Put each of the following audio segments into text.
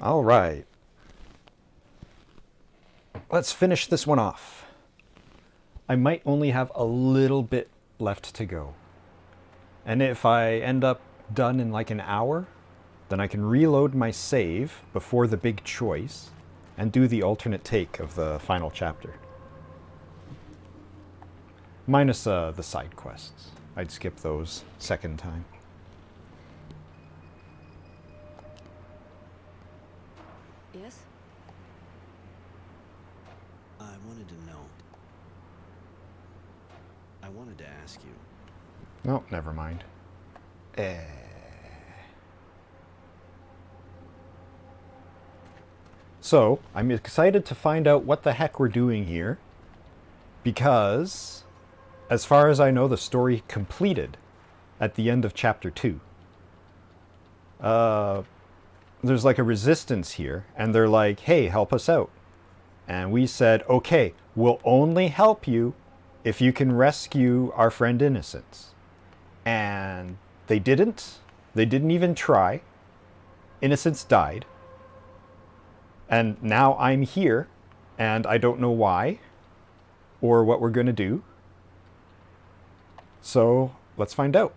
All right. Let's finish this one off. I might only have a little bit left to go. And if I end up done in like an hour, then I can reload my save before the big choice and do the alternate take of the final chapter. Minus the side quests. I'd skip those second time. Yes? I wanted to know. I wanted to ask you. No, never mind. So, I'm excited to find out what the heck we're doing here, because, as far as I know, the story completed at the end of chapter 2. There's like a resistance here, and they're like, hey, help us out. And we said, okay, we'll only help you if you can rescue our friend Innocence. And they didn't. They didn't even try. Innocence died. And now I'm here, and I don't know why or what we're going to do. So let's find out.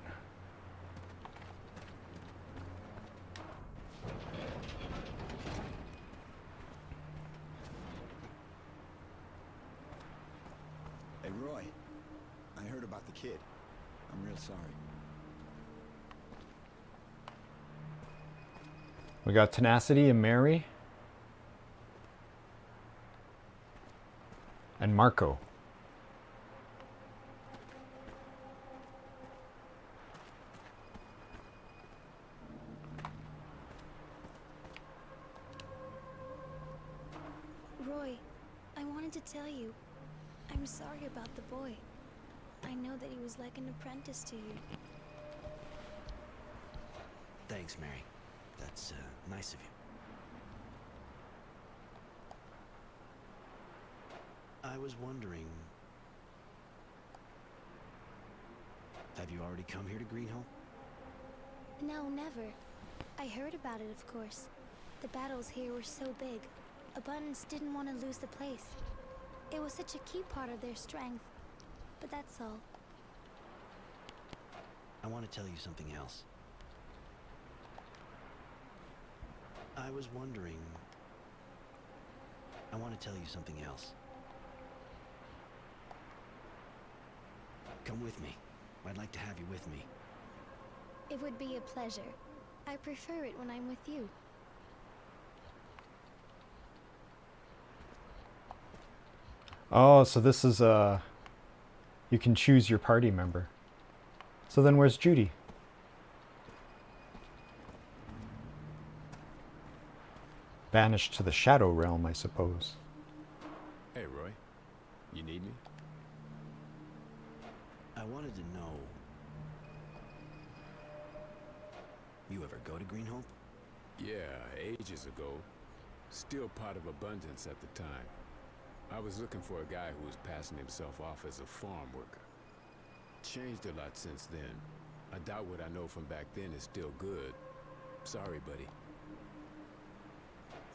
Hey, Roy. I heard about the kid. I'm real sorry. We got Tenacity and Mary. And Marco. Roy, I wanted to tell you, I'm sorry about the boy. I know that he was like an apprentice to you. Thanks, Mary. That's nice of you. I was wondering... Have you already come here to Greenhope? No, never. I heard about it, of course. The battles here were so big. Abundance didn't want to lose the place. It was such a key part of their strength. But that's all. I want to tell you something else. I was wondering... I want to tell you something else. Come with me. I'd like to have you with me. It would be a pleasure. I prefer it when I'm with you. Oh, so this is you can choose your party member. So then where's Judy? Banished to the Shadow Realm, I suppose. Hey, Roy. You need me? I wanted to know... You ever go to Greenhope? Yeah, ages ago. Still part of Abundance at the time. I was looking for a guy who was passing himself off as a farm worker. Changed a lot since then. I doubt what I know from back then is still good. Sorry, buddy.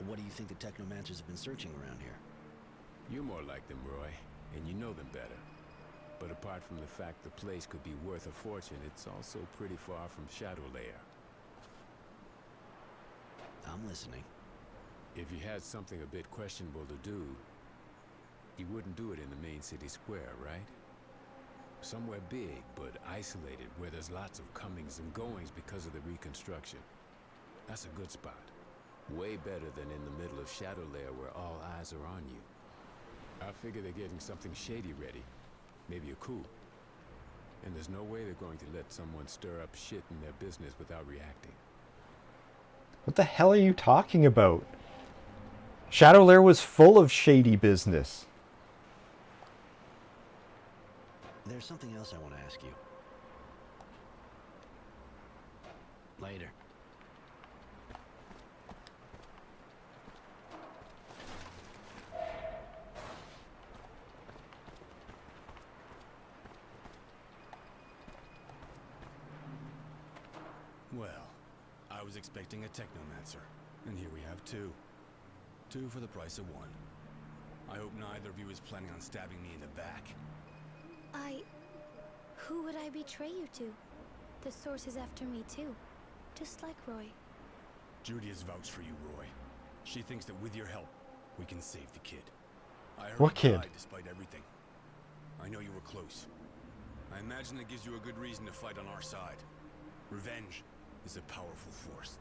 What do you think the Technomancers have been searching around here? You're more like them, Roy, and you know them better. But apart from the fact the place could be worth a fortune, it's also pretty far from Shadow Lair. I'm listening. If you had something a bit questionable to do, you wouldn't do it in the main city square, right? Somewhere big, but isolated, where there's lots of comings and goings because of the reconstruction. That's a good spot. Way better than in the middle of Shadow Lair where all eyes are on you. I figure they're getting something shady ready. Maybe a coup. And there's no way they're going to let someone stir up shit in their business without reacting. What the hell are you talking about? Shadow Lair was full of shady business. There's something else I want to ask you. Later. Well, I was expecting a Technomancer. And here we have two. Two for the price of one. I hope neither of you is planning on stabbing me in the back. Who would I betray you to? The source is after me too. Just like Roy. Judy has vouched for you, Roy. She thinks that with your help, we can save the kid. I heard What he kid? died despite everything. I know you were close. I imagine that gives you a good reason to fight on our side. Revenge is a powerful force.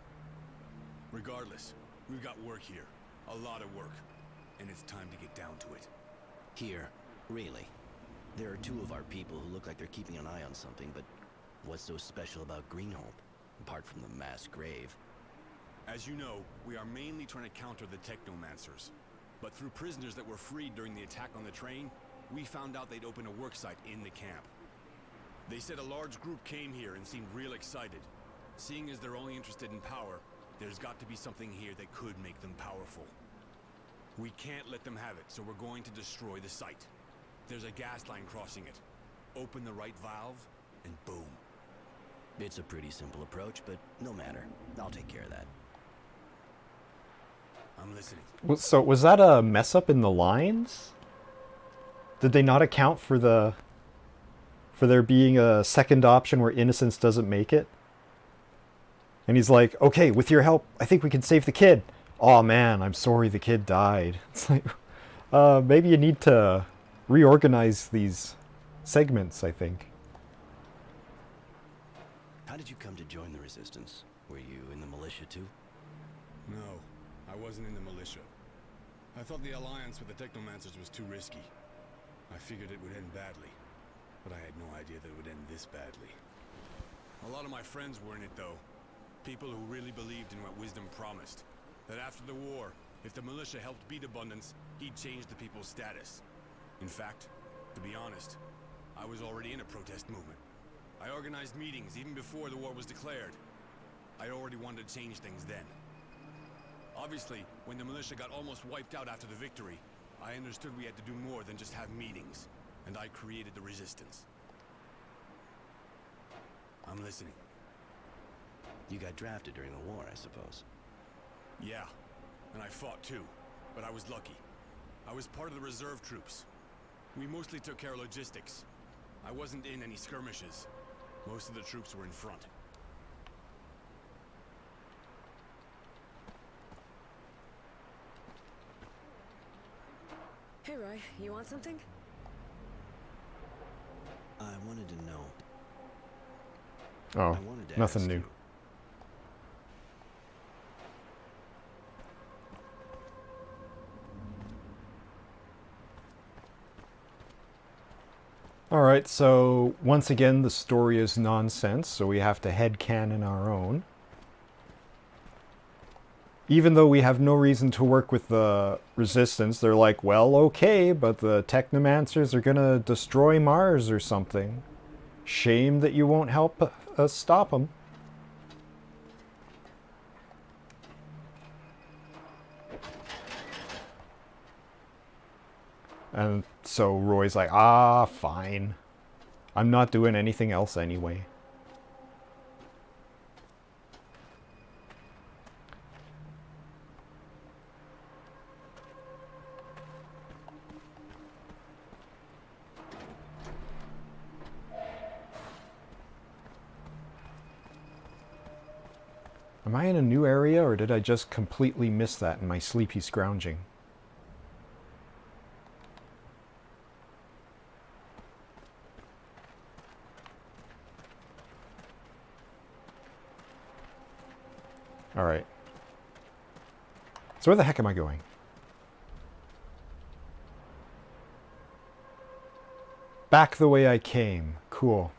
Regardless, we've got work here. A lot of work. And it's time to get down to it. Here, really. There are two of our people who look like they're keeping an eye on something, but what's so special about Greenholm, apart from the mass grave? As you know, we are mainly trying to counter the Technomancers. But through prisoners that were freed during the attack on the train, we found out they'd opened a worksite in the camp. They said a large group came here and seemed real excited. Seeing as they're only interested in power, there's got to be something here that could make them powerful. We can't let them have it, so we're going to destroy the site. There's a gas line crossing it. Open the right valve, and boom. It's a pretty simple approach, but no matter. I'll take care of that. I'm listening. So was that a mess up in the lines? Did they not account for there being a second option where innocence doesn't make it? And he's like, okay, with your help, I think we can save the kid. Oh man, I'm sorry the kid died. It's like, maybe you need to reorganize these segments, I think. How did you come to join the Resistance? Were you in the militia too? No, I wasn't in the militia. I thought the alliance with the Technomancers was too risky. I figured it would end badly, but I had no idea that it would end this badly. A lot of my friends were in it though. People who really believed in what Wisdom promised. That after the war, if the militia helped beat Abundance, he'd change the people's status. In fact, to be honest, I was already in a protest movement. I organized meetings even before the war was declared. I already wanted to change things then. Obviously, when the militia got almost wiped out after the victory, I understood we had to do more than just have meetings, and I created the Resistance. I'm listening. You got drafted during the war, I suppose. Yeah, and I fought too, but I was lucky. I was part of the reserve troops. We mostly took care of logistics. I wasn't in any skirmishes. Most of the troops were in front. Hey, Roy, you want something? I wanted to know. Oh, I wanted to nothing ask new. you. Alright, so once again the story is nonsense, so we have to headcanon our own. Even though we have no reason to work with the Resistance, they're like, well, okay, but the Technomancers are gonna destroy Mars or something. Shame that you won't help us stop them. And so Roy's like, ah, fine. I'm not doing anything else anyway. Am I in a new area, or did I just completely miss that in my sleepy scrounging? Alright. So where the heck am I going? Back the way I came. Cool.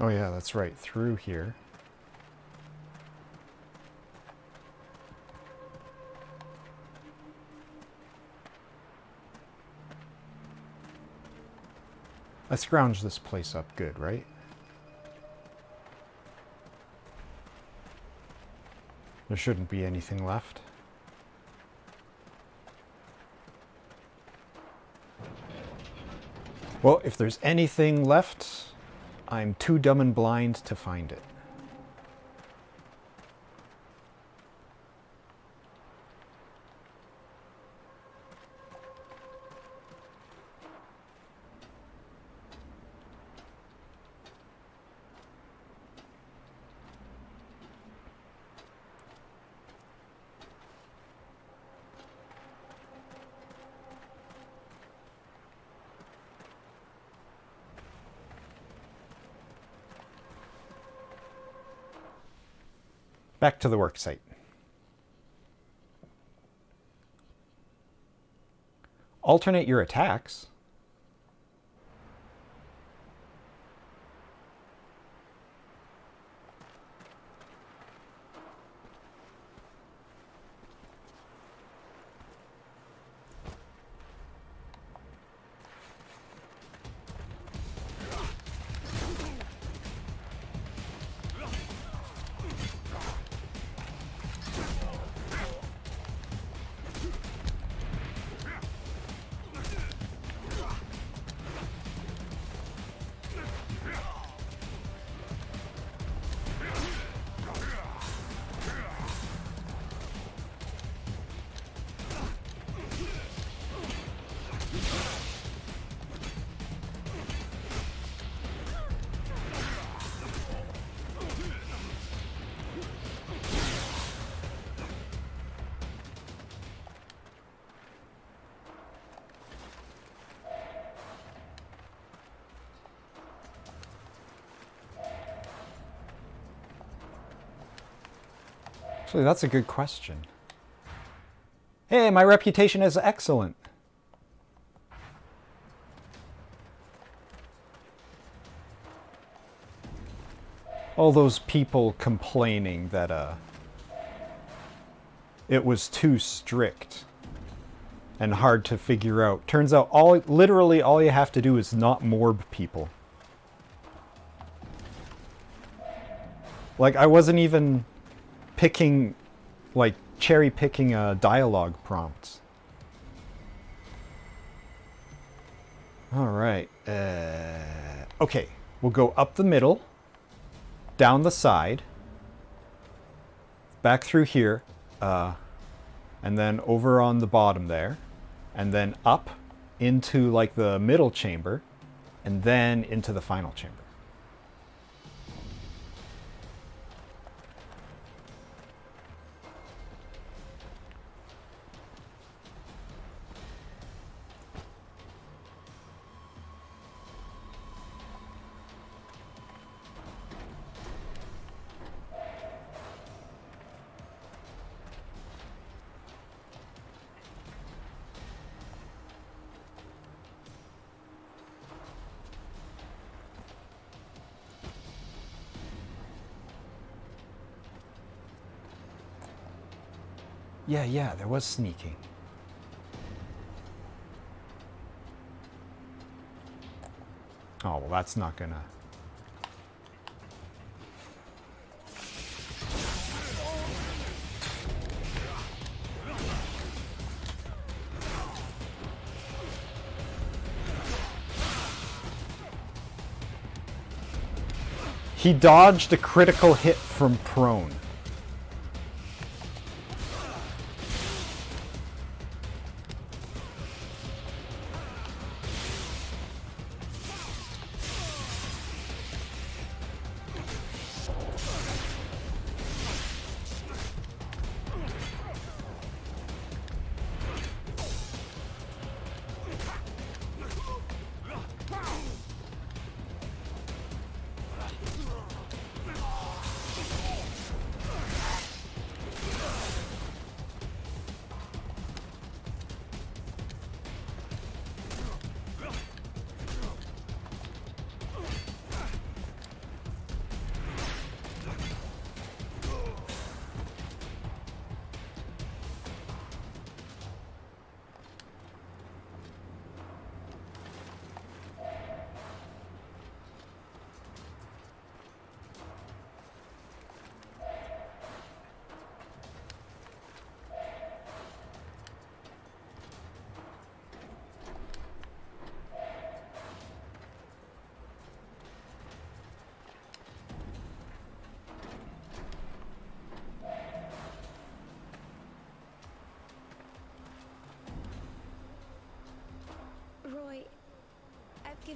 Oh yeah, that's right. Through here. I scrounged this place up good, right? There shouldn't be anything left. Well, if there's anything left, I'm too dumb and blind to find it. Back to the work site. Alternate your attacks. Actually, that's a good question. Hey, my reputation is excellent. All those people complaining that it was too strict and hard to figure out. Turns out literally all you have to do is not morb people. Like, I wasn't even picking, like, cherry picking dialogue prompts. All right. Okay, we'll go up the middle, down the side, back through here, and then over on the bottom there, and then up into like the middle chamber, and then into the final chamber. Yeah, there was sneaking. Oh, well, that's not gonna... He dodged a critical hit from prone.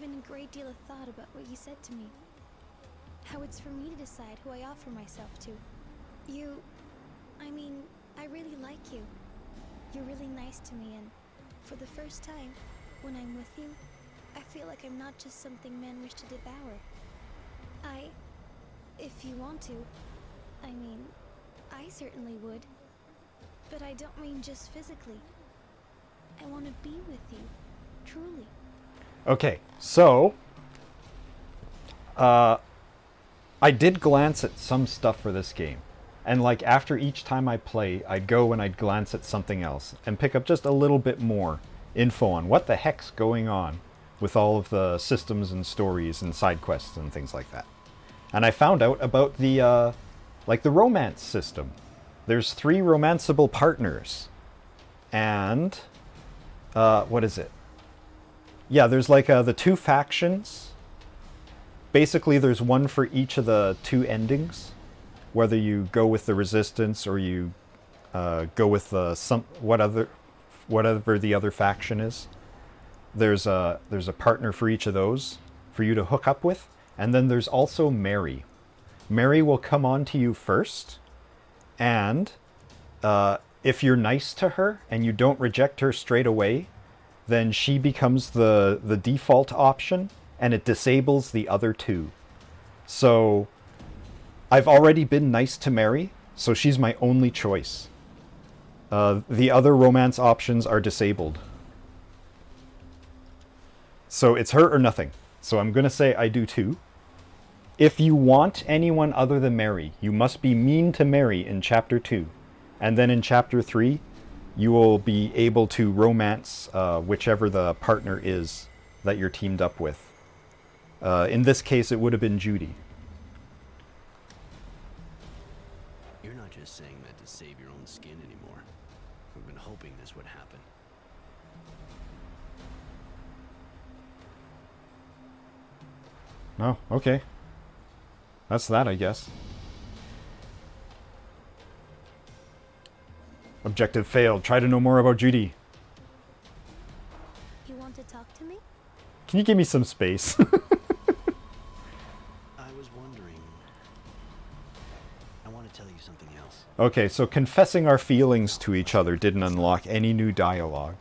given a great deal of thought about what you said to me. How it's for me to decide who I offer myself to. I mean, I really like you. You're really nice to me, and for the first time, when I'm with you, I feel like I'm not just something men wish to devour. If you want to, I mean, I certainly would. But I don't mean just physically. I want to be with you, truly. Okay, so I did glance at some stuff for this game. And like after each time I play, I'd go and I'd glance at something else and pick up just a little bit more info on what the heck's going on with all of the systems and stories and side quests and things like that. And I found out about the the romance system. There's 3 romanceable partners. And what is it? Yeah, there's like the 2 factions. Basically, there's one for each of the 2 endings. Whether you go with the resistance or you go with the whatever the other faction is. There's a partner for each of those for you to hook up with. And then there's also Mary. Mary will come on to you first. And if you're nice to her and you don't reject her straight away, then she becomes the default option and it disables the other 2. So I've already been nice to Mary, so she's my only choice. The other romance options are disabled. So it's her or nothing. So I'm going to say I do too. If you want anyone other than Mary, you must be mean to Mary in Chapter 2. And then in Chapter 3, you will be able to romance whichever the partner is that you're teamed up with. In this case, it would have been Judy. You're not just saying that to save your own skin anymore. We've been hoping this would happen. Oh, okay. That's that, I guess. Objective failed. Try to know more about Judy. You want to talk to me? Can you give me some space? I was wondering... I want to tell you something else. Okay, so confessing our feelings to each other didn't unlock any new dialogue.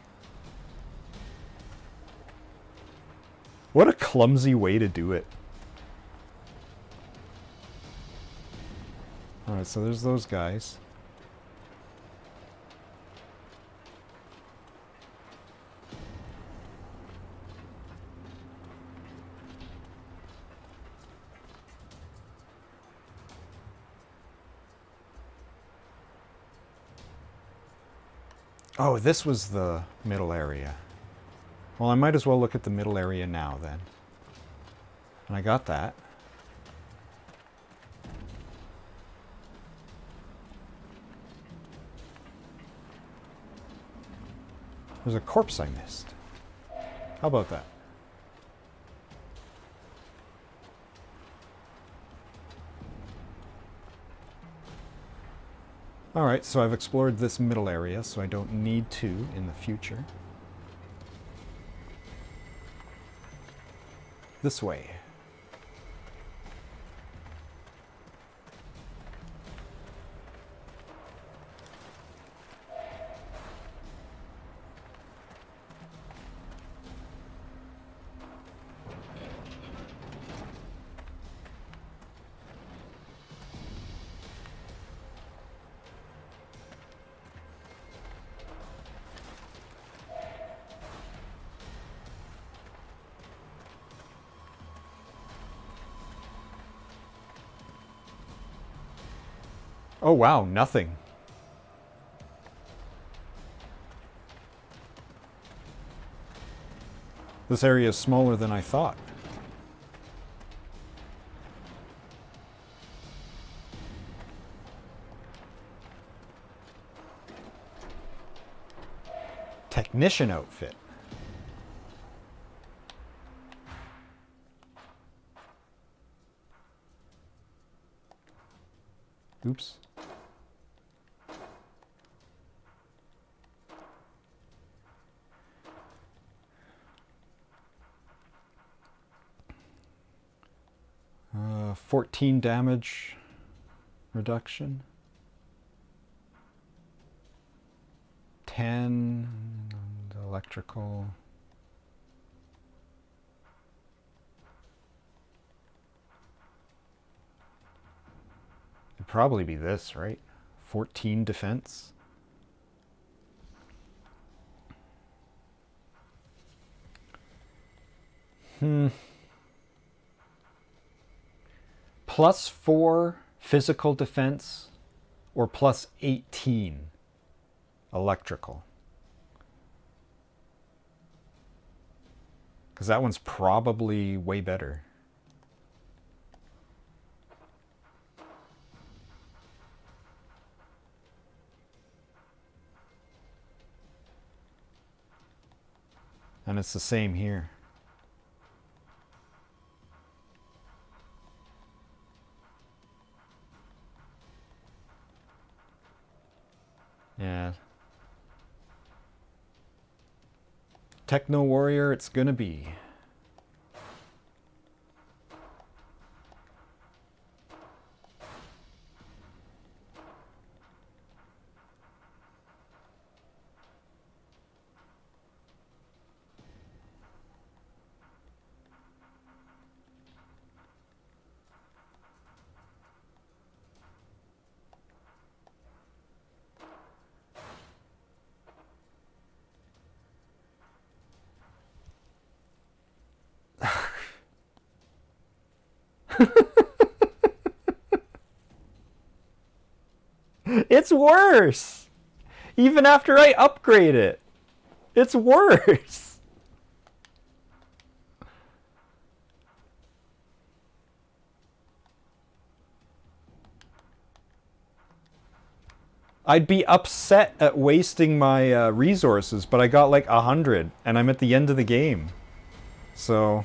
What a clumsy way to do it. Alright, so there's those guys. Oh, this was the middle area. Well, I might as well look at the middle area now, then. And I got that. There's a corpse I missed. How about that? Alright, so I've explored this middle area, so I don't need to in the future. This way. Oh wow, nothing. This area is smaller than I thought. Technician outfit. Oops. 14 damage reduction. 10 electrical. It'd probably be this, right? 14 defense. Plus 4 physical defense or plus 18 electrical. Because that one's probably way better. And it's the same here. Yeah. Techno Warrior, it's gonna be. It's worse. Even after I upgrade it, it's worse. I'd be upset at wasting my resources, but I got like 100 and I'm at the end of the game. So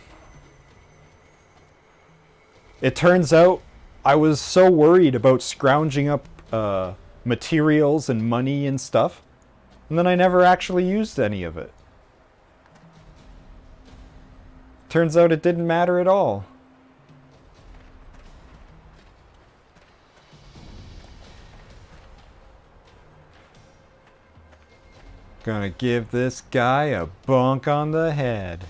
it turns out I was so worried about scrounging up materials and money and stuff, and then I never actually used any of it. Turns out it didn't matter at all. Gonna give this guy a bonk on the head.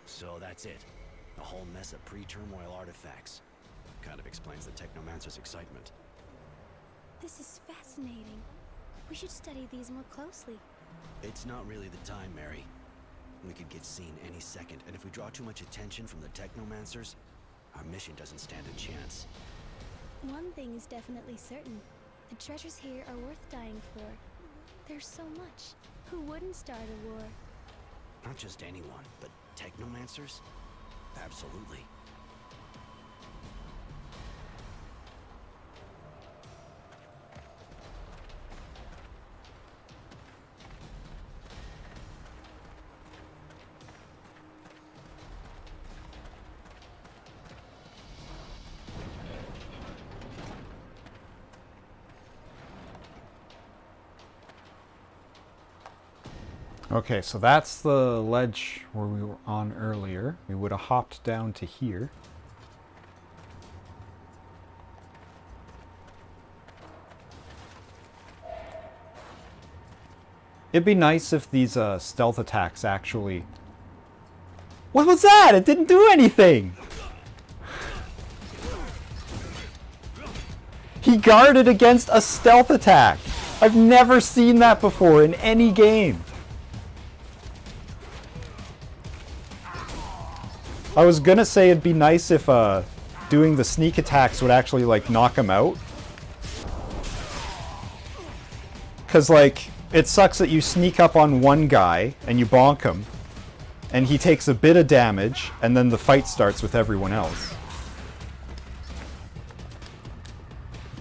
So that's it. A whole mess of pre-turmoil artifacts. Kind of explains the Technomancer's excitement. This is fascinating. We should study these more closely. It's not really the time, Mary. We could get seen any second, and if we draw too much attention from the Technomancers, our mission doesn't stand a chance. One thing is definitely certain. The treasures here are worth dying for. There's so much. Who wouldn't start a war? Not just anyone, but Technomancers? Absolutely. Okay, so that's the ledge where we were on earlier. We would have hopped down to here. It'd be nice if these stealth attacks actually... What was that? It didn't do anything! He guarded against a stealth attack! I've never seen that before in any game. I was gonna say it'd be nice if doing the sneak attacks would actually like knock him out. Cause like, it sucks that you sneak up on one guy and you bonk him and he takes a bit of damage and then the fight starts with everyone else.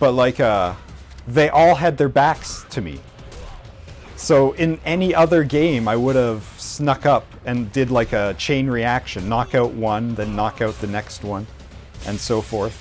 But like, they all had their backs to me. So in any other game, I would have snuck up and did like a chain reaction. Knock out one, then knock out the next one, and so forth.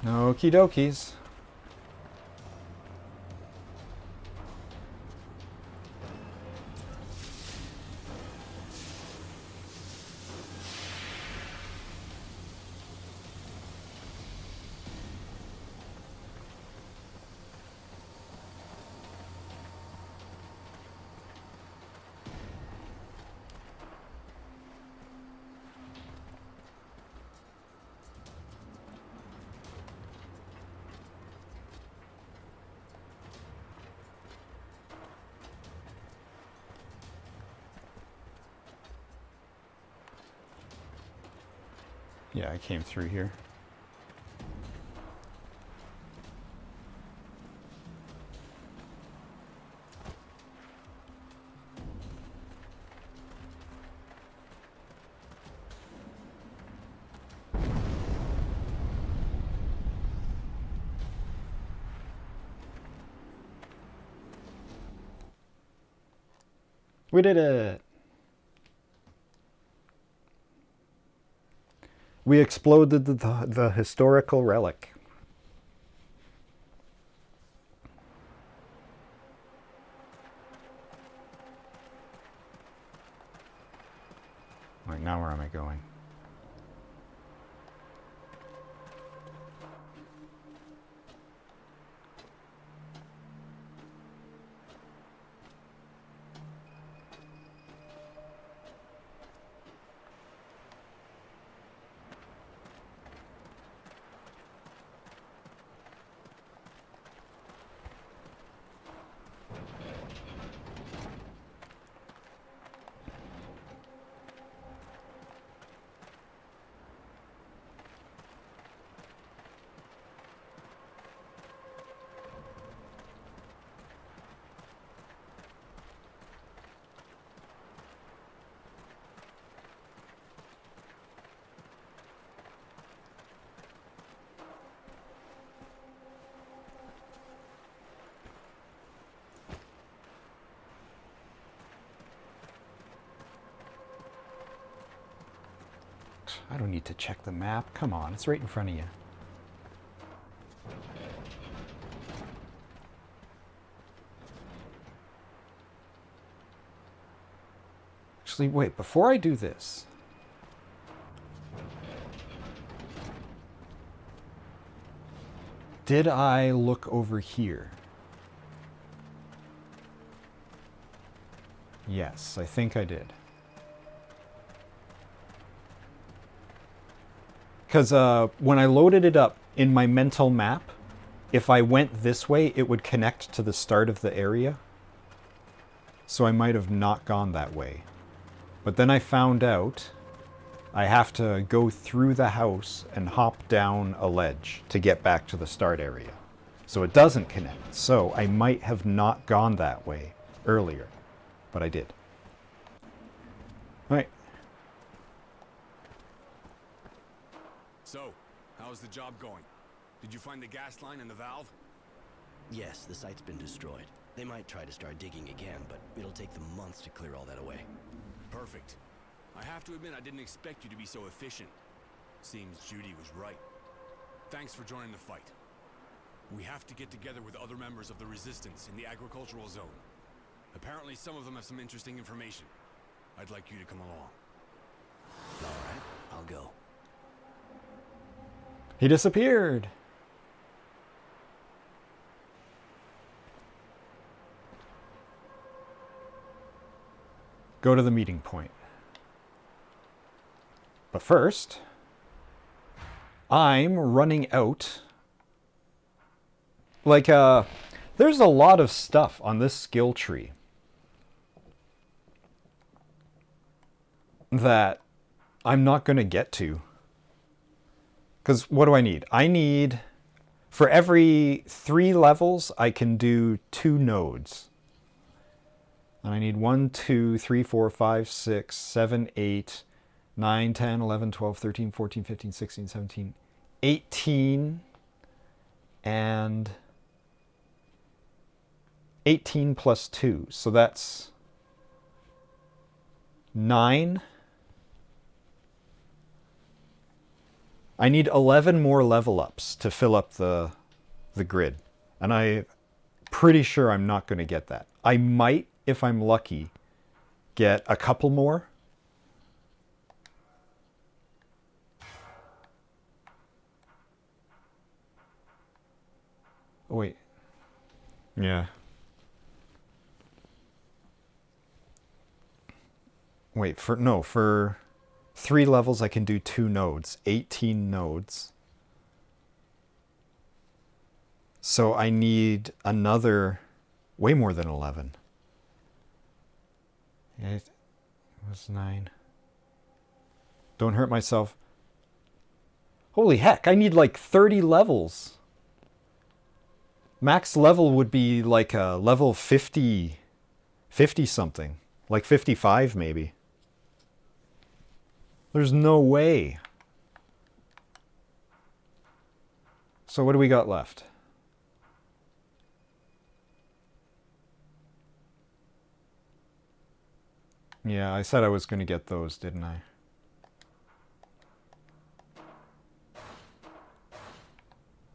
Okie dokies. Yeah, I came through here. We did it! We exploded the historical relic. Wait, now where am I going? I don't need to check the map. Come on, it's right in front of you. Actually, wait, before I do this, did I look over here? Yes, I think I did. Because when I loaded it up in my mental map, if I went this way, it would connect to the start of the area. So I might have not gone that way. But then I found out I have to go through the house and hop down a ledge to get back to the start area. So it doesn't connect. So I might have not gone that way earlier, but I did. All right. So, how's the job going? Did you find the gas line and the valve? Yes, the site's been destroyed. They might try to start digging again, but it'll take them months to clear all that away. Perfect. I have to admit I didn't expect you to be so efficient. Seems Judy was right. Thanks for joining the fight. We have to get together with other members of the Resistance in the agricultural zone. Apparently some of them have some interesting information. I'd like you to come along. Alright, I'll go. He disappeared. Go to the meeting point. But first, I'm running out. Like, there's a lot of stuff on this skill tree that I'm not going to get to. Because what do I need? I need, for every 3 levels, I can do 2 nodes. And I need 1, 2, 3, 4, 5, 6, 7, 8, 9, 10, 11, 12, 13, 14, 15, 16, 17, 18, and 18 plus 2. So that's 9. I need 11 more level ups to fill up the grid. And I'm pretty sure I'm not going to get that. I might, if I'm lucky, get a couple more. Oh, wait. Yeah. Wait, for 3 levels I can do 2 nodes, 18 nodes. So I need another, way more than 11. It was 9. Don't hurt myself. Holy heck, I need like 30 levels. Max level would be like a level 50 something. Like 55 maybe. There's no way. So what do we got left? Yeah, I said I was going to get those, didn't I?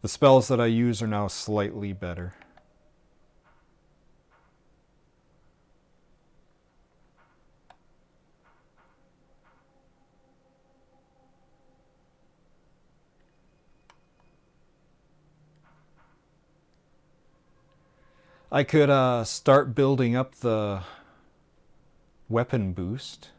The spells that I use are now slightly better. I could start building up the weapon boost.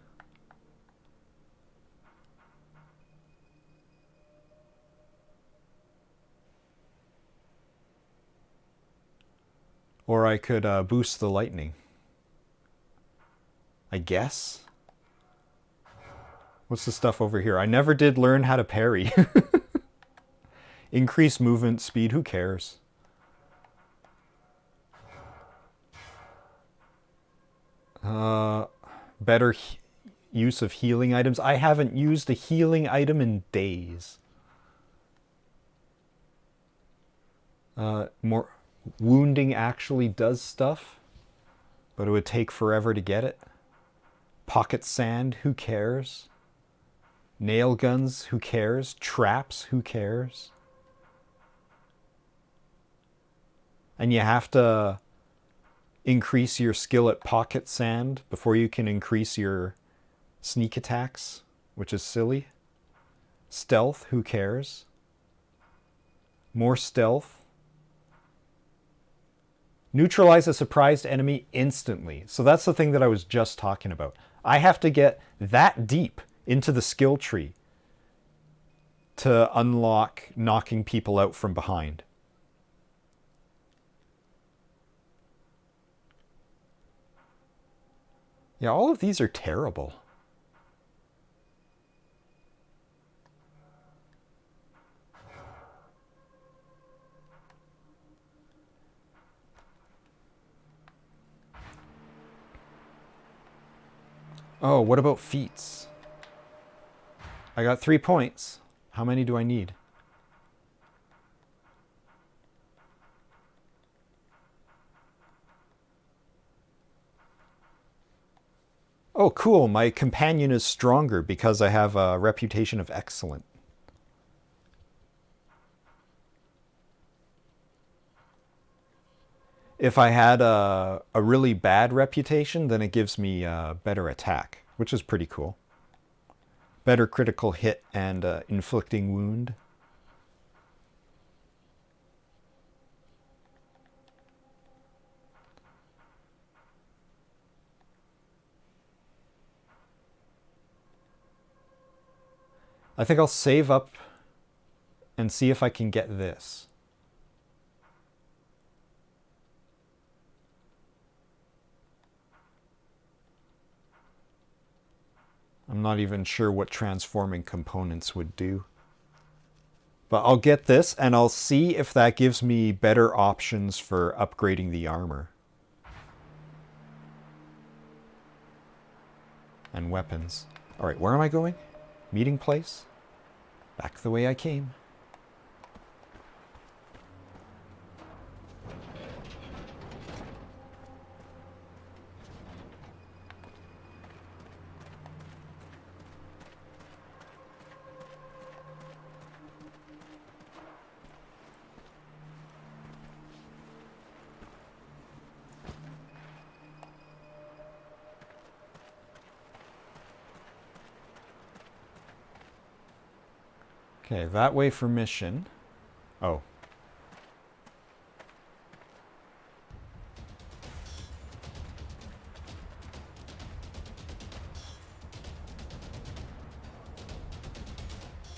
Or I could boost the lightning. I guess. What's the stuff over here? I never did learn how to parry. Increase movement speed, who cares? Better use of healing items. I haven't used a healing item in days. More wounding actually does stuff, but it would take forever to get it. Pocket sand, who cares? Nail guns, who cares? Traps, who cares? And you have to increase your skill at pocket sand before you can increase your sneak attacks, which is silly. Stealth, who cares? More stealth. Neutralize a surprised enemy instantly. So that's the thing that I was just talking about. I have to get that deep into the skill tree to unlock knocking people out from behind. Yeah, all of these are terrible. Oh, what about feats? I got 3 points. How many do I need? Oh, cool. My companion is stronger because I have a reputation of excellent. If I had a really bad reputation, then it gives me a better attack, which is pretty cool. Better critical hit and inflicting wound. I think I'll save up and see if I can get this. I'm not even sure what transforming components would do. But I'll get this and I'll see if that gives me better options for upgrading the armor. And weapons. Alright, where am I going? Meeting place? Back the way I came. Okay, that way for mission. Oh.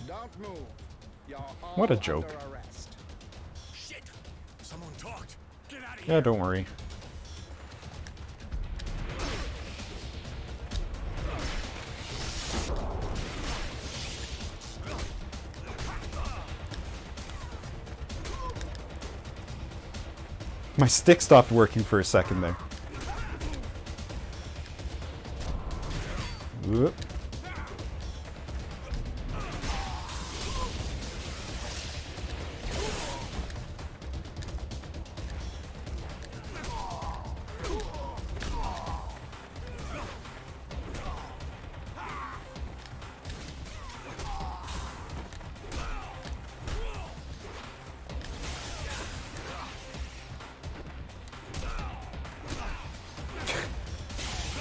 Don't move. You're all What a joke. under arrest. Shit! Someone talked! Get out of here! Yeah, don't worry. My stick stopped working for a second there. Whoop.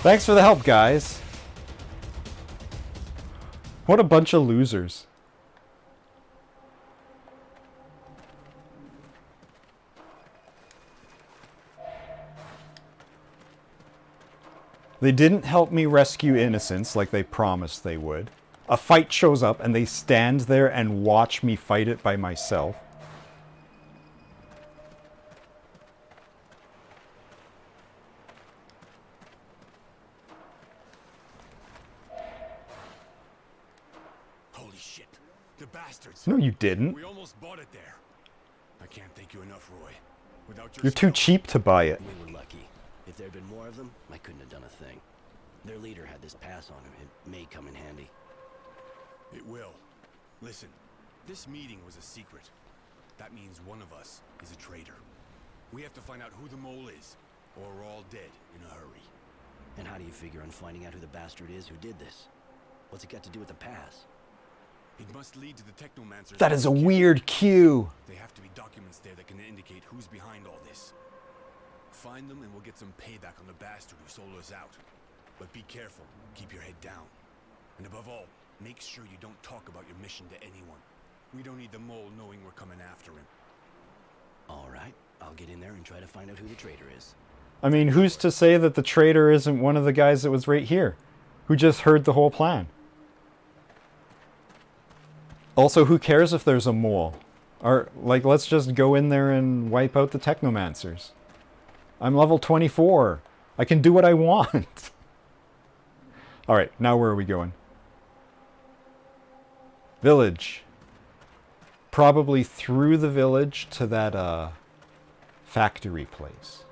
Thanks for the help, guys. What a bunch of losers. They didn't help me rescue innocents like they promised they would. A fight shows up and they stand there and watch me fight it by myself. Holy shit! The bastards! No, you didn't. We almost bought it there. I can't thank you enough, Roy. Without your You're too skill- cheap to buy it. We were lucky. If there'd been more of them, I couldn't have done a thing. Their leader had this pass on him. It may come in handy. It will. Listen, this meeting was a secret. That means one of us is a traitor. We have to find out who the mole is, or we're all dead in a hurry. And how do you figure on finding out who the bastard is who did this? What's it got to do with the pass? It must lead to the Technomancers. That is a weird cue. They have to be documents there that can indicate who's behind all this. Find them and we'll get some payback on the bastard who sold us out. But be careful. Keep your head down. And above all, make sure you don't talk about your mission to anyone. We don't need the mole knowing we're coming after him. All right, I'll get in there and try to find out who the traitor is. I mean, who's to say that the traitor isn't one of the guys that was right here, who just heard the whole plan? Also, who cares if there's a mole? Or, like, let's just go in there and wipe out the Technomancers. I'm level 24. I can do what I want. Alright, now where are we going? Village. Probably through the village to that, factory place.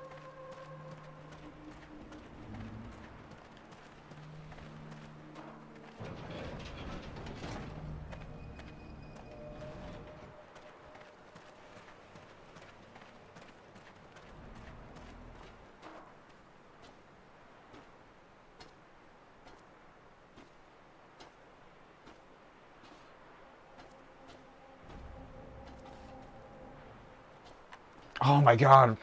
Oh my god.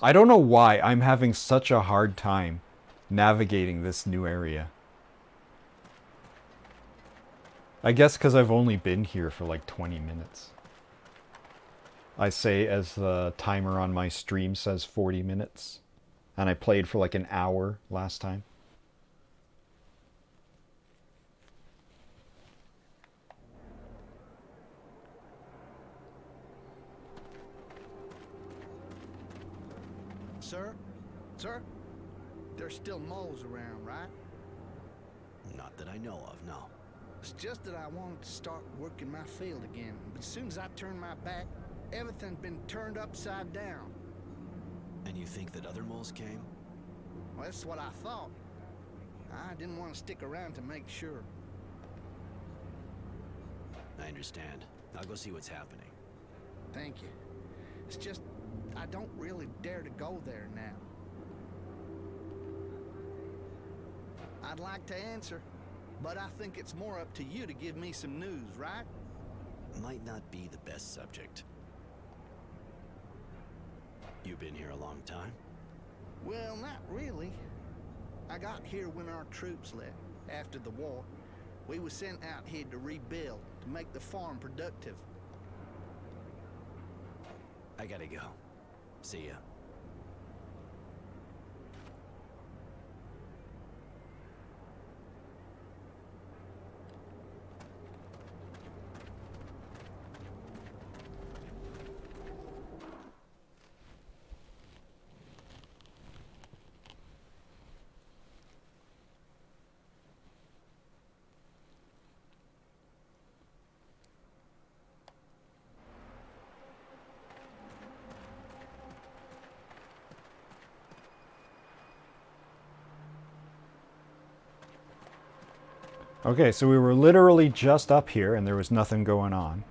I don't know why I'm having such a hard time navigating this new area. I guess because I've only been here for like 20 minutes. I say as the timer on my stream says 40 minutes. And I played for like an hour last time. Sir? Sir? There's still moles around, right? Not that I know of, no. It's just that I wanted to start working my field again. But as soon as I turned my back, everything's been turned upside down. And you think that other moles came? Well, that's what I thought. I didn't want to stick around to make sure. I understand. I'll go see what's happening. Thank you. It's just, I don't really dare to go there now. I'd like to answer, but I think it's more up to you to give me some news, right? Might not be the best subject. You been here a long time? Well, not really. I got here when our troops left, after the war. We were sent out here to rebuild, to make the farm productive. I gotta go. See ya. Okay, so we were literally just up here and there was nothing going on.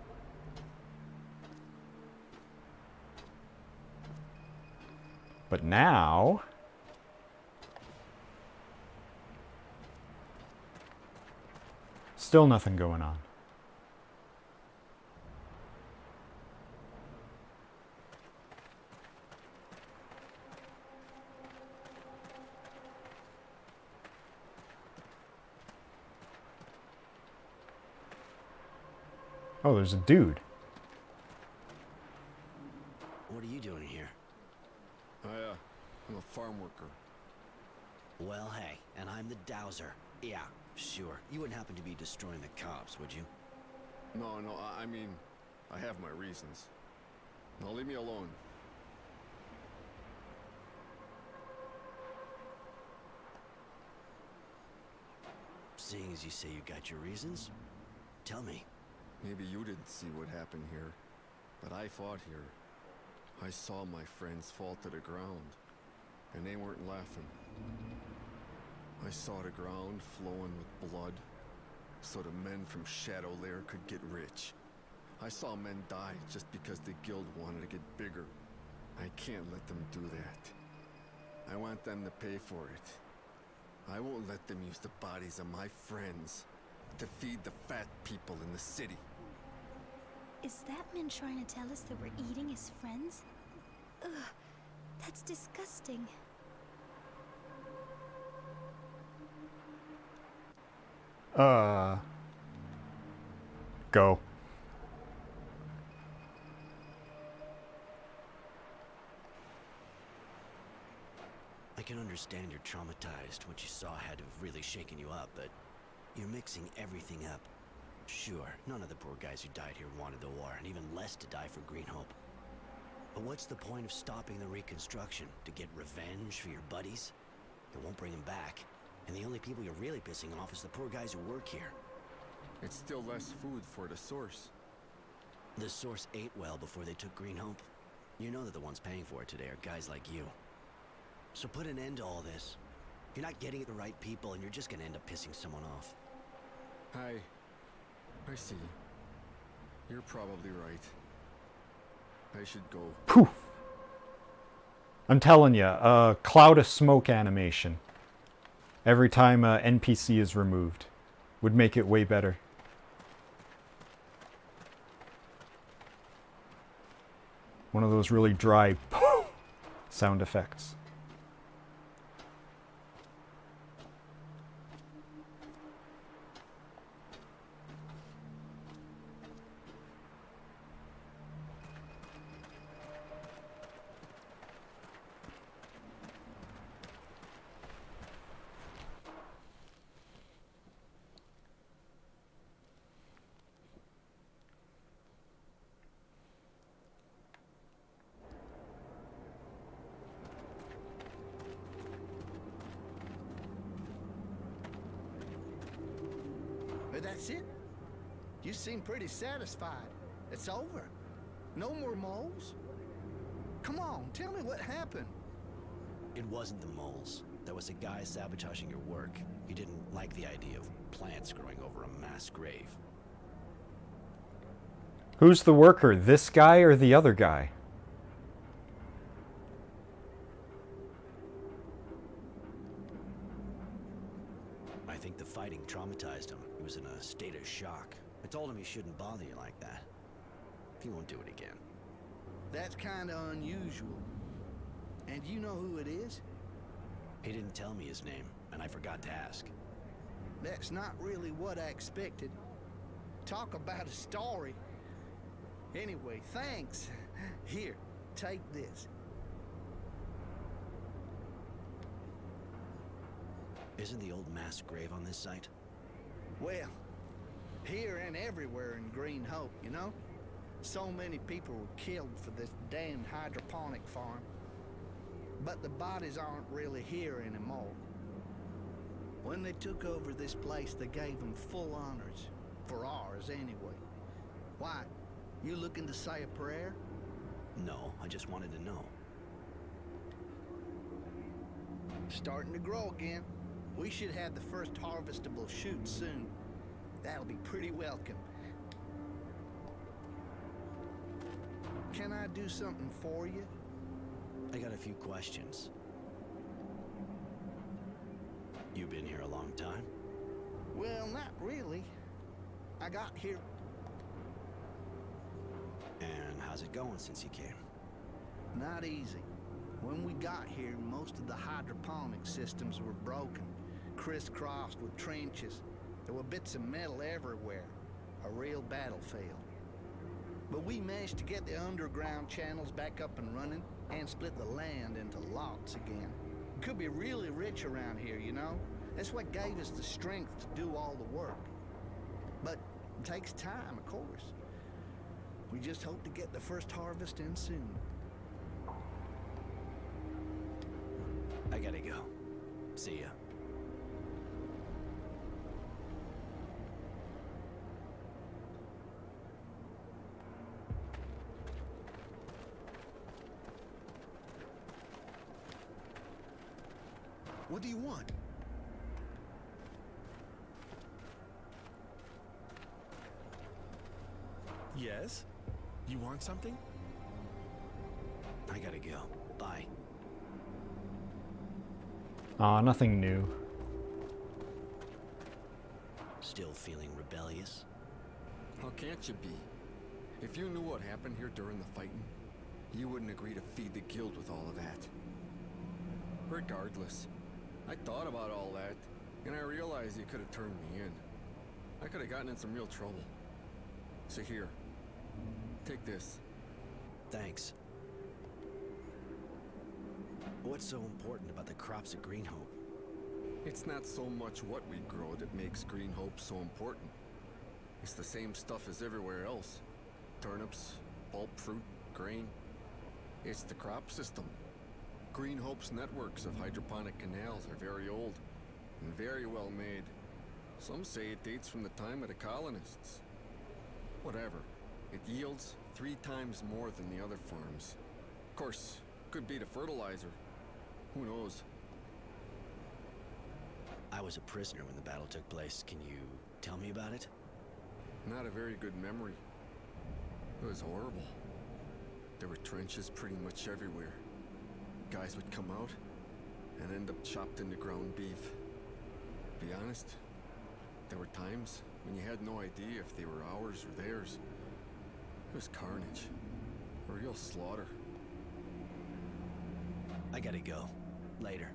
But now... still nothing going on. Oh, there's a dude. What are you doing here? I'm a farm worker. Well, hey, and I'm the dowser. Yeah, sure. You wouldn't happen to be destroying the cops, would you? No, I mean, I have my reasons. Now leave me alone. Seeing as you say you got your reasons, tell me. Maybe you didn't see what happened here, but I fought here. I saw my friends fall to the ground, and they weren't laughing. I saw the ground flowing with blood, so the men from Shadow Lair could get rich. I saw men die just because the guild wanted to get bigger. I can't let them do that. I want them to pay for it. I won't let them use the bodies of my friends to feed the fat people in the city. Is that man trying to tell us that we're eating his friends? Ugh, that's disgusting. Go. I can understand you're traumatized. What you saw had to have really shaken you up, but you're mixing everything up. Sure, none of the poor guys who died here wanted the war, and even less to die for Green Hope. But what's the point of stopping the reconstruction? To get revenge for your buddies? It won't bring them back. And the only people you're really pissing off is the poor guys who work here. It's still less food for the Source. The Source ate well before they took Green Hope. You know that the ones paying for it today are guys like you. So put an end to all this. You're not getting at the right people, and you're just gonna end up pissing someone off. I see. You're probably right. I should go. Poof. I'm telling you, a cloud of smoke animation every time a NPC is removed would make it way better. One of those really dry sound effects. But that's it? You seem pretty satisfied. It's over. No more moles? Come on, tell me what happened. It wasn't the moles. There was a guy sabotaging your work. He didn't like the idea of plants growing over a mass grave. Who's the worker, this guy or the other guy? I think the fighting traumatized him. He was in a state of shock. I told him he shouldn't bother you like that. He won't do it again. That's kind of unusual. And you know who it is? He didn't tell me his name, and I forgot to ask. That's not really what I expected. Talk about a story. Anyway, thanks. Here, take this. Isn't the old mass grave on this site? Well, here and everywhere in Green Hope, you know? So many people were killed for this damn hydroponic farm. But the bodies aren't really here anymore. When they took over this place, they gave them full honors. For ours, anyway. Why? You looking to say a prayer? No, I just wanted to know. Starting to grow again. We should have the first harvestable shoot soon. That'll be pretty welcome. Can I do something for you? I got a few questions. You been here a long time? Well, not really. I got here. And how's it going since you came? Not easy. When we got here, most of the hydroponic systems were broken, crisscrossed with trenches. There were bits of metal everywhere. A real battlefield. But we managed to get the underground channels back up and running and split the land into lots again. Could be really rich around here, you know? That's what gave us the strength to do all the work. But it takes time, of course. We just hope to get the first harvest in soon. I gotta go. See ya. What do you want? Yes? You want something? I gotta go. Bye. Aw, nothing new. Still feeling rebellious? How can't you be? If you knew what happened here during the fighting, you wouldn't agree to feed the guild with all of that. Regardless, I thought about all that, and I realized you could have turned me in. I could have gotten in some real trouble. So here, take this. Thanks. What's so important about the crops at Greenhope? It's not so much what we grow that makes Greenhope so important. It's the same stuff as everywhere else. Turnips, pulp fruit, grain. It's the crop system. Greenhope's networks of hydroponic canals are very old and very well made. Some say it dates from the time of the colonists. Whatever. It yields 3 times more than the other farms. Of course, could be the fertilizer. Who knows? I was a prisoner when the battle took place. Can you tell me about it? Not a very good memory. It was horrible. There were trenches pretty much everywhere. Guys would come out and end up chopped into ground beef. To be honest, there were times when you had no idea if they were ours or theirs. It was carnage. A real slaughter. I gotta go. Later.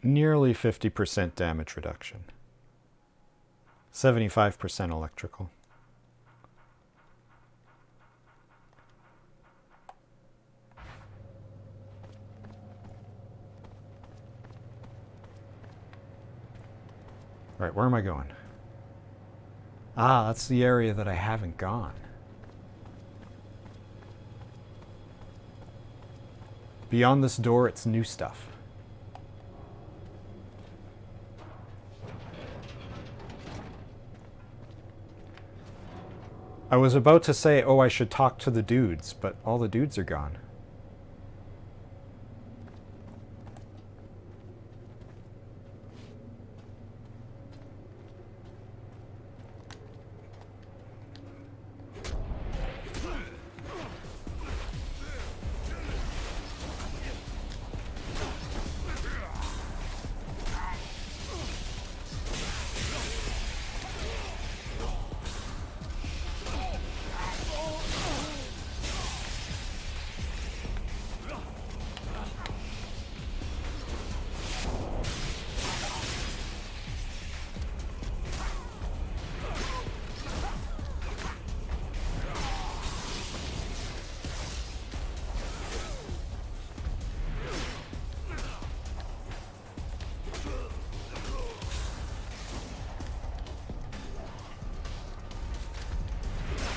Nearly 50% damage reduction. 75% electrical. Right, where am I going? Ah, that's the area that I haven't gone. Beyond this door, it's new stuff. I was about to say, oh, I should talk to the dudes, but all the dudes are gone.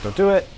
Don't do it.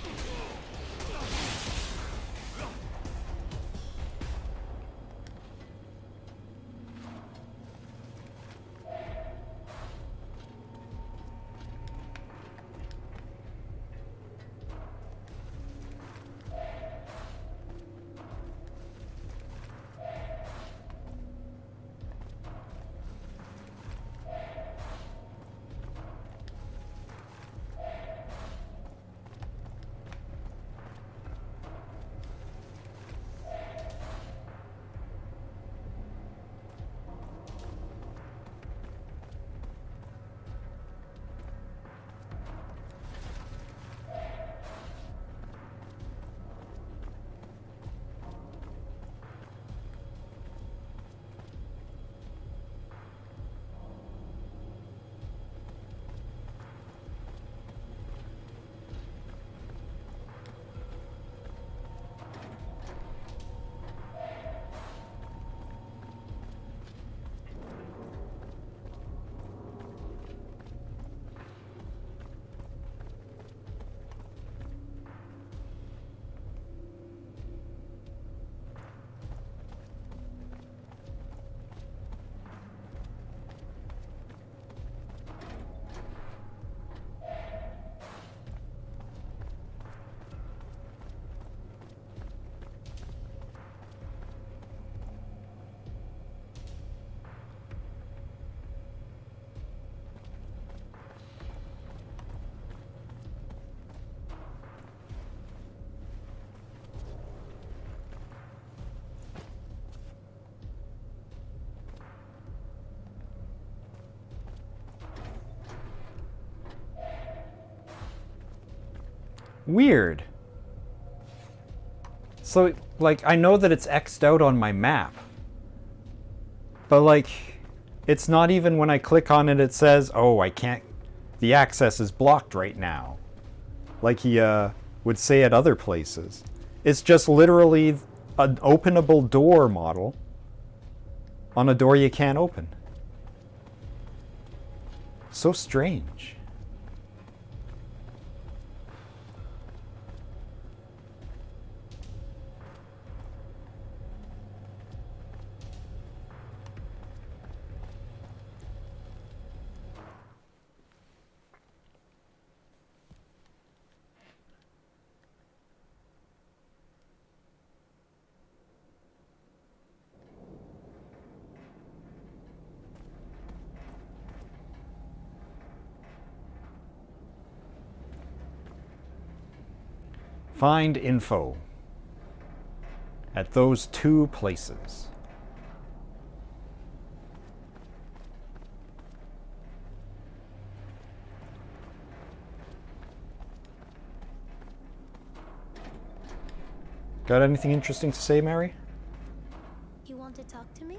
Weird. So, like, I know that it's X'd out on my map. But, like, it's not even when I click on it, it says, oh, I can't, the access is blocked right now. Like he would say at other places. It's just literally an openable door model on a door you can't open. So strange. Find info at those two places. Got anything interesting to say, Mary? You want to talk to me?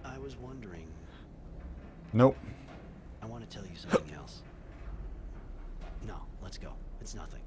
I was wondering. Nope. I want to tell you something else. No, let's go. It's nothing.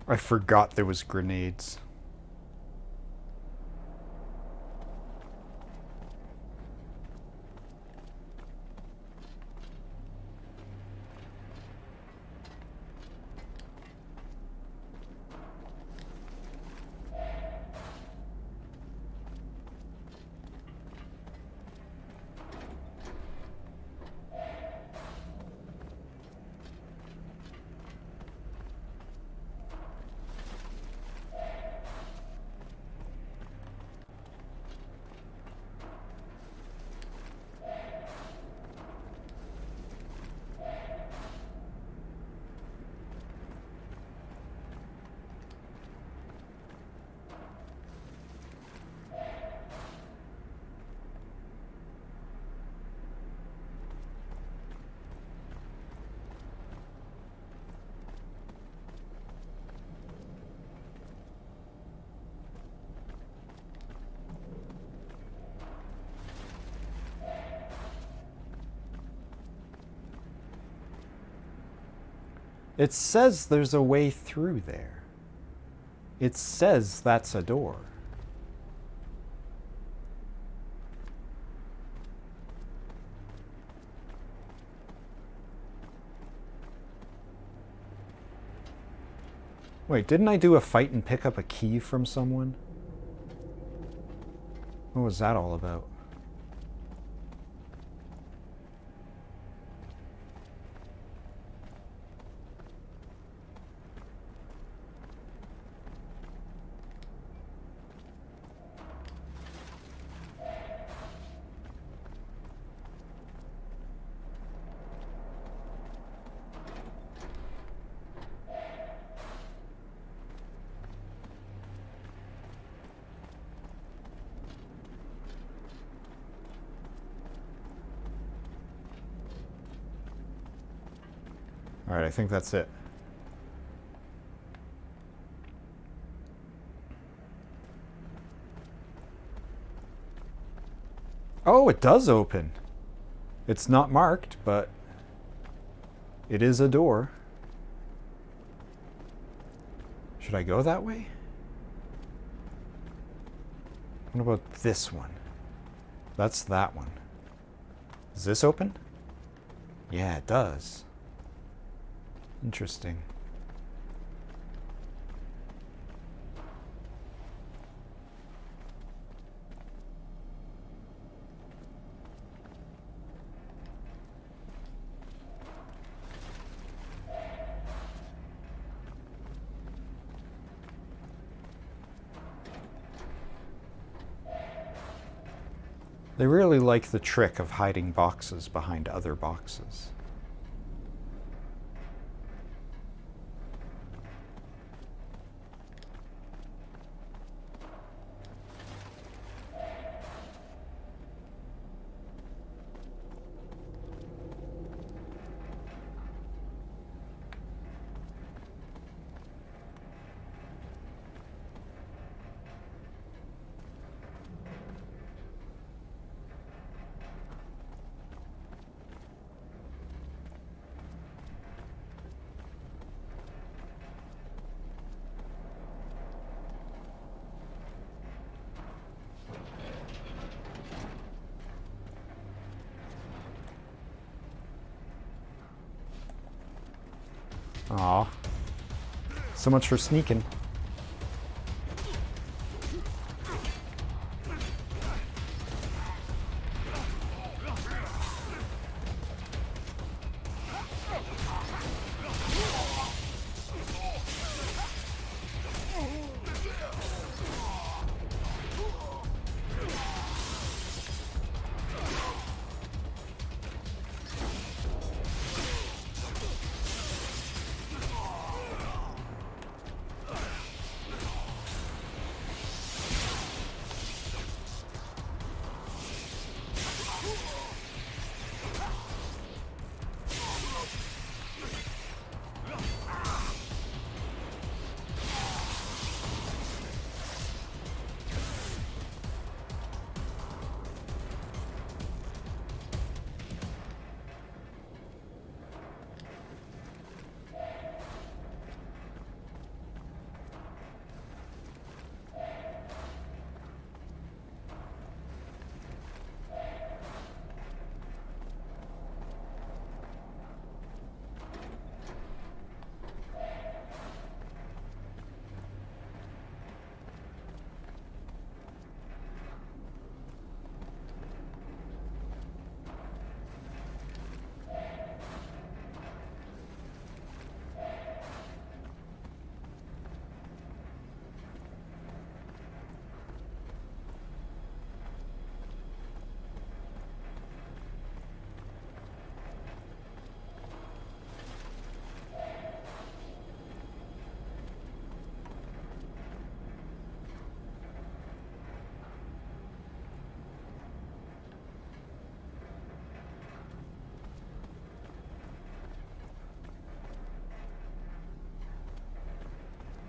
I forgot there was grenades. It says there's a way through there. It says that's a door. Wait, didn't I do a fight and pick up a key from someone? What was that all about? All right, I think that's it. Oh, it does open. It's not marked, but it is a door. Should I go that way? What about this one? That's that one. Does this open? Yeah, it does. Interesting. They really like the trick of hiding boxes behind other boxes. Aw. So much for sneaking.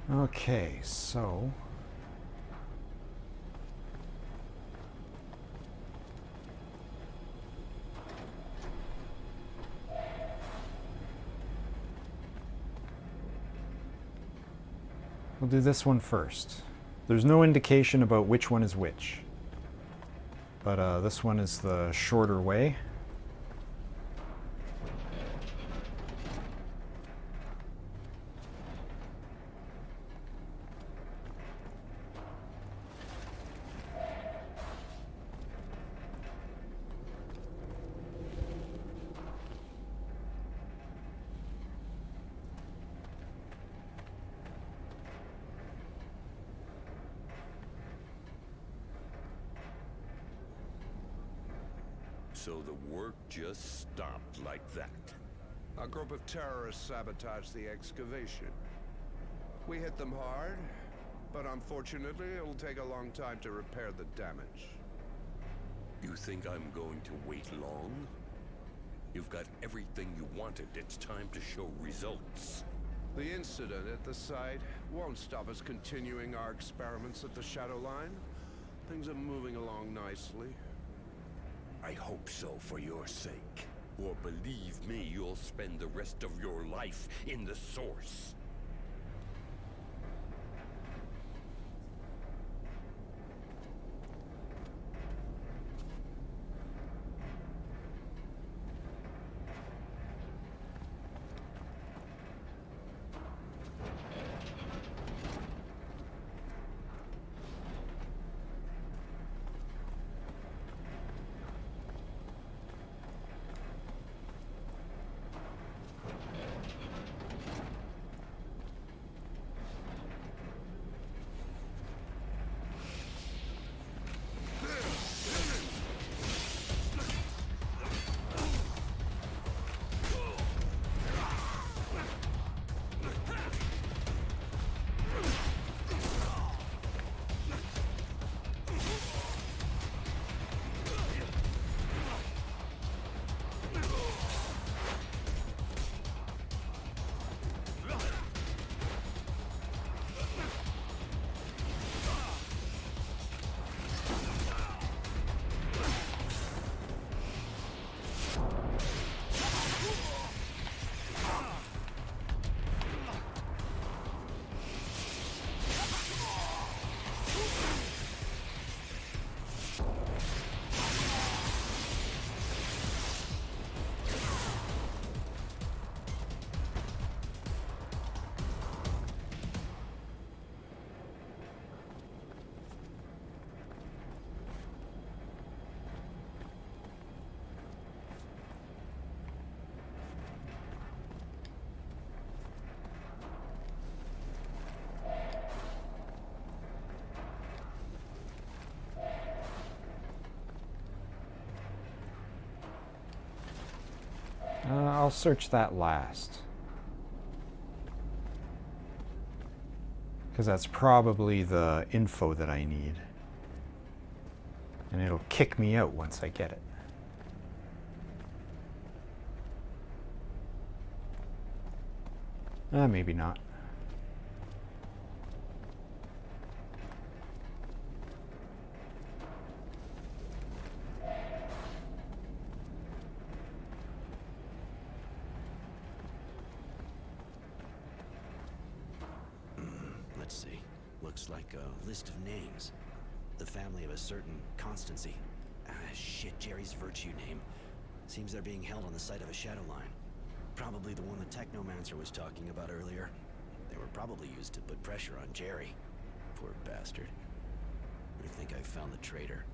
Okay, so we'll do this one first. There's no indication about which one is which, but this one is the shorter way. So the work just stopped like that. A group of terrorists sabotaged the excavation. We hit them hard, but unfortunately it'll take a long time to repair the damage. You think I'm going to wait long? You've got everything you wanted. It's time to show results. The incident at the site won't stop us continuing our experiments at the Shadowline. Things are moving along nicely. I hope so for your sake. Or believe me, you'll spend the rest of your life in the Source. I'll search that last. Because that's probably the info that I need. And it'll kick me out once I get it. Maybe not. Let's see. Looks like a list of names. The family of a certain Constancy. Shit, Jerry's virtue name. Seems they're being held on the site of a Shadowline. Probably the one the Technomancer was talking about earlier. They were probably used to put pressure on Jerry. Poor bastard. I think I found the traitor.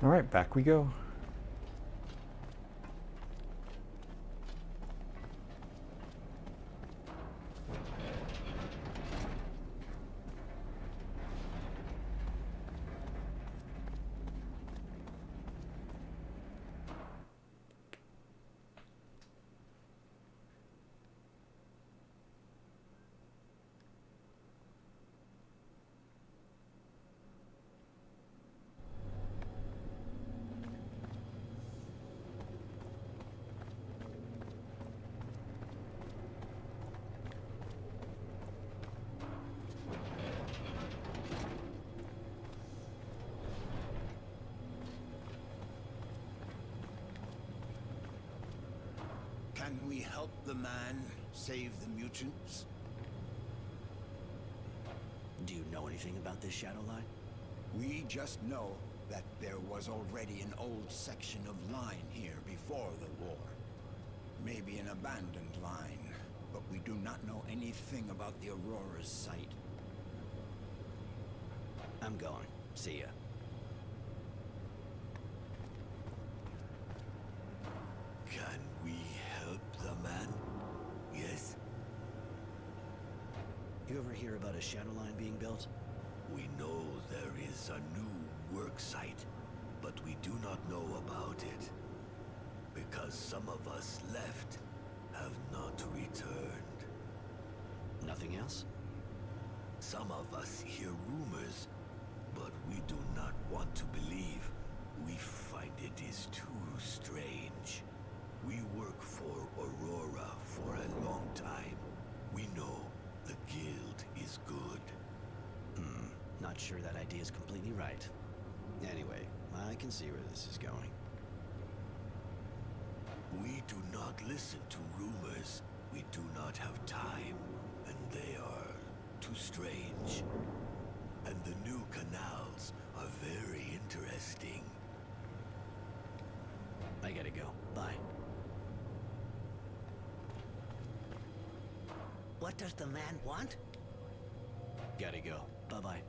All right, back we go. Can we help the man save the mutants? Do you know anything about this shadow line? We just know that there was already an old section of line here before the war. Maybe an abandoned line, but we do not know anything about the Aurora's site. I'm going. See ya. Can we help the man? Yes? You ever hear about a shadow line being built? We know there is a new work site, but we do not know about it. Because some of us left have not returned. Nothing else? Some of us hear rumors, but we do not want to believe. We find it is too strange. We work for Aurora for a long time. We know the guild is good. Not sure that idea is completely right. Anyway, I can see where this is going. We do not listen to rumors. We do not have time, and they are too strange. And the new canals are very interesting. I gotta go. Bye. What does the man want? Gotta go. Bye-bye.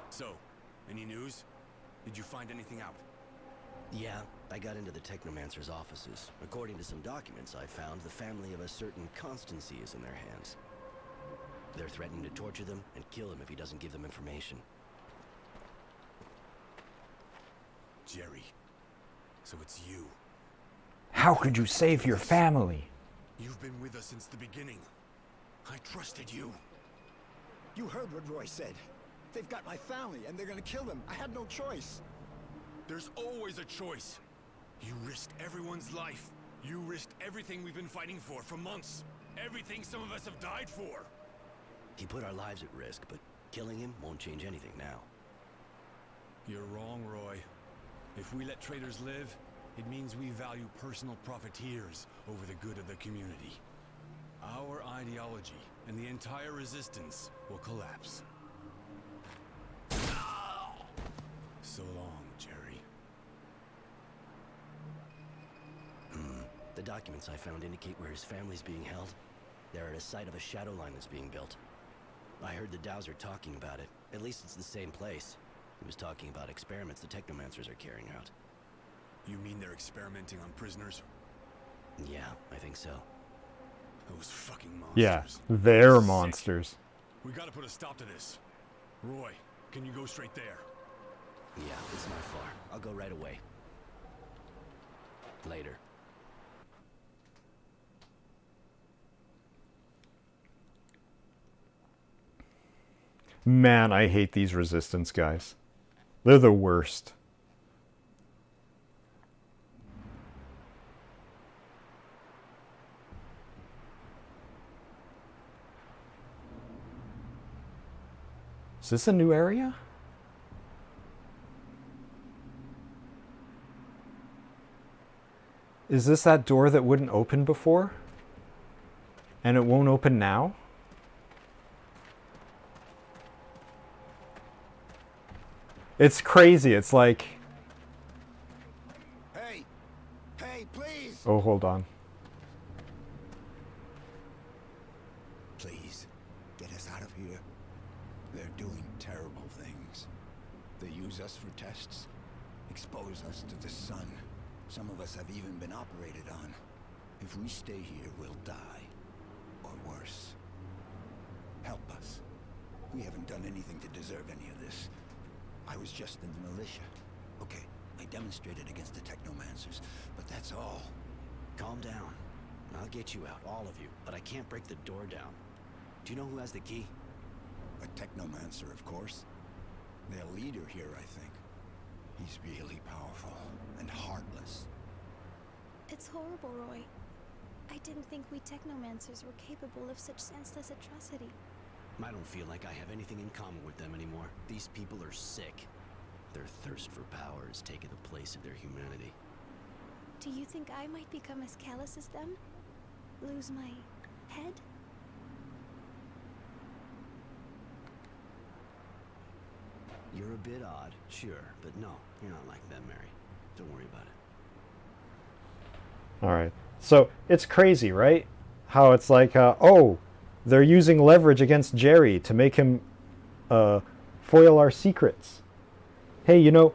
So, any news? Did you find anything out? Yeah, I got into the Technomancer's offices. According to some documents I found, the family of a certain Constancy is in their hands. They're threatening to torture them and kill him if he doesn't give them information. Jerry. So it's you. How could you save your family? You've been with us since the beginning. I trusted you. You heard what Roy said. They've got my family, and they're gonna kill them. I had no choice. There's always a choice. You risked everyone's life. You risked everything we've been fighting for months. Everything some of us have died for. He put our lives at risk, but killing him won't change anything now. You're wrong, Roy. If we let traitors live, it means we value personal profiteers over the good of the community. Our ideology and the entire resistance will collapse. So long, Jerry. The documents I found indicate where his family's being held. They're at a site of a shadow line that's being built. I heard the Dowser talking about it. At least it's the same place. He was talking about experiments the Technomancers are carrying out. You mean they're experimenting on prisoners? Yeah, I think so. Those fucking monsters. Yeah, they're Sick. monsters. We gotta put a stop to this. Roy, can you go straight there? Yeah, it's not far. I'll go right away. Later. Man, I hate these resistance guys. They're the worst. Is this a new area? Is this that door that wouldn't open before? And it won't open now? It's crazy. It's like... Hey! Hey, please! Oh, hold on. Please, get us out of here. They're doing terrible things. They use us for tests, expose us to the sun. Some of us have even been operated on. If we stay here, we'll die. Or worse. Help us. We haven't done anything to deserve any of this. I was just in the militia. Okay, I demonstrated against the Technomancers, but that's all. Calm down. I'll get you out, all of you, but I can't break the door down. Do you know who has the key? A Technomancer, of course. Their leader here, I think. He's really powerful and heartless. It's horrible, Roy. I didn't think we Technomancers were capable of such senseless atrocity. I don't feel like I have anything in common with them anymore. These people are sick. Their thirst for power has taken the place of their humanity. Do you think I might become as callous as them? Lose my head? You're a bit odd, sure, but no, you're not like them, Mary. Don't worry about it. All right. So it's crazy, right? How it's like, oh, they're using leverage against Jerry to make him foil our secrets. Hey, you know,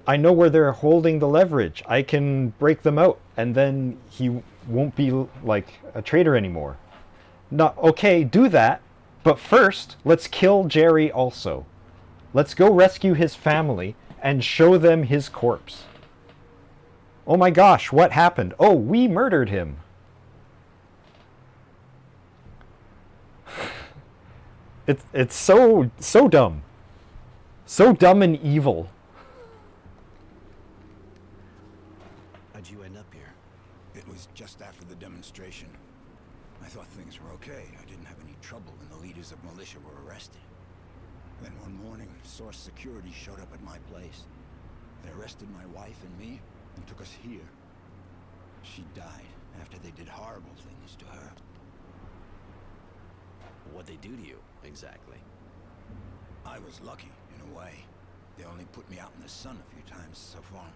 I know where they're holding the leverage. I can break them out, and then he won't be like a traitor anymore. Not okay, do that, but first, let's kill Jerry also. Let's go rescue his family and show them his corpse. Oh my gosh, what happened? Oh, we murdered him. It's so dumb. So dumb and evil. How'd you end up here? It was just after the demonstration. I thought things were okay. I didn't have any trouble when the leaders of militia were arrested. Then one morning, Source Security showed up at my place. They arrested my wife and me and took us here. She died after they did horrible things to her. What'd they do to you, exactly? I was lucky, in a way. They only put me out in the sun a few times so far.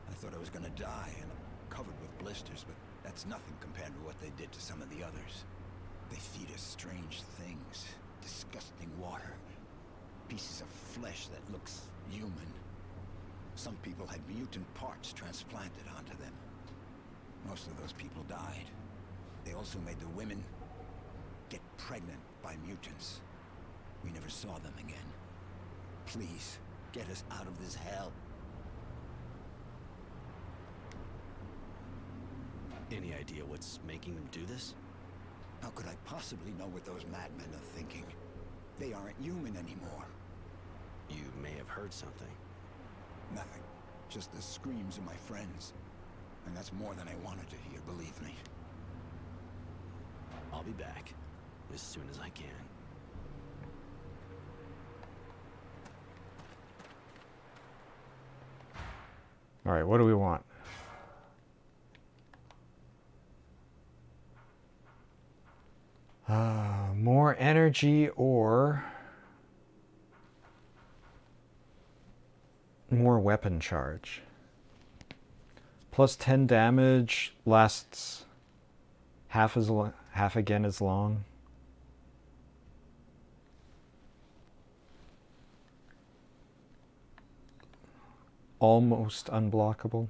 I thought I was gonna die, and I'm covered with blisters, but that's nothing compared to what they did to some of the others. They feed us strange things, disgusting water, pieces of flesh that looks human. Some people had mutant parts transplanted onto them. Most of those people died. They also made the women get pregnant by mutants. We never saw them again. Please, get us out of this hell. Any idea what's making them do this? How could I possibly know what those madmen are thinking? They aren't human anymore. You may have heard something. Nothing. Just the screams of my friends. And that's more than I wanted to hear, believe me. I'll be back as soon as I can. All right, what do we want? More energy or more weapon charge. Plus 10 damage, lasts half again as long. Almost unblockable.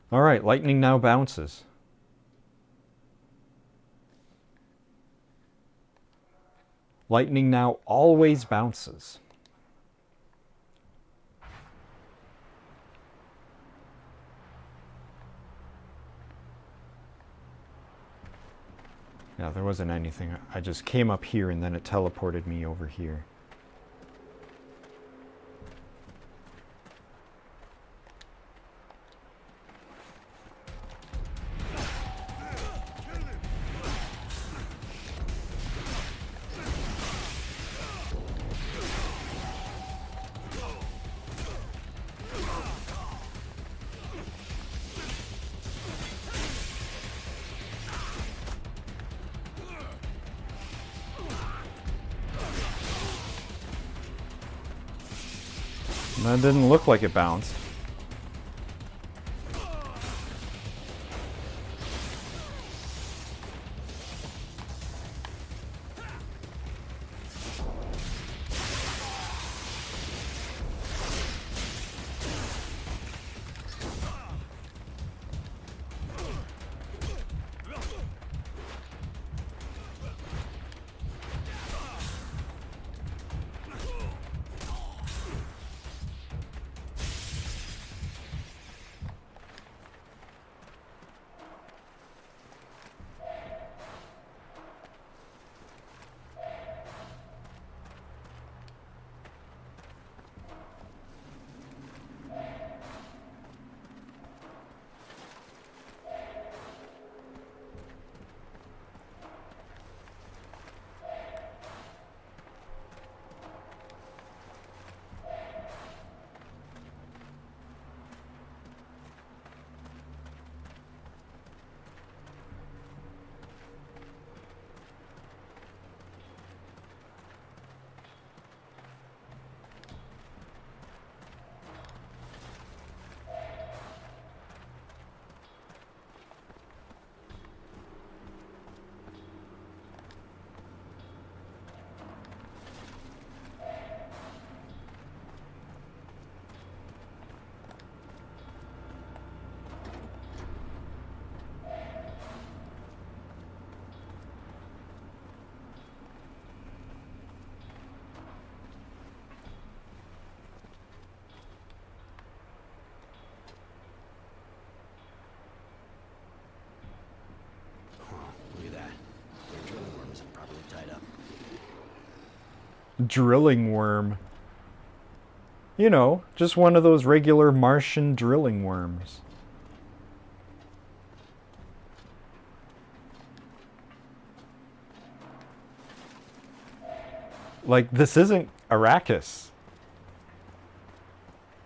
All right, lightning now bounces. Lightning now always bounces. Yeah, there wasn't anything. I just came up here and then it teleported me over here. That didn't look like it bounced. Drilling worm. You know, just one of those regular Martian drilling worms. Like, this isn't Arrakis.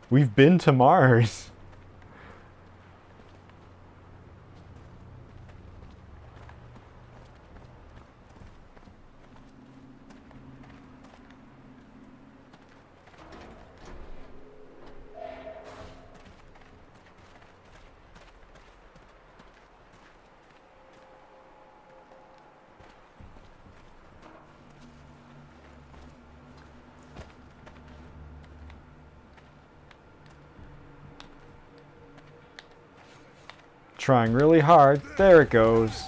We've been to Mars. Trying really hard. There it goes.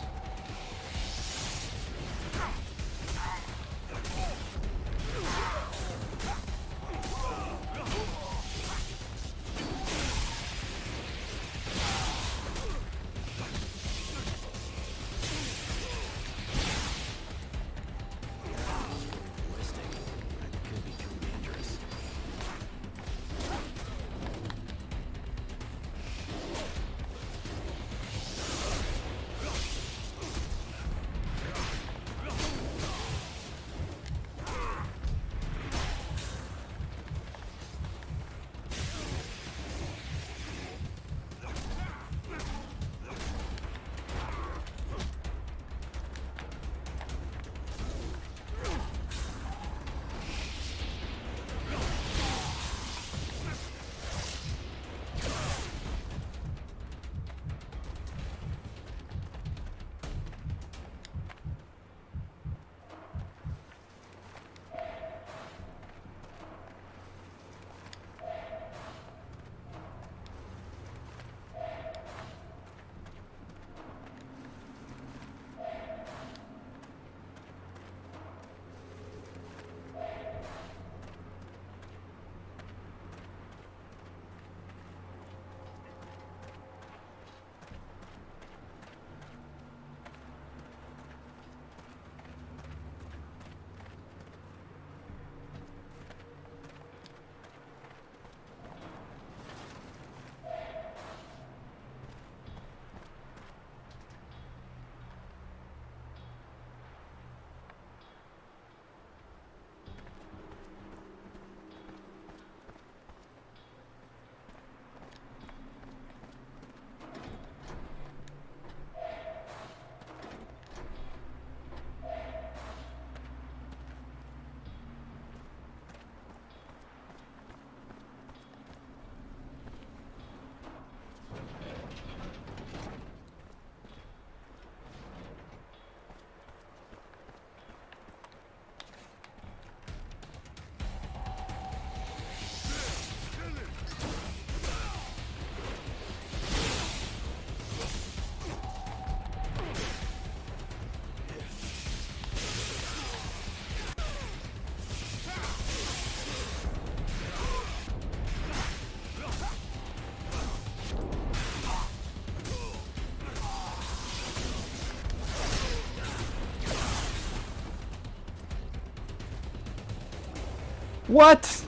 What?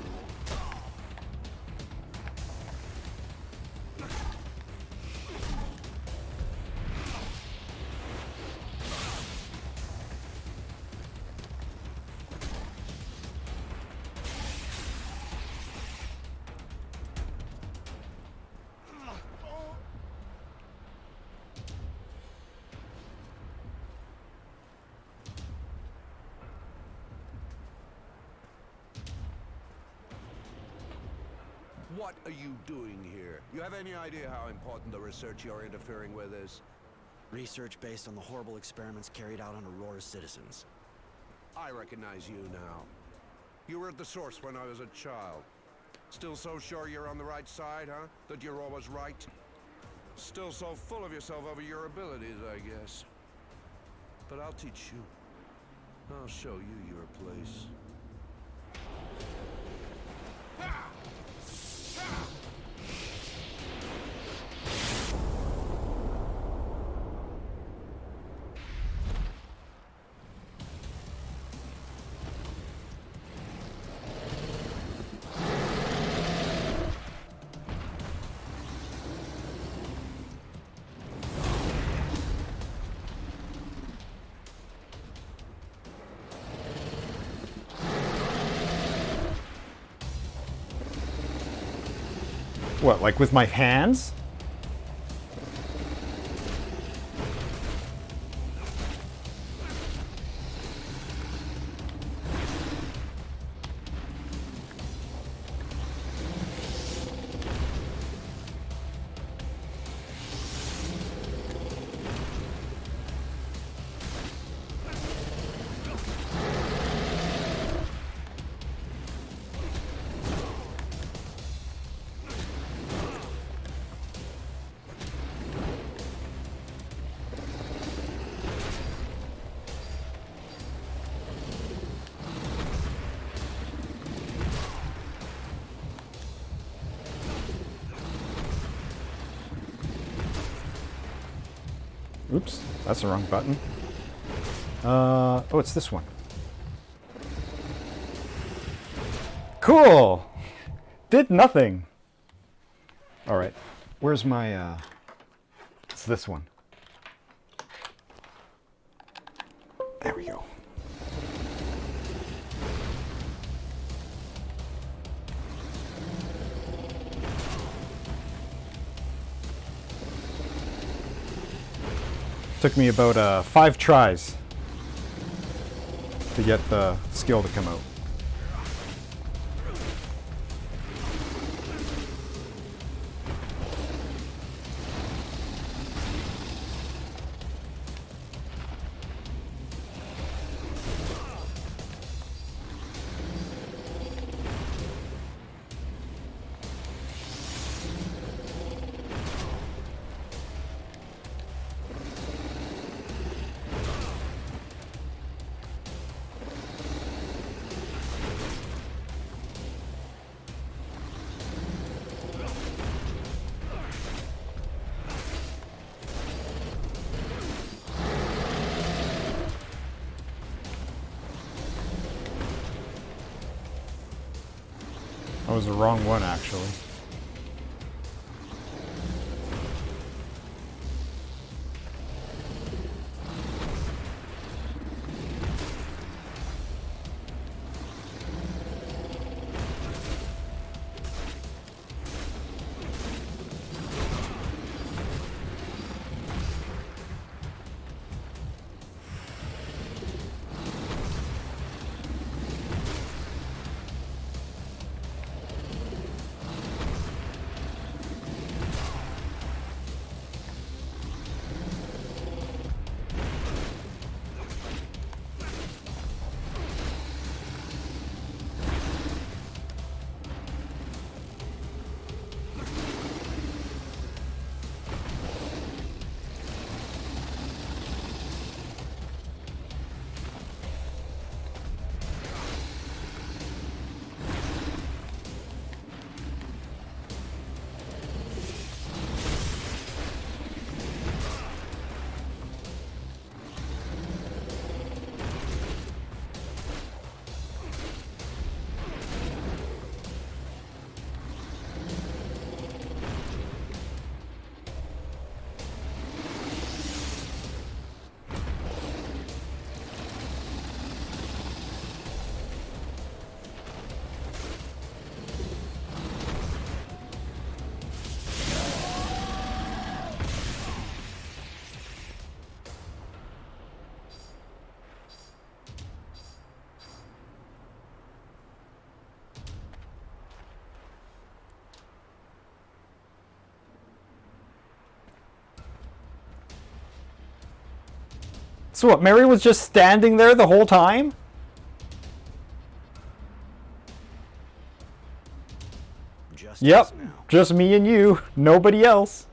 What are you doing here? You have any idea how important the research you're interfering with is? Research based on the horrible experiments carried out on Aurora's citizens. I recognize you now. You were at the source when I was a child. Still so sure you're on the right side, huh? That you're always right? Still so full of yourself over your abilities, I guess. But I'll teach you. I'll show you your place. What, like with my hands? Oops, that's the wrong button. Oh, it's this one. Cool! Did nothing. All right, where's my, it's this one. There we go. Took me about 5 tries to get the skill to come out. That was the wrong one, actually. So what, Mary was just standing there the whole time? Just Yep, us now. just me and you, nobody else.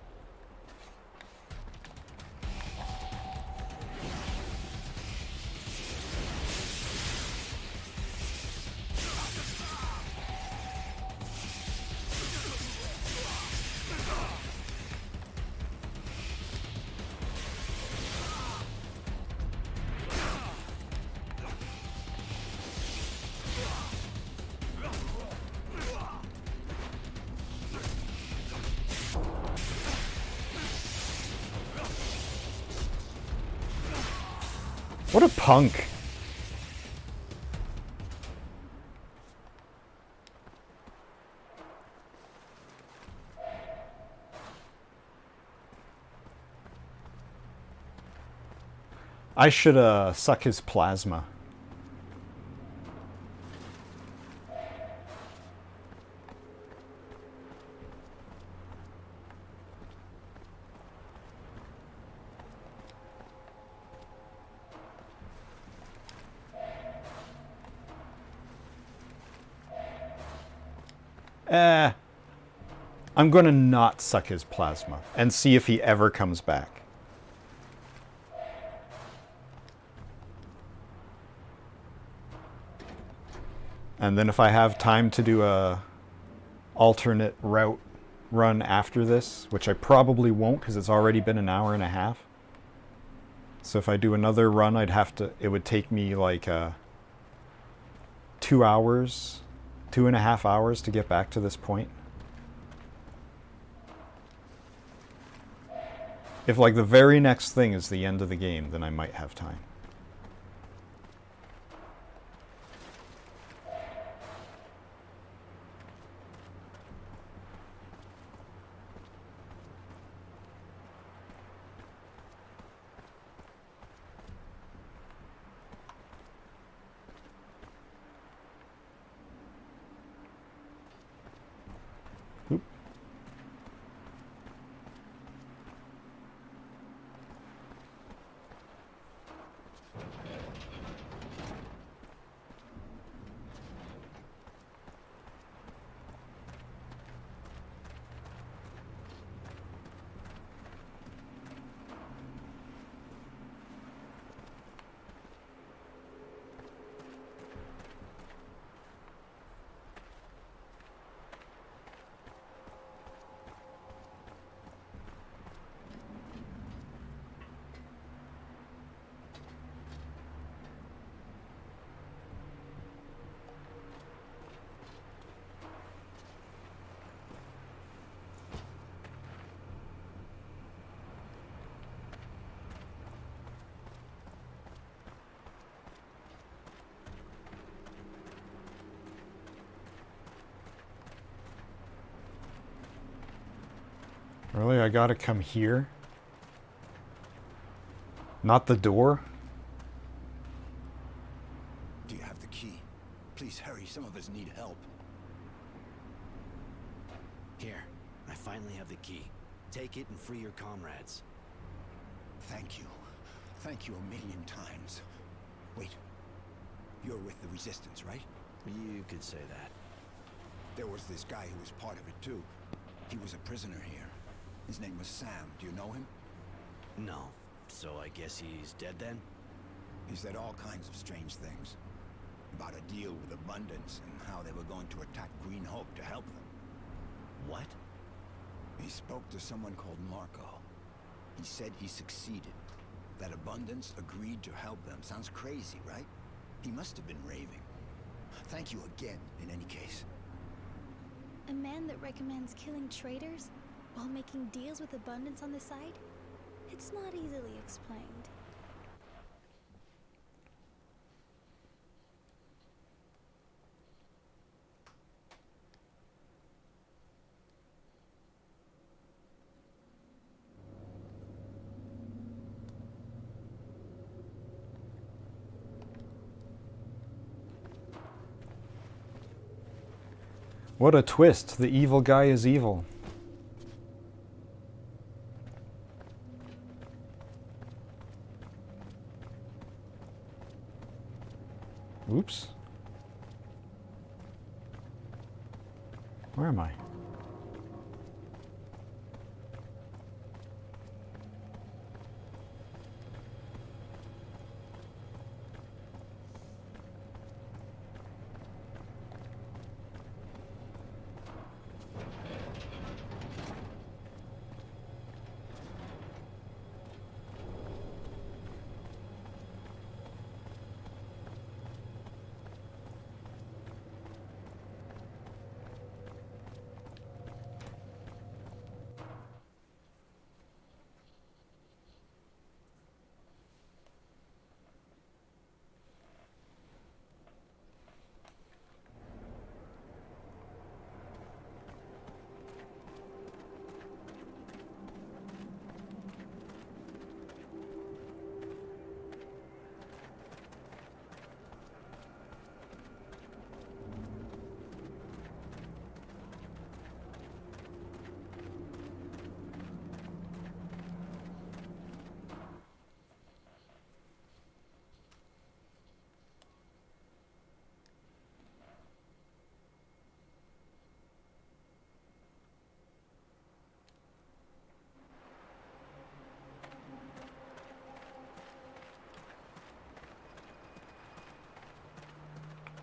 What a punk. I should suck his plasma. I'm gonna not suck his plasma and see if he ever comes back. And then if I have time to do a alternate route run after this, which I probably won't because it's already been an hour and a half. So if I do another run, it would take me like 2 hours, 2.5 hours to get back to this point. If like the very next thing is the end of the game, then I might have time. Really? I gotta come here? Not the door? Do you have the key? Please hurry, some of us need help. Here, I finally have the key. Take it and free your comrades. Thank you. Thank you a million times. Wait. You're with the Resistance, right? You could say that. There was this guy who was part of it too. He was a prisoner here. His name was Sam. Do you know him? No. So I guess he's dead then? He said all kinds of strange things. About a deal with Abundance and how they were going to attack Green Hope to help them. What? He spoke to someone called Marco. He said he succeeded. That Abundance agreed to help them. Sounds crazy, right? He must have been raving. Thank you again, in any case. A man that recommends killing traitors while making deals with Abundance on the side? It's not easily explained. What a twist. The evil guy is evil. Oops. Where am I?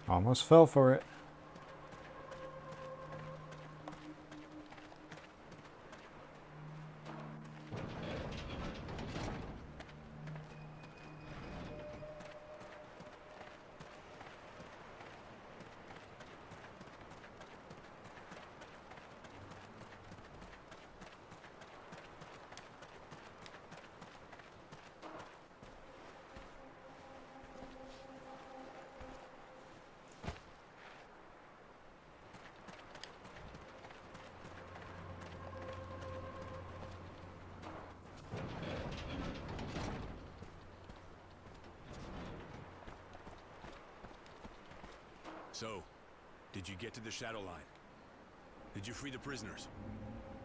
Almost fell for it. So, did you get to the Shadow Line? Did you free the prisoners?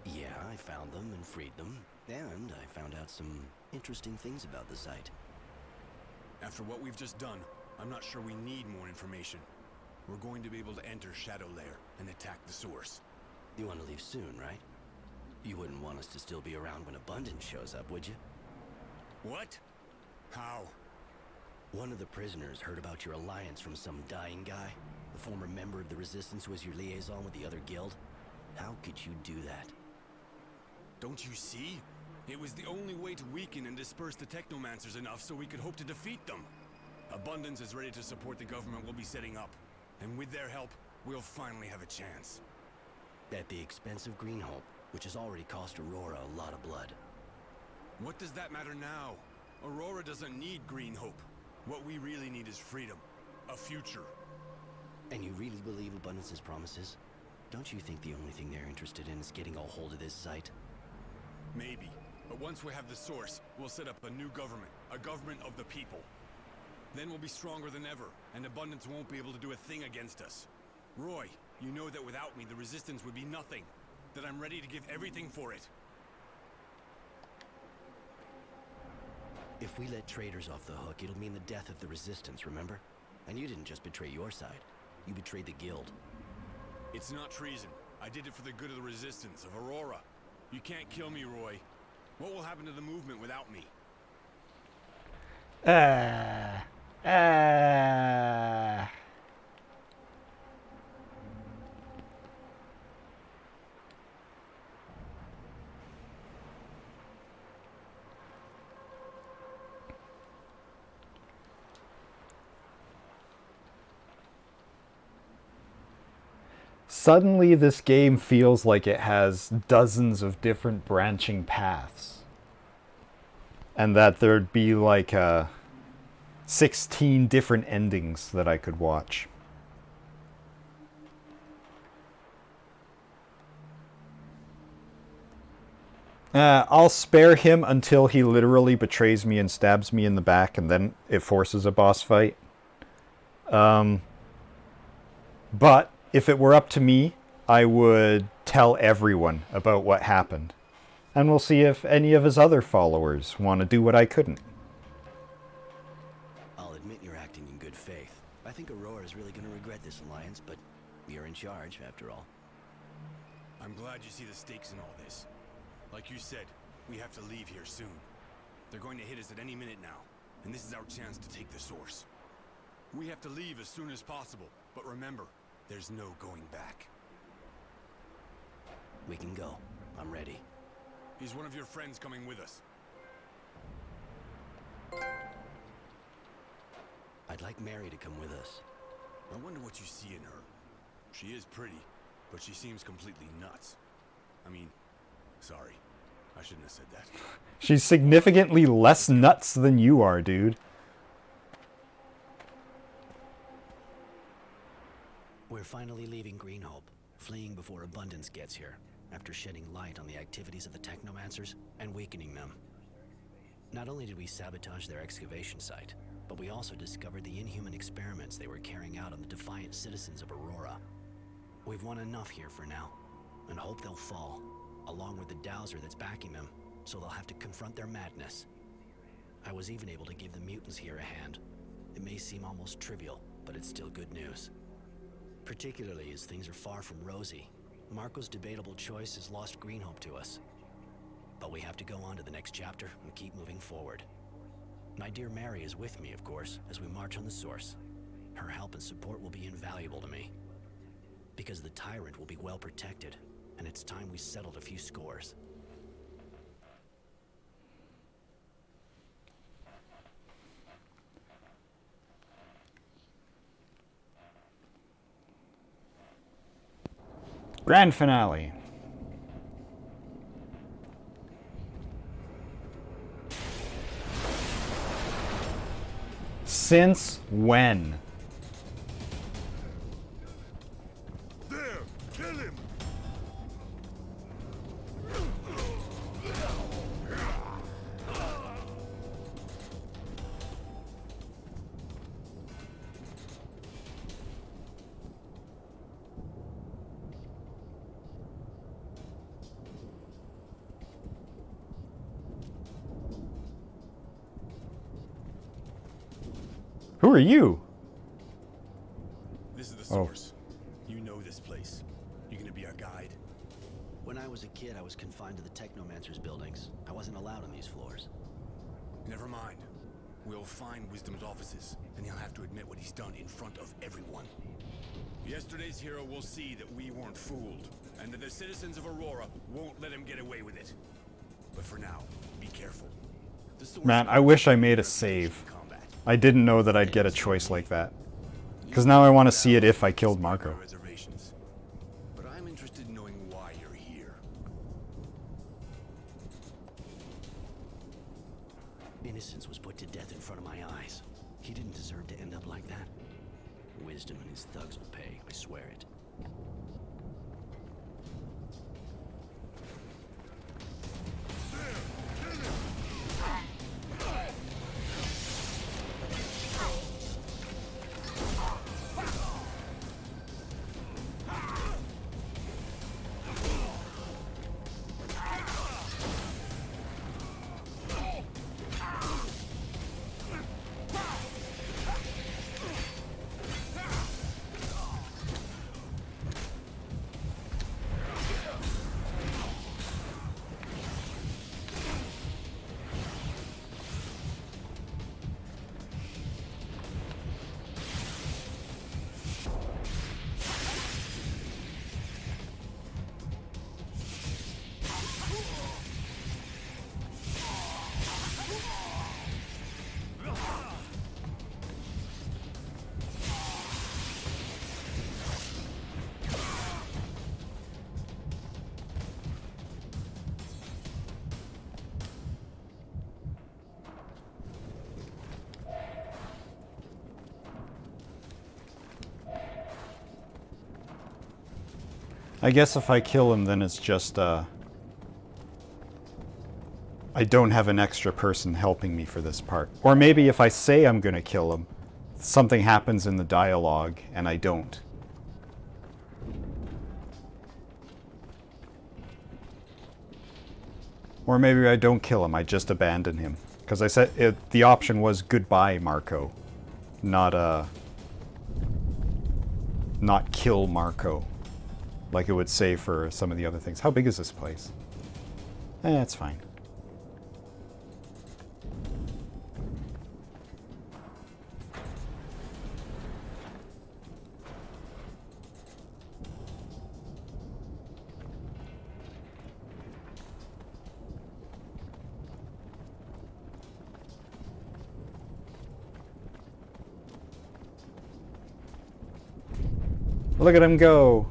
Yeah, I found them and freed them. And I found out some interesting things about the site. After what we've just done, I'm not sure we need more information. We're going to be able to enter Shadow Lair and attack the source. You want to leave soon, right? You wouldn't want us to still be around when Abundance shows up, would you? What? How? One of the prisoners heard about your alliance from some dying guy. The former member of the Resistance who was your liaison with the other guild. How could you do that? Don't you see? It was the only way to weaken and disperse the Technomancers enough so we could hope to defeat them. Abundance is ready to support the government we'll be setting up. And with their help, we'll finally have a chance. At the expense of Green Hope, which has already cost Aurora a lot of blood. What does that matter now? Aurora doesn't need Green Hope. What we really need is freedom. A future. And you really believe Abundance's promises? Don't you think the only thing they're interested in is getting a hold of this site? Maybe. But once we have the source, we'll set up a new government. A government of the people. Then we'll be stronger than ever, and Abundance won't be able to do a thing against us. Roy, you know that without me, the Resistance would be nothing. That I'm ready to give everything for it. If we let traitors off the hook, it'll mean the death of the Resistance, remember? And you didn't just betray your side. You betrayed the Guild. It's not treason. I did it for the good of the Resistance, of Aurora. You can't kill me, Roy. What will happen to the movement without me? Suddenly this game feels like it has dozens of different branching paths. And that there'd be like 16 different endings that I could watch. I'll spare him until he literally betrays me and stabs me in the back, and then it forces a boss fight. But if it were up to me, I would tell everyone about what happened. And we'll see if any of his other followers want to do what I couldn't. I'll admit you're acting in good faith. I think this alliance, but you're in charge, after all. I'm glad you see the stakes in all this. Like you said, we have to leave here soon. They're going to hit us at any minute now, and this is our chance to take the source. We have to leave as soon as possible, but remember, there's no going back. We can go. I'm ready. Is one of your friends coming with us? I'd like Mary to come with us. I wonder what you see in her. She is pretty, but she seems completely nuts. I mean, sorry. I shouldn't have said that. She's significantly less nuts than you are, dude. We're finally leaving Greenhope, fleeing before Abundance gets here, after shedding light on the activities of the Technomancers and weakening them. Not only did we sabotage their excavation site, but we also discovered the inhuman experiments they were carrying out on the defiant citizens of Aurora. We've won enough here for now, and hope they'll fall, along with the dowser that's backing them, so they'll have to confront their madness. I was even able to give the mutants here a hand. It may seem almost trivial, but it's still good news. Particularly as things are far from rosy. Marco's debatable choice has lost Greenhope to us. But we have to go on to the next chapter and keep moving forward. My dear Mary is with me, of course, as we march on the source. Her help and support will be invaluable to me. Because the Tyrant will be well protected, and it's time we settled a few scores. Grand finale. Since when? There! Kill him! Who are you? This is the source. You know this place. You gonna be our guide? When I was a kid, I was confined to the Technomancers buildings. I wasn't allowed on these floors. Never mind. We'll find Wisdom's offices, and he'll have to admit what he's done in front of everyone. Yesterday's hero will see that we weren't fooled, and that the citizens of Aurora won't let him get away with it. But for now, be careful. The source Man, I wish I made a save. I didn't know that I'd get a choice like that. Because now I want to see it if I killed Marco. Reservations. But I'm interested in knowing why you're here. Innocence was put to death in front of my eyes. He didn't deserve to end up like that. Wisdom and his thugs will pay, I swear it. I guess if I kill him, then it's just, I don't have an extra person helping me for this part. Or maybe if I say I'm gonna kill him, something happens in the dialogue and I don't. Or maybe I don't kill him, I just abandon him. Because I said the option was goodbye, Marco. Not not kill Marco, like it would say for some of the other things. How big is this place? It's fine. Look at him go.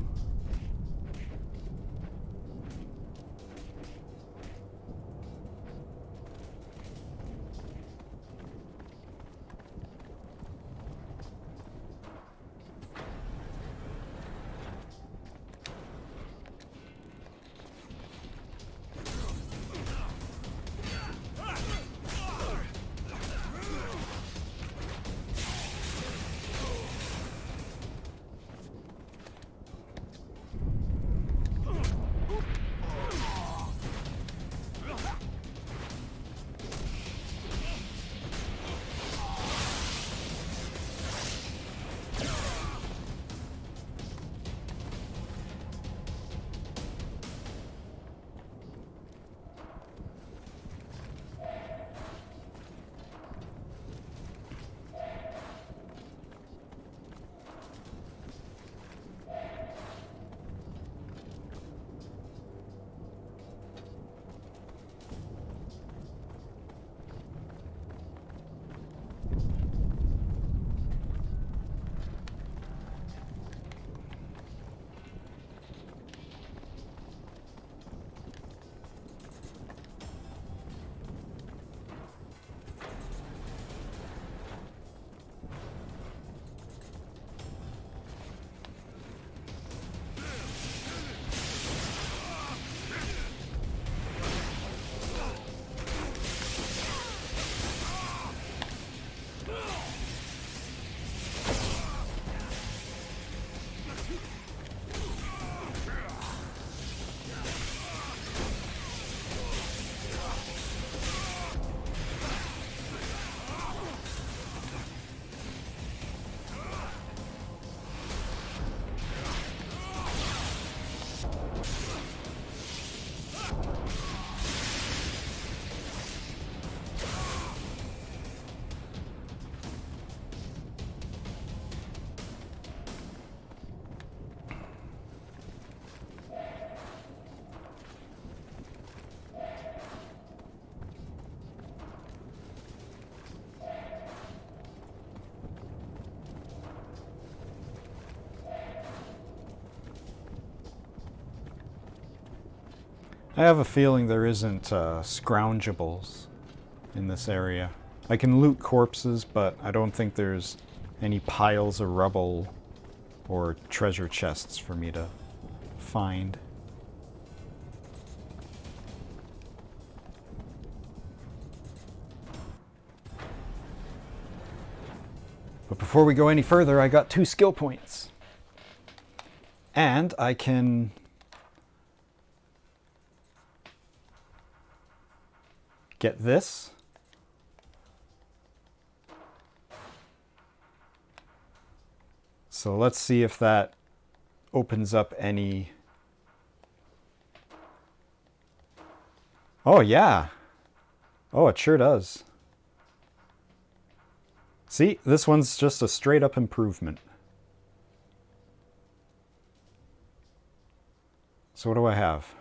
I have a feeling there isn't scroungeables in this area. I can loot corpses, but I don't think there's any piles of rubble or treasure chests for me to find. But before we go any further, I got 2 skill points. And I can get this. So let's see if that opens up any... Oh yeah. Oh, it sure does. See, this one's just a straight up improvement. So what do I have?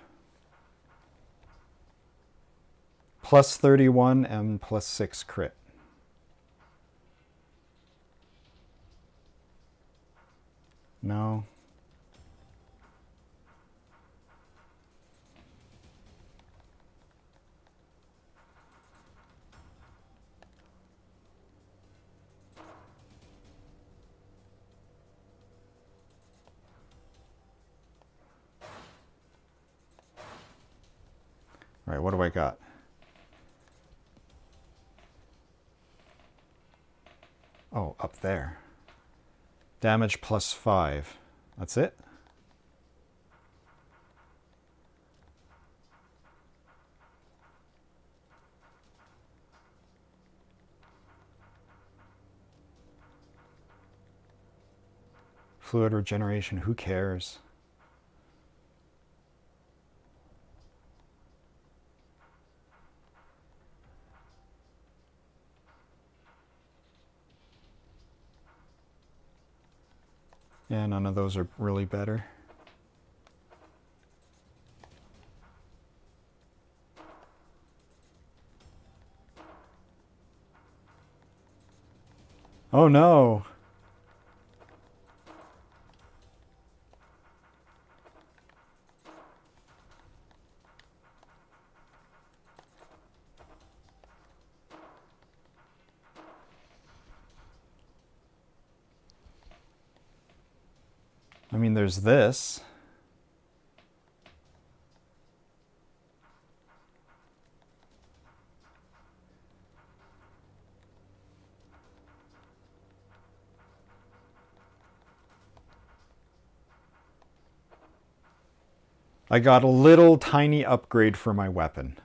Plus 31 and plus 6 crit. No. All right, what do I got? Oh, up there. Damage plus 5. That's it? Fluid regeneration, who cares? Yeah, none of those are really better. Oh no! I mean, there's this. I got a little tiny upgrade for my weapon.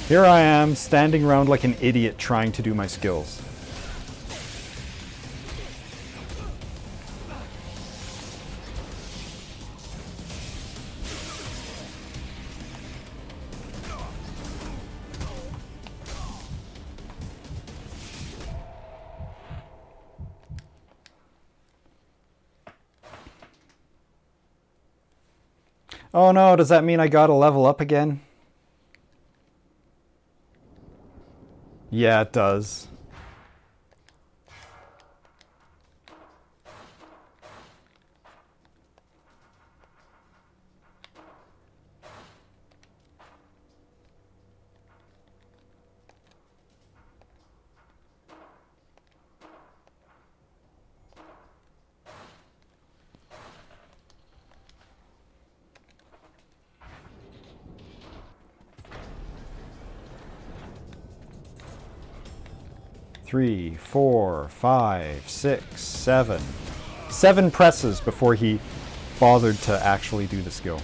Here I am, standing around like an idiot trying to do my skills. Oh no, does that mean I gotta level up again? Yeah, it does. Three, 4, 5, 6, 7. 7 presses before he bothered to actually do the skill.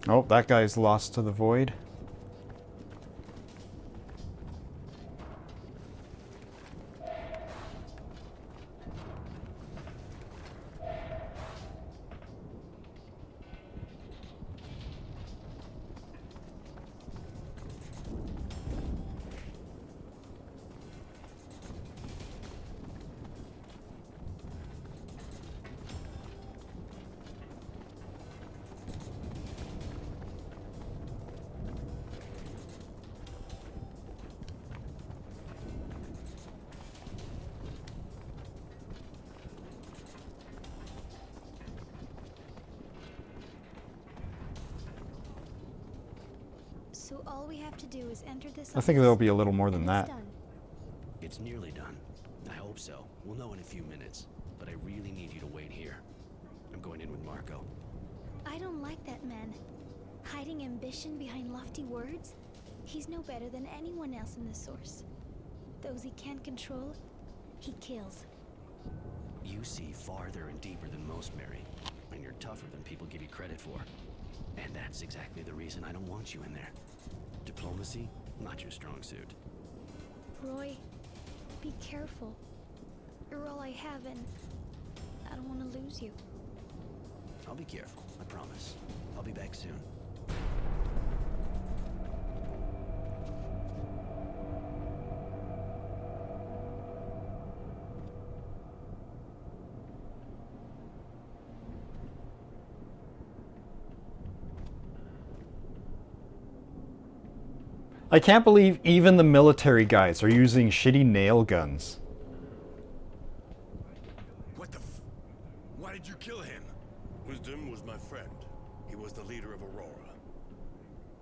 Oh, that guy's lost to the void. So all we have to do is enter this. I think there'll be a little more than that. It's nearly done. I hope so. We'll know in a few minutes. But I really need you to wait here. I'm going in with Marco. I don't like that man. Hiding ambition behind lofty words? He's no better than anyone else in the Source. Those he can't control, he kills. You see farther and deeper than most, Mary. And you're tougher than people give you credit for. And that's exactly the reason I don't want you in there. Diplomacy, not your strong suit. Roy, be careful. You're all I have, and I don't want to lose you. I'll be careful, I promise. I'll be back soon. I can't believe even the military guys are using shitty nail guns. What the f... Why did you kill him? Wisdom was my friend. He was the leader of Aurora.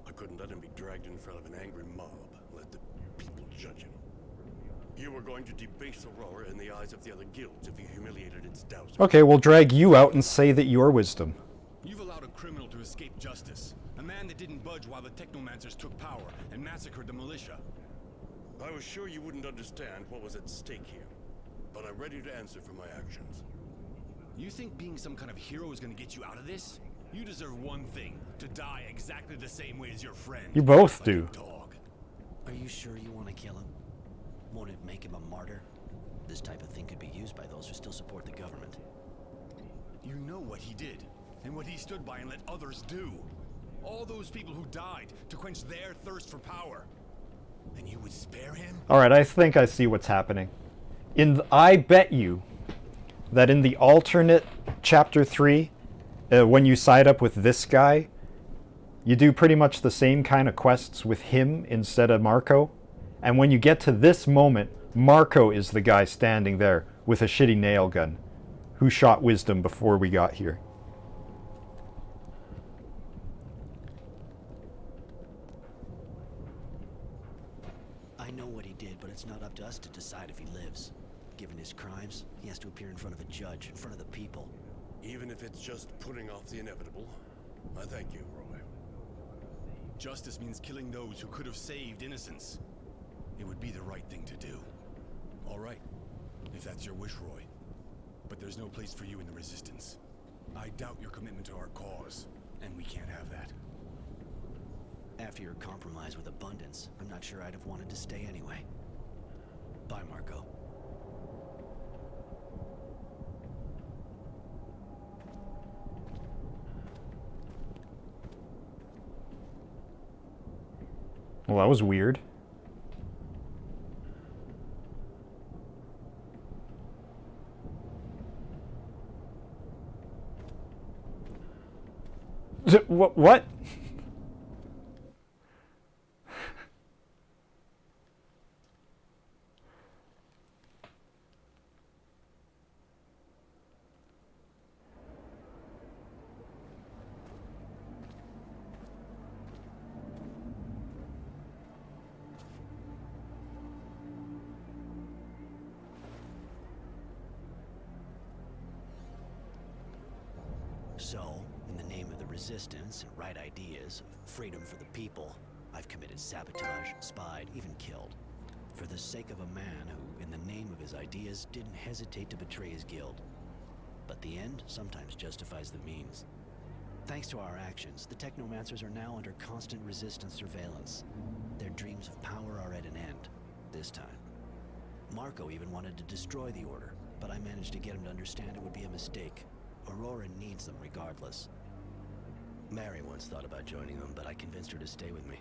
I couldn't let him be dragged in front of an angry mob. Let the people judge him. You were going to debase Aurora in the eyes of the other guilds if you humiliated its doubters. Okay, we'll drag you out and say that you're Wisdom. You've allowed a criminal to escape justice. A man that didn't budge while the Technomancers took power and massacred the militia. I was sure you wouldn't understand what was at stake here, but I'm ready to answer for my actions. You think being some kind of hero is going to get you out of this? You deserve one thing, to die exactly the same way as your friend. You both do. Dog. Are you sure you want to kill him? Won't it make him a martyr? This type of thing could be used by those who still support the government. You know what he did, and what he stood by and let others do. All those people who died to quench their thirst for power. And you would spare him? Alright, I think I see what's happening. I bet you that in the alternate Chapter 3, when you side up with this guy, you do pretty much the same kind of quests with him instead of Marco. And when you get to this moment, Marco is the guy standing there with a shitty nail gun who shot Wisdom before we got here. I know what he did, but it's not up to us to decide if he lives. Given his crimes, he has to appear in front of a judge, in front of the people. Even if it's just putting off the inevitable, I thank you, Roy. Justice means killing those who could have saved innocence. It would be the right thing to do. All right, if that's your wish, Roy. But there's no place for you in the Resistance. I doubt your commitment to our cause, and we can't have that. After your compromise with Abundance, I'm not sure I'd have wanted to stay anyway. Bye, Marco. Well, that was weird. What? So, in the name of the Resistance and right ideas, of freedom for the people, I've committed sabotage, spied, even killed. For the sake of a man who, in the name of his ideas, didn't hesitate to betray his guild. But the end sometimes justifies the means. Thanks to our actions, the Technomancers are now under constant resistance surveillance. Their dreams of power are at an end, this time. Marco even wanted to destroy the Order, but I managed to get him to understand it would be a mistake. Aurora needs them regardless. Mary once thought about joining them, but I convinced her to stay with me.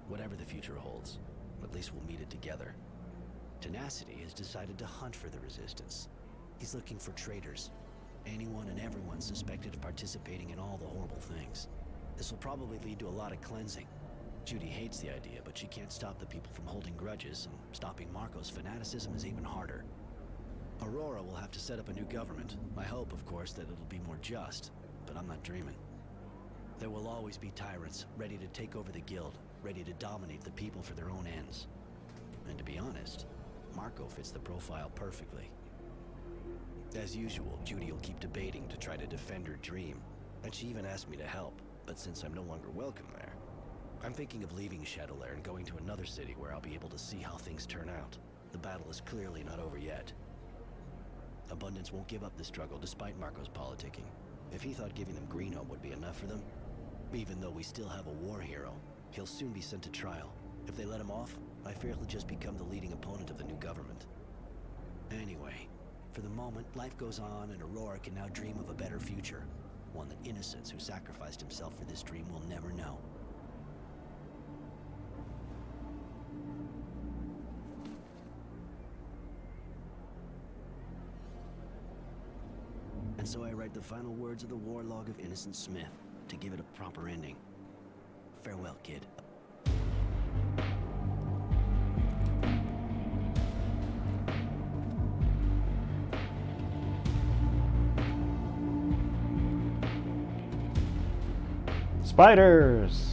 Whatever the future holds, at least we'll meet it together. Tenacity has decided to hunt for the Resistance. He's looking for traitors. Anyone and everyone suspected of participating in all the horrible things. This will probably lead to a lot of cleansing. Judy hates the idea, but she can't stop the people from holding grudges, and stopping Marco's fanaticism is even harder. Aurora will have to set up a new government. I hope, of course, that it'll be more just, but I'm not dreaming. There will always be tyrants, ready to take over the guild, ready to dominate the people for their own ends. And to be honest, Marco fits the profile perfectly. As usual, Judy will keep debating to try to defend her dream, and she even asked me to help, but since I'm no longer welcome there, I'm thinking of leaving Shadowlair and going to another city where I'll be able to see how things turn out. The battle is clearly not over yet. Abundance won't give up the struggle despite Marco's politicking. If he thought giving them Greenhope would be enough for them, even though we still have a war hero, he'll soon be sent to trial. If they let him off, I fear he'll just become the leading opponent of the new government. Anyway, for the moment, life goes on and Aurora can now dream of a better future. One that Innocence, who sacrificed himself for this dream, will never know. And so I write the final words of the War Log of Innocent Smith, to give it a proper ending. Farewell, kid. Spiders!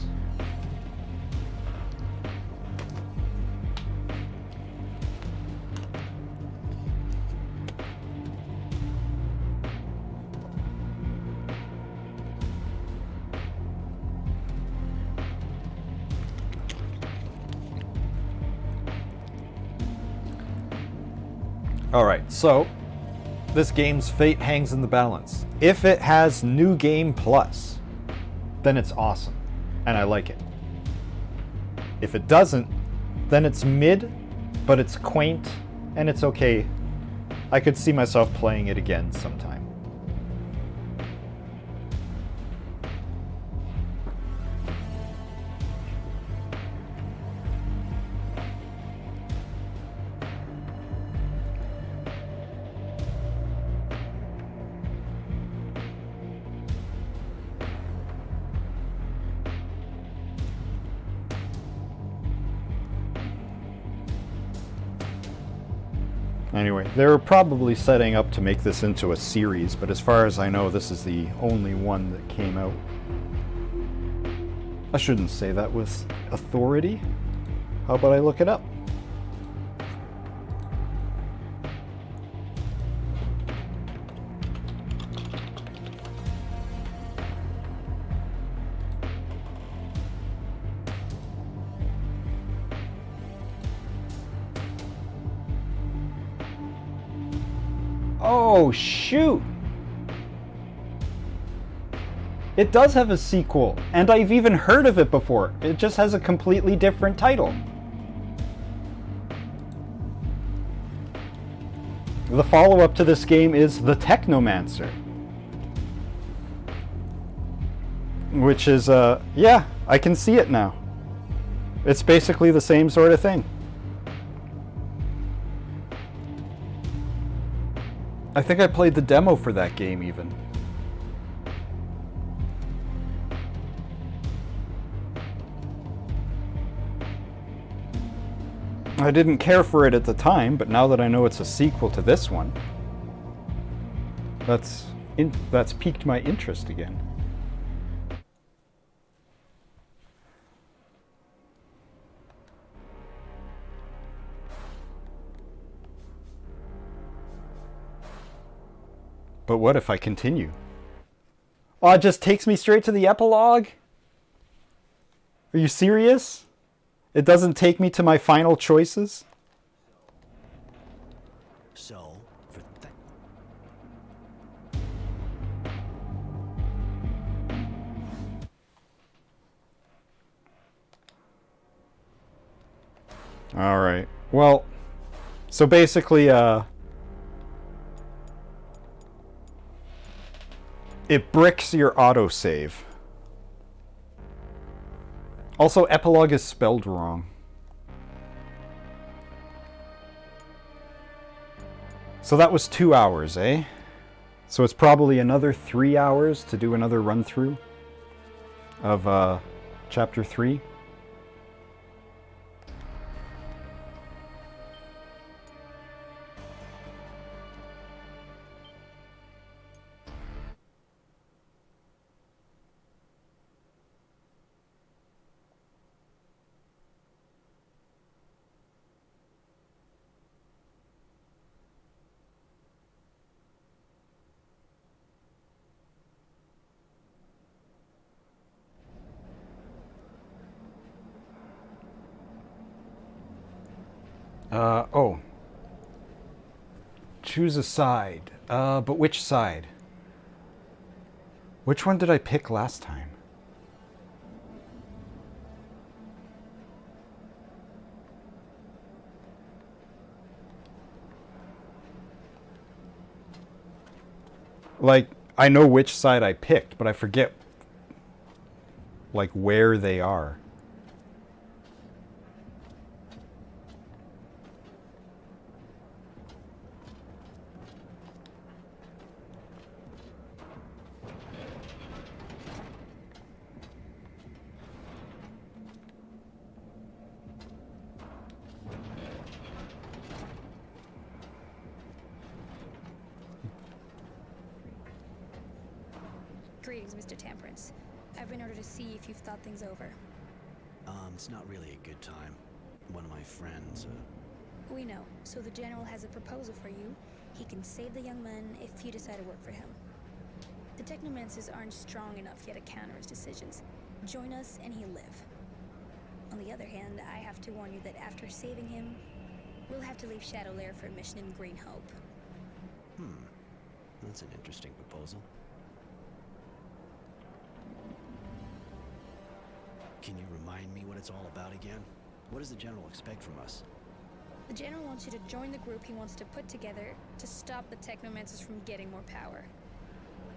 Alright, so this game's fate hangs in the balance. If it has New Game Plus, then it's awesome, and I like it. If it doesn't, then it's mid, but it's quaint, and it's okay. I could see myself playing it again sometime. Anyway, they were probably setting up to make this into a series, but as far as I know, this is the only one that came out. I shouldn't say that with authority. How about I look it up? Oh, shoot! It does have a sequel, and I've even heard of it before. It just has a completely different title. The follow-up to this game is The Technomancer. Which is, yeah, I can see it now. It's basically the same sort of thing. I think I played the demo for that game even. I didn't care for it at the time, but now that I know it's a sequel to this one, that's piqued my interest again. But what if I continue? Oh, it just takes me straight to the epilogue? Are you serious? It doesn't take me to my final choices? So, for All right. Well, so basically, it bricks your autosave. Also, epilogue is spelled wrong. So that was 2 hours, eh? So it's probably another 3 hours to do another run through of chapter 3. Oh. Choose a side. But which side? Which one did I pick last time? Like, I know which side I picked, but I forget, like, where they are. Greetings, Mr. Temperance. I've been ordered to see if you've thought things over. It's not really a good time. One of my friends, We know, so the General has a proposal for you. He can save the young man if you decide to work for him. The Technomancers aren't strong enough yet to counter his decisions. Join us and he'll live. On the other hand, I have to warn you that after saving him, we'll have to leave Shadowlair for a mission in Green Hope. That's an interesting proposal. Can you remind me what it's all about again? What does the General expect from us? The General wants you to join the group he wants to put together to stop the Technomancers from getting more power.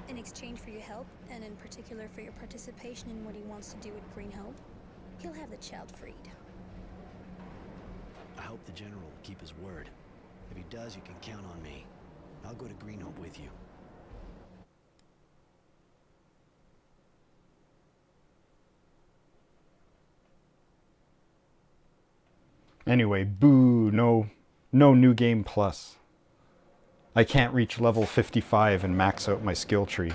In exchange for your help, and in particular for your participation in what he wants to do at Green Hope, he'll have the child freed. I hope the General will keep his word. If he does, you can count on me. I'll go to Green Hope with you. Anyway, boo, no new game plus. I can't reach level 55 and max out my skill tree.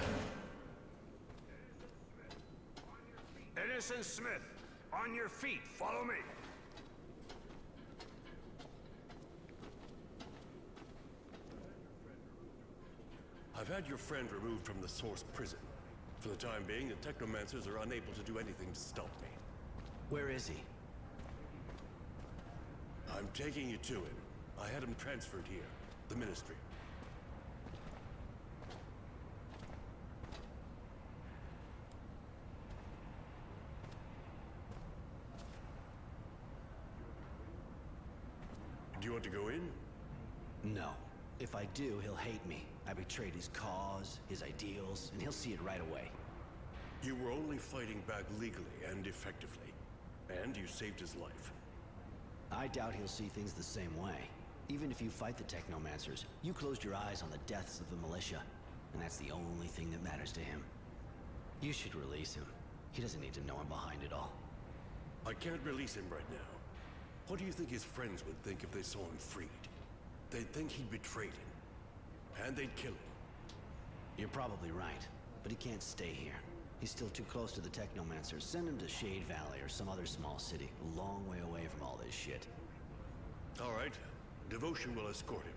Innocent Smith, on your feet, follow me. I've had your friend removed from the Source prison. For the time being, the Technomancers are unable to do anything to stop me. Where is he? I'm taking you to him. I had him transferred here, the Ministry. Do you want to go in? No. If I do, he'll hate me. I betrayed his cause, his ideals, and he'll see it right away. You were only fighting back legally and effectively. And you saved his life. I doubt he'll see things the same way. Even if you fight the Technomancers, you closed your eyes on the deaths of the militia, and that's the only thing that matters to him. You should release him. He doesn't need to know I'm behind it all. I can't release him right now. What do you think his friends would think if they saw him freed? They'd think he betrayed him. And they'd kill him. You're probably right, but he can't stay here. He's still too close to the Technomancers. Send him to Shade Valley or some other small city, a long way away from all this shit. All right. Devotion will escort him.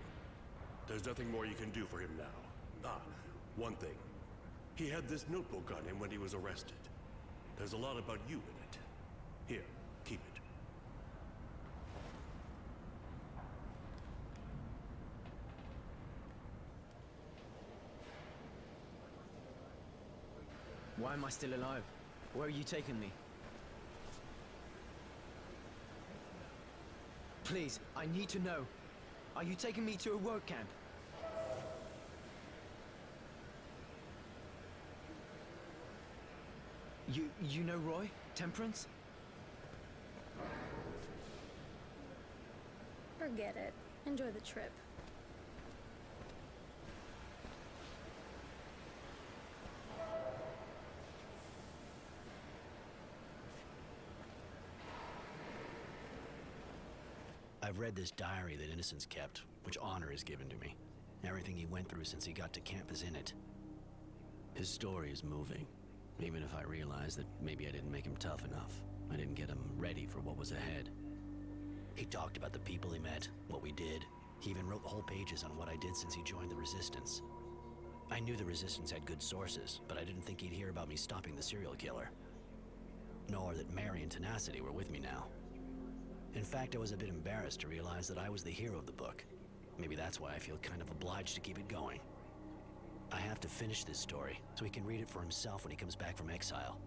There's nothing more you can do for him now. Ah, one thing. He had this notebook on him when he was arrested. There's a lot about you in it. Here, keep it. Why am I still alive? Where are you taking me? Please, I need to know. Are you taking me to a work camp? You know Roy? Temperance? Forget it. Enjoy the trip. I've read this diary that Innocence kept, which Honor has given to me. Everything he went through since he got to camp is in it. His story is moving, even if I realize that maybe I didn't make him tough enough. I didn't get him ready for what was ahead. He talked about the people he met, what we did. He even wrote whole pages on what I did since he joined the Resistance. I knew the Resistance had good sources, but I didn't think he'd hear about me stopping the serial killer. Nor that Mary and Tenacity were with me now. In fact, I was a bit embarrassed to realize that I was the hero of the book. Maybe that's why I feel kind of obliged to keep it going. I have to finish this story, so he can read it for himself when he comes back from exile.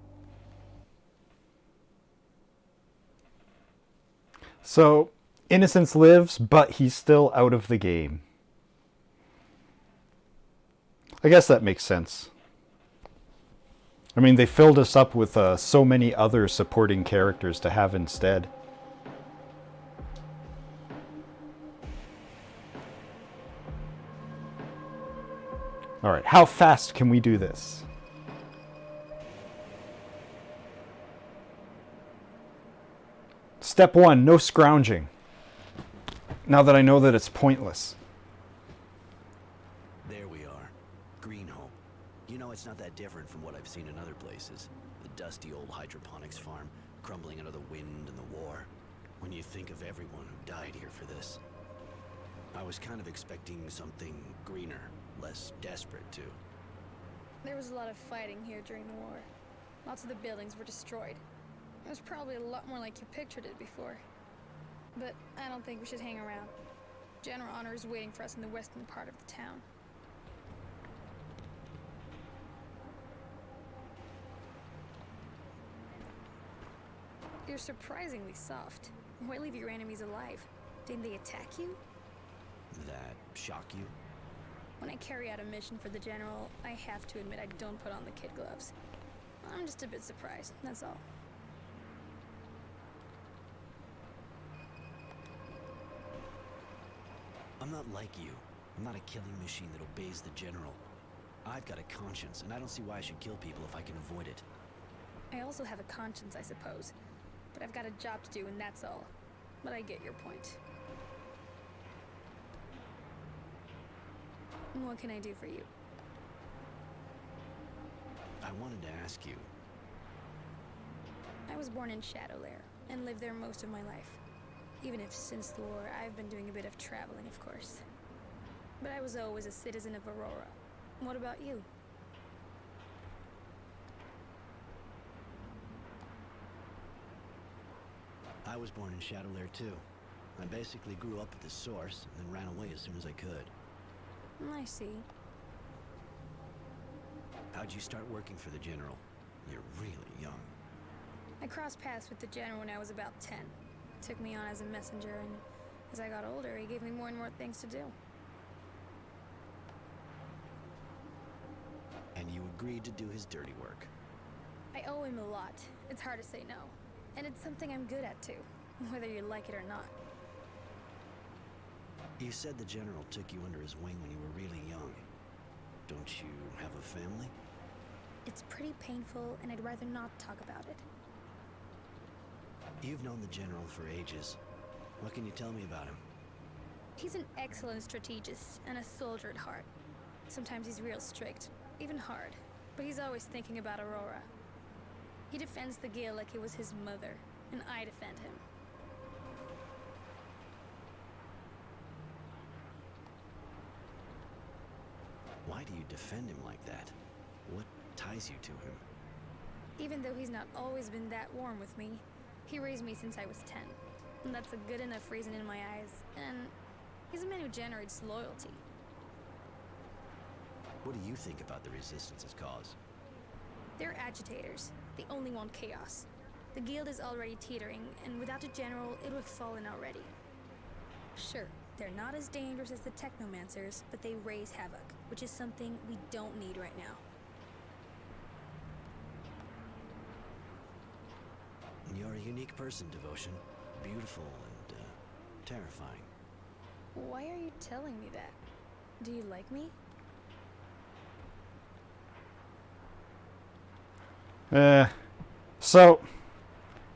So, Innocence lives, but he's still out of the game. I guess that makes sense. I mean, they filled us up with so many other supporting characters to have instead. All right, how fast can we do this? Step 1, no scrounging. Now that I know that it's pointless. There we are. Greenhope. You know, it's not that different from what I've seen in other places. The dusty old hydroponics farm, crumbling under the wind and the war. When you think of everyone who died here for this. I was kind of expecting something greener, less desperate too. There was a lot of fighting here during the war. Lots of the buildings were destroyed. It was probably a lot more like you pictured it before. But I don't think we should hang around. General Honor is waiting for us in the western part of the town. You're surprisingly soft. Why leave your enemies alive? Didn't they attack you? That shock you? When I carry out a mission for the General, I have to admit I don't put on the kid gloves. I'm just a bit surprised, that's all. I'm not like you. I'm not a killing machine that obeys the General. I've got a conscience, and I don't see why I should kill people if I can avoid it. I also have a conscience, I suppose. But I've got a job to do, and that's all. But I get your point. What can I do for you? I wanted to ask you. I was born in Shadowlair, and lived there most of my life. Even if since the war, I've been doing a bit of traveling, of course. But I was always a citizen of Aurora. What about you? I was born in Shadowlair too. I basically grew up at the source, and then ran away as soon as I could. I see. How'd you start working for the General? You're really young. I crossed paths with the General when I was about 10. Took me on as a messenger, and as I got older, he gave me more and more things to do. And you agreed to do his dirty work. I owe him a lot. It's hard to say no. And it's something I'm good at, too. Whether you like it or not. You said the General took you under his wing when you were really young. Don't you have a family? It's pretty painful, and I'd rather not talk about it. You've known the General for ages. What can you tell me about him? He's an excellent strategist and a soldier at heart. Sometimes he's real strict, even hard, but he's always thinking about Aurora. He defends the Guild like it was his mother, and I defend him. Why do you defend him like that? What ties you to him? Even though he's not always been that warm with me, he raised me since I was 10. And that's a good enough reason in my eyes, and he's a man who generates loyalty. What do you think about the Resistance's cause? They're agitators. They only want chaos. The Guild is already teetering, and without the General, it would have fallen already. Sure, they're not as dangerous as the Technomancers, but they raise havoc, which is something we don't need right now. You're a unique person, Devotion. Beautiful and, terrifying. Why are you telling me that? Do you like me? So,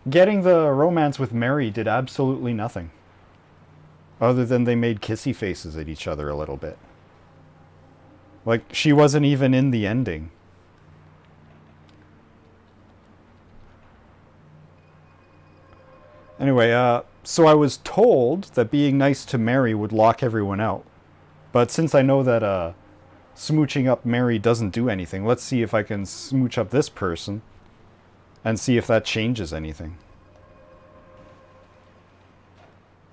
getting the romance with Mary did absolutely nothing. Other than they made kissy faces at each other a little bit. Like, she wasn't even in the ending. Anyway, so I was told that being nice to Mary would lock everyone out. But since I know that smooching up Mary doesn't do anything, let's see if I can smooch up this person and see if that changes anything.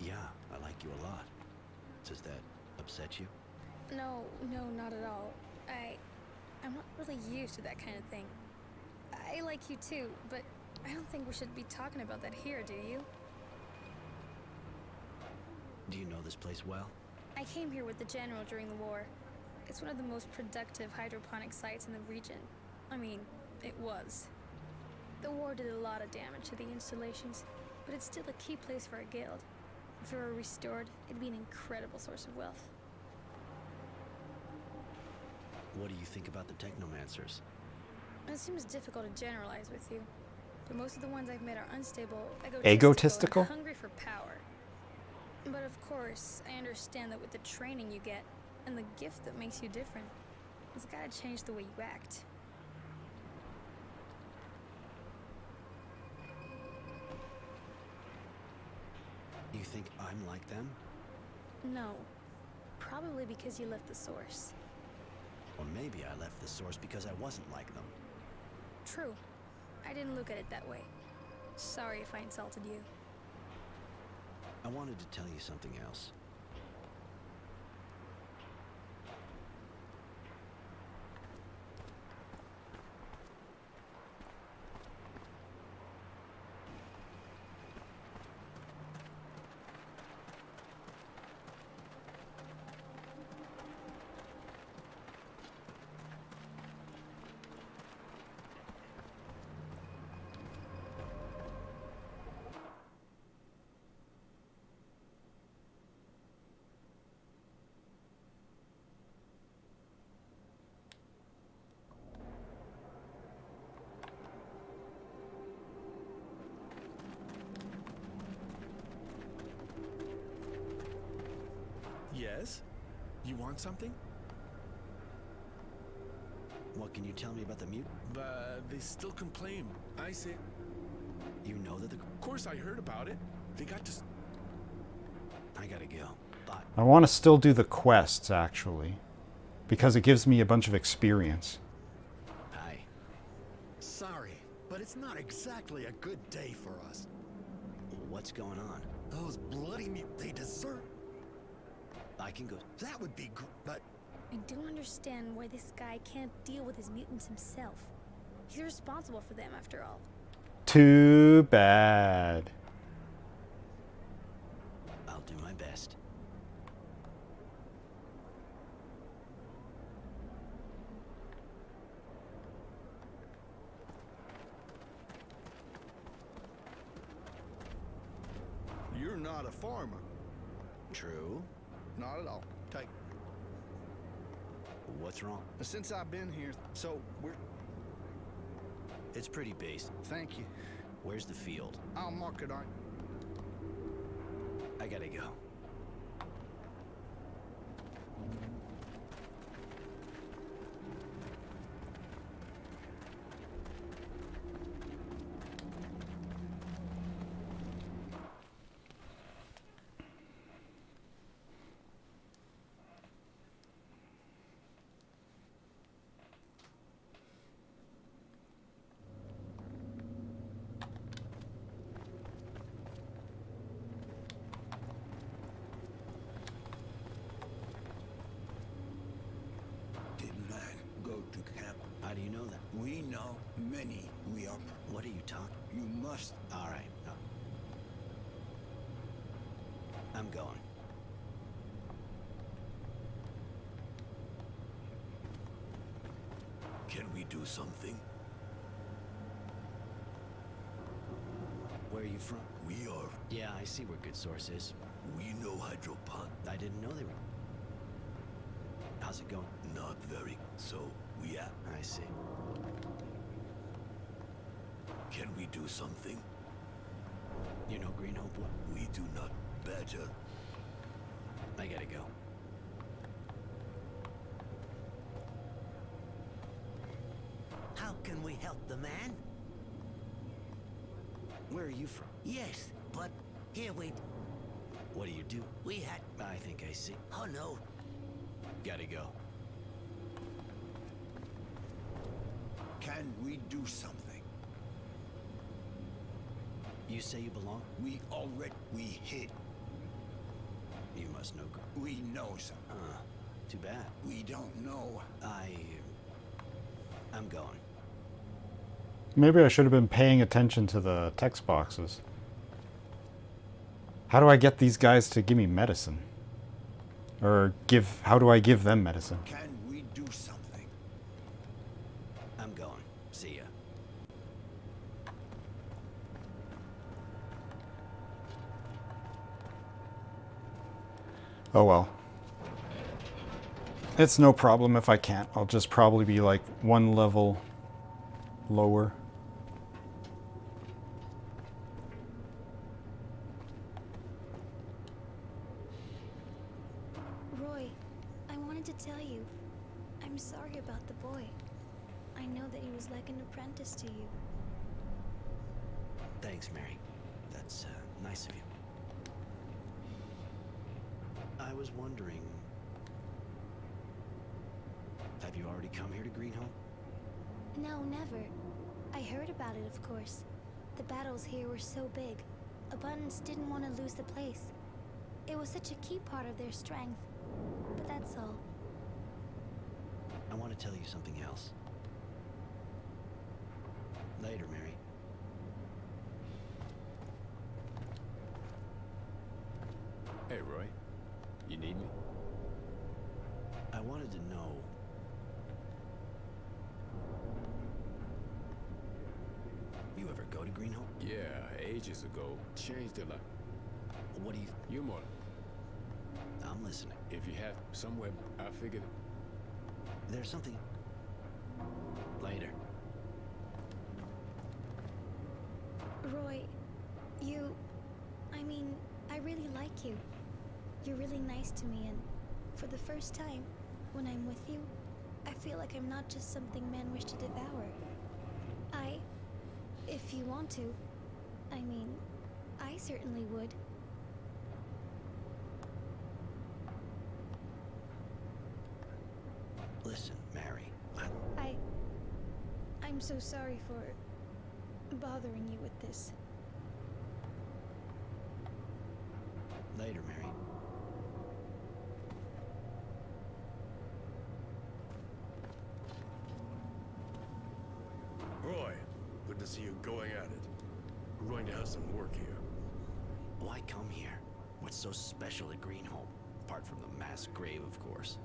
Yeah, I like you a lot. Does that upset you? No, not at all. I'm not really used to that kind of thing. I like you too, but I don't think we should be talking about that here, do you? Do you know this place well? I came here with the General during the war. It's one of the most productive hydroponic sites in the region. I mean, it was. The war did a lot of damage to the installations, but it's still a key place for a guild. If it were restored, it'd be an incredible source of wealth. What do you think about the Technomancers? It seems difficult to generalize with you, but most of the ones I've met are unstable, Egotistical? and hungry for power. But of course, I understand that with the training you get, and the gift that makes you different, it's gotta change the way you act. You think I'm like them? No. Probably because you left the source. Or maybe I left the source because I wasn't like them. True. I didn't look at it that way. Sorry if I insulted you. I wanted to tell you something else. Yes? You want something? What can you tell me about the mutant? But they still complain. I say... You know that the... Of course I heard about it. They got to... I gotta go. Bye. I want to still do the quests, actually. Because it gives me a bunch of experience. Hi. Sorry, but it's not exactly a good day for us. What's going on? Those bloody they desert. I can go. That would be but... I don't understand why this guy can't deal with his mutants himself. He's responsible for them, after all. Too bad. I'll do my best. You're not a farmer. True. Not at all. Take. What's wrong? Since I've been here, so we're... It's pretty basic. Thank you. Where's the field? I'll mark it on. I gotta go. How do you know that? We know many we are. What are you talking? You must. All right. No. I'm going. Can we do something? Where are you from? We are... Yeah, I see where Good Source is. We know Hydropon. I didn't know they were... How's it going? Not very. So, we are... I see. Can we do something? You know Green Hope? We do not. Badger. I gotta go. How can we help the man? Where are you from? Yes, but here we... What do you do? We had... I think I see. Oh, no. Gotta go. Can we do something? You say you belong? We already... We hid. You must know. We know something. Too bad. We don't know. I'm going. Maybe I should have been paying attention to the text boxes. How do I get these guys to give me medicine? Or how do I give them medicine? Can we do something? I'm going. See ya. Oh well. It's no problem if I can't. I'll just probably be like one level lower. Roy, I wanted to tell you, I'm sorry about the boy. I know that he was like an apprentice to you. Thanks, Mary. That's nice of you. I was wondering... Have you already come here to Greenhope? No, never. I heard about it, of course. The battles here were so big. Abundance didn't want to lose the place. It was such a key part of their strength. But that's all. I want to tell you something else. Later, Mary. Hey, Roy. You need me? I wanted to know... You ever go to Greenhope? Yeah, ages ago. Changed a lot. What do you... You more. I'm listening. If you have somewhere, I figured... There's something... Later. Roy, I mean, I really like you. You're really nice to me, and for the first time, when I'm with you, I feel like I'm not just something men wish to devour. If you want to, I mean, I certainly would. Listen, Mary, I'm so sorry for bothering you with this. Later, Mary. Roy, good to see you going at it. We're going to have some work here. Why come here? What's so special at Greenhope? Apart from the mass grave, of course.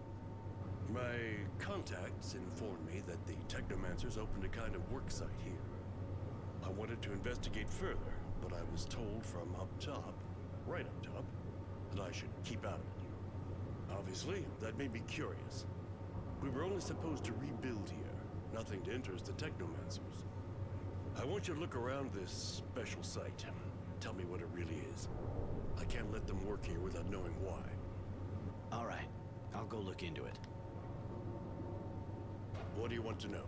My contacts informed me that the Technomancers opened a kind of work site here. I wanted to investigate further, but I was told from up top, right up top, that I should keep out of it. Obviously, that made me curious. We were only supposed to rebuild here, nothing to interest the Technomancers. I want you to look around this special site. Tell me what it really is. I can't let them work here without knowing why. All right, I'll go look into it. What do you want to know?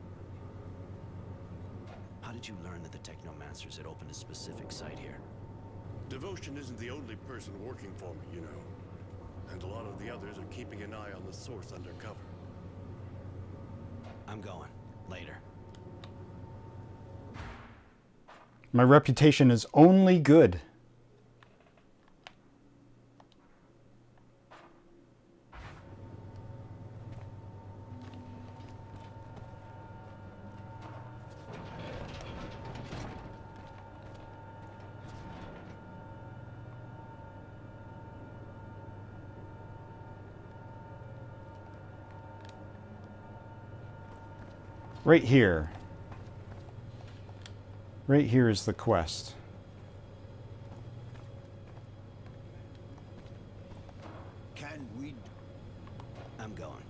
How did you learn that the Technomancers had opened a specific site here? Devotion isn't the only person working for me, you know. And a lot of the others are keeping an eye on the source undercover. I'm going. Later. My reputation is only good. Right here. Right here is the quest. Can we... I'm going.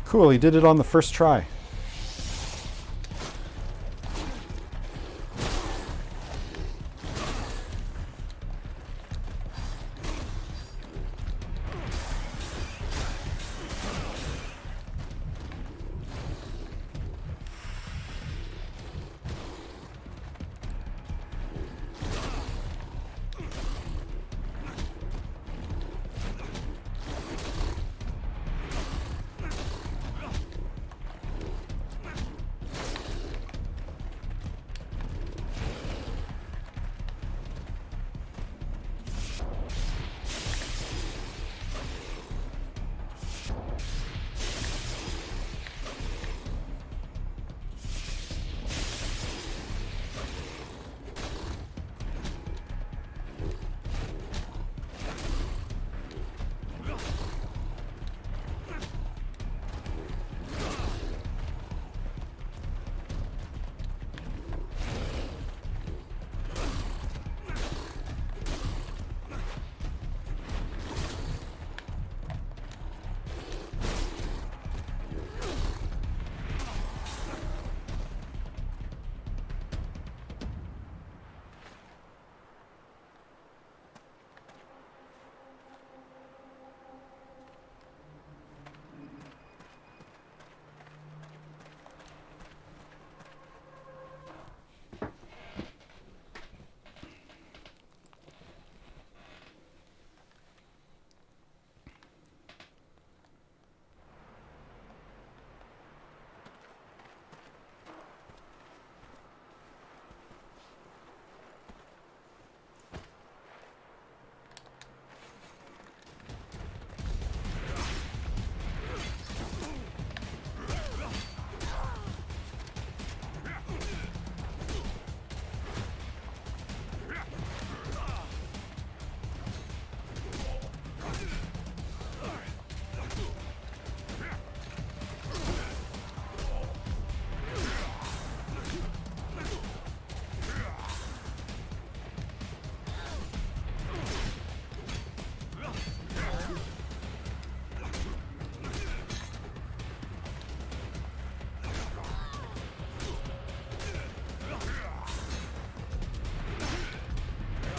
Cool, he did it on the first try.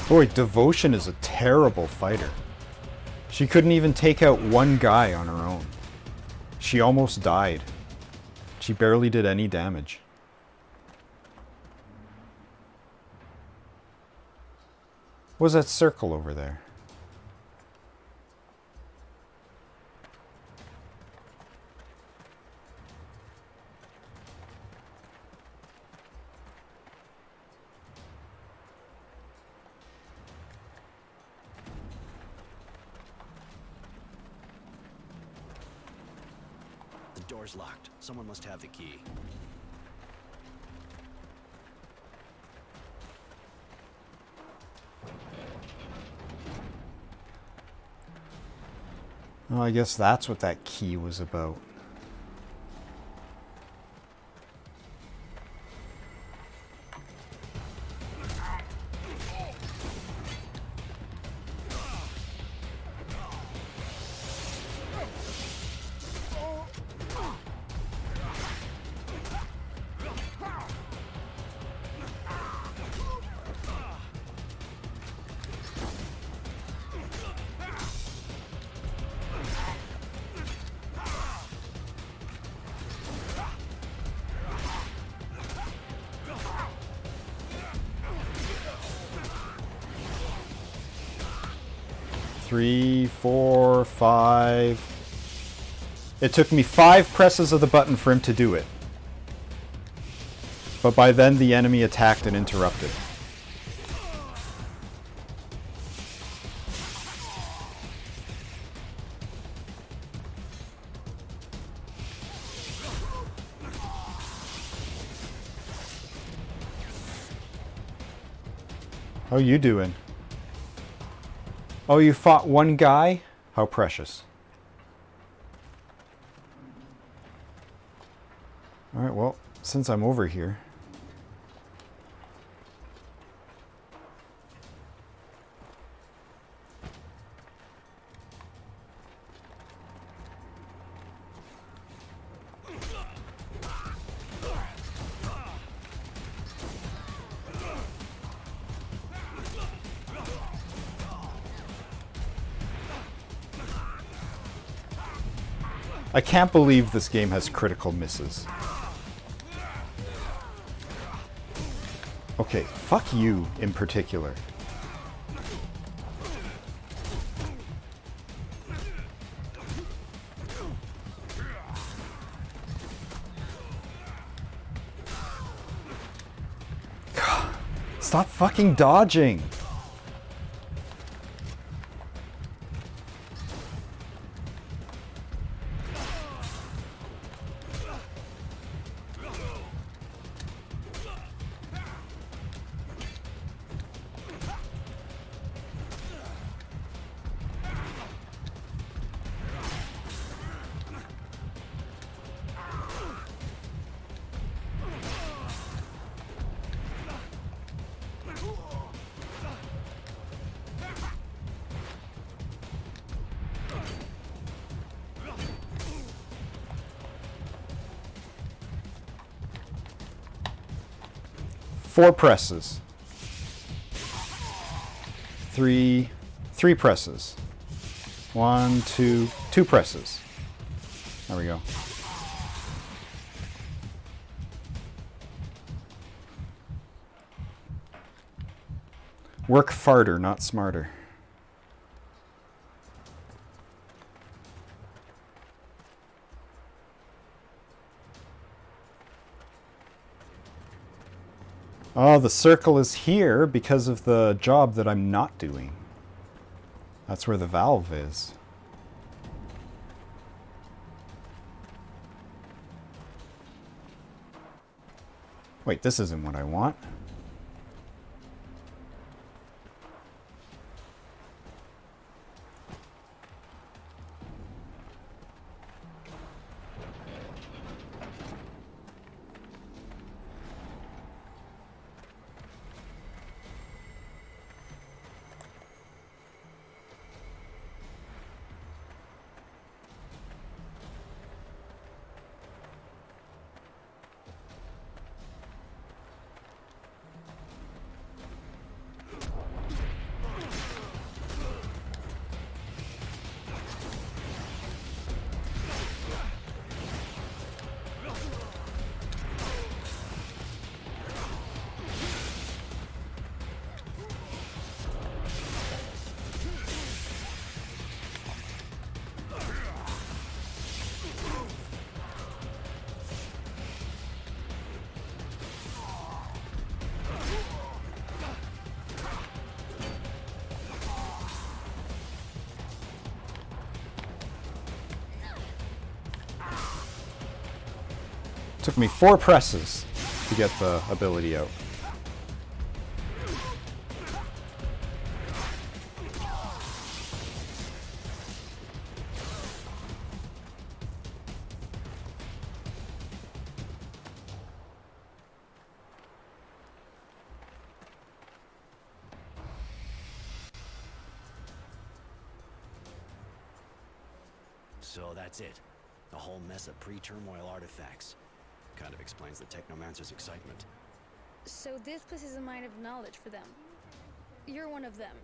Boy, Devotion is a terrible fighter. She couldn't even take out one guy on her own. She almost died. She barely did any damage. What was that circle over there? Door's locked. Someone must have the key. Well, I guess that's what that key was about. Three, four, five. It took me 5 presses of the button for him to do it. But by then the enemy attacked and interrupted. How you doing? Oh, you fought one guy? How precious. Alright, well, since I'm over here. I can't believe this game has critical misses. Okay, fuck you in particular. Stop fucking dodging! Four presses. Three presses. 1, 2, 2 presses. There we go. Work farter, not smarter. Oh, the circle is here because of the job that I'm not doing. That's where the valve is. Wait, this isn't what I want. Took me 4 presses to get the ability out. So that's it. A whole mess of pre-turmoil artifacts. Kind of explains the Technomancer's excitement. So this place is a mine of knowledge for them. You're one of them.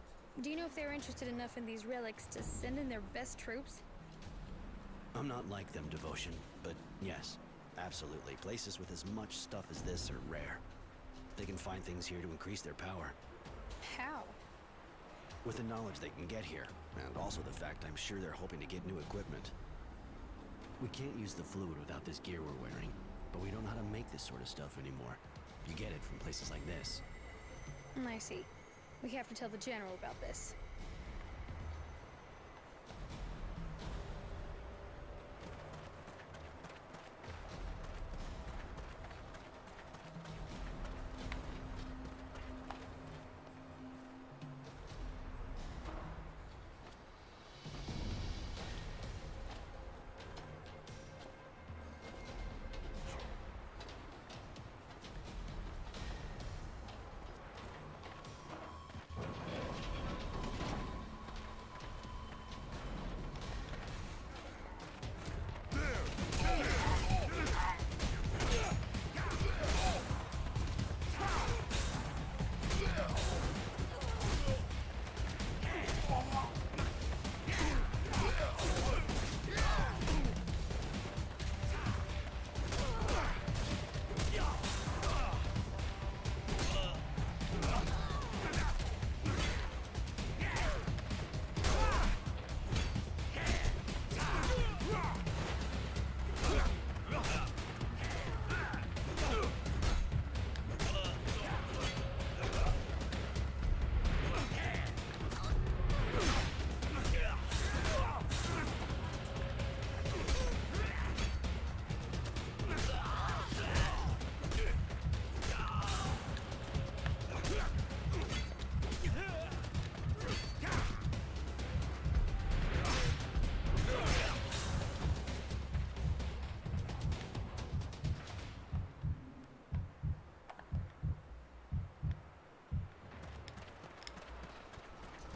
Do you know if they're interested enough in these relics to send in their best troops? I'm not like them, Devotion, but yes, absolutely. Places with as much stuff as this are rare. They can find things here to increase their power. How? With the knowledge they can get here, and also the fact I'm sure they're hoping to get new equipment. We can't use the fluid without this gear we're wearing, but we don't know how to make this sort of stuff anymore. You get it from places like this. I see. We have to tell the General about this.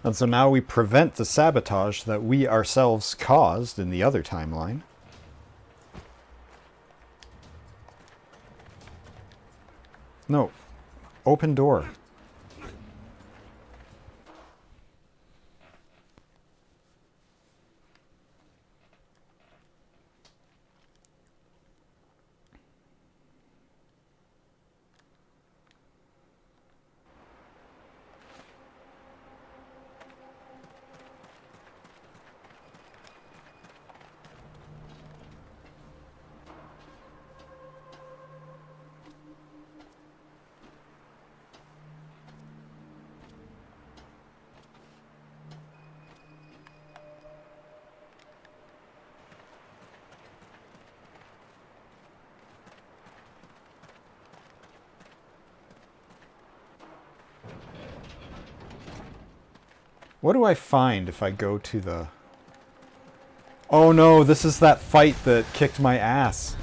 And so now we prevent the sabotage that we ourselves caused in the other timeline. No. Open door. What do I find if I go to the... Oh no, this is that fight that kicked my ass.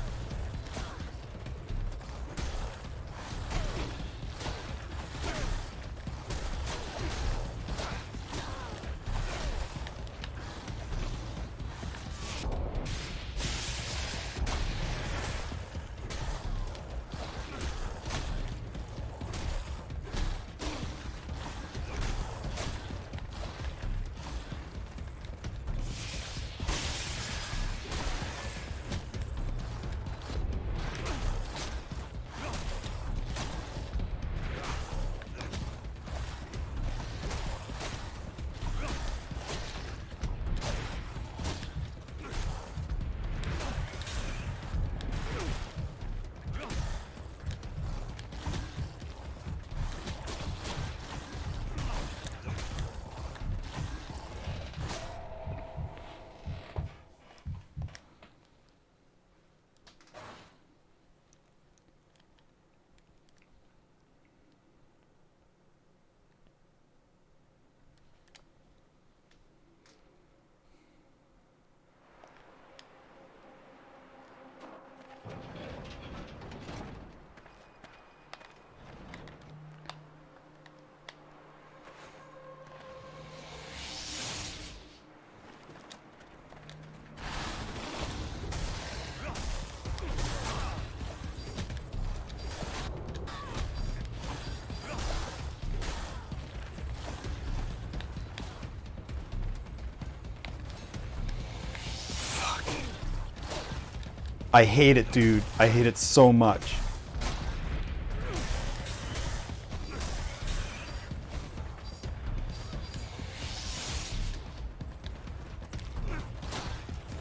I hate it, dude. I hate it so much.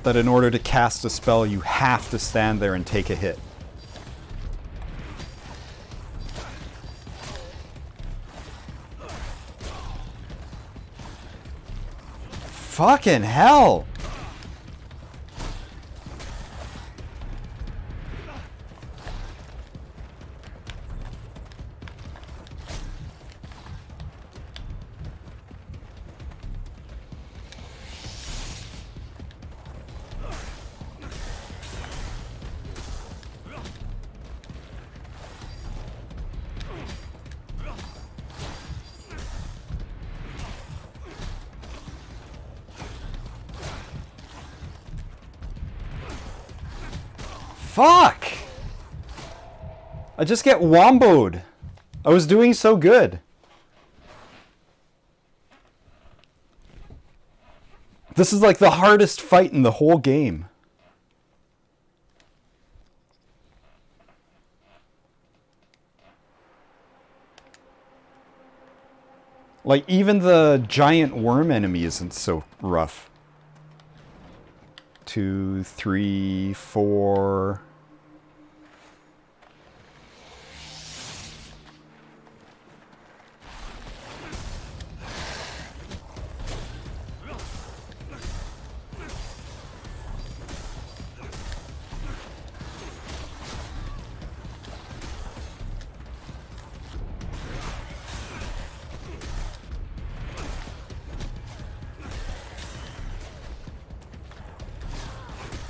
That in order to cast a spell, you have to stand there and take a hit. Fucking hell! Fuck! I just get womboed. I was doing so good. This is like the hardest fight in the whole game. Like, even the giant worm enemy isn't so rough. 2, 3, 4.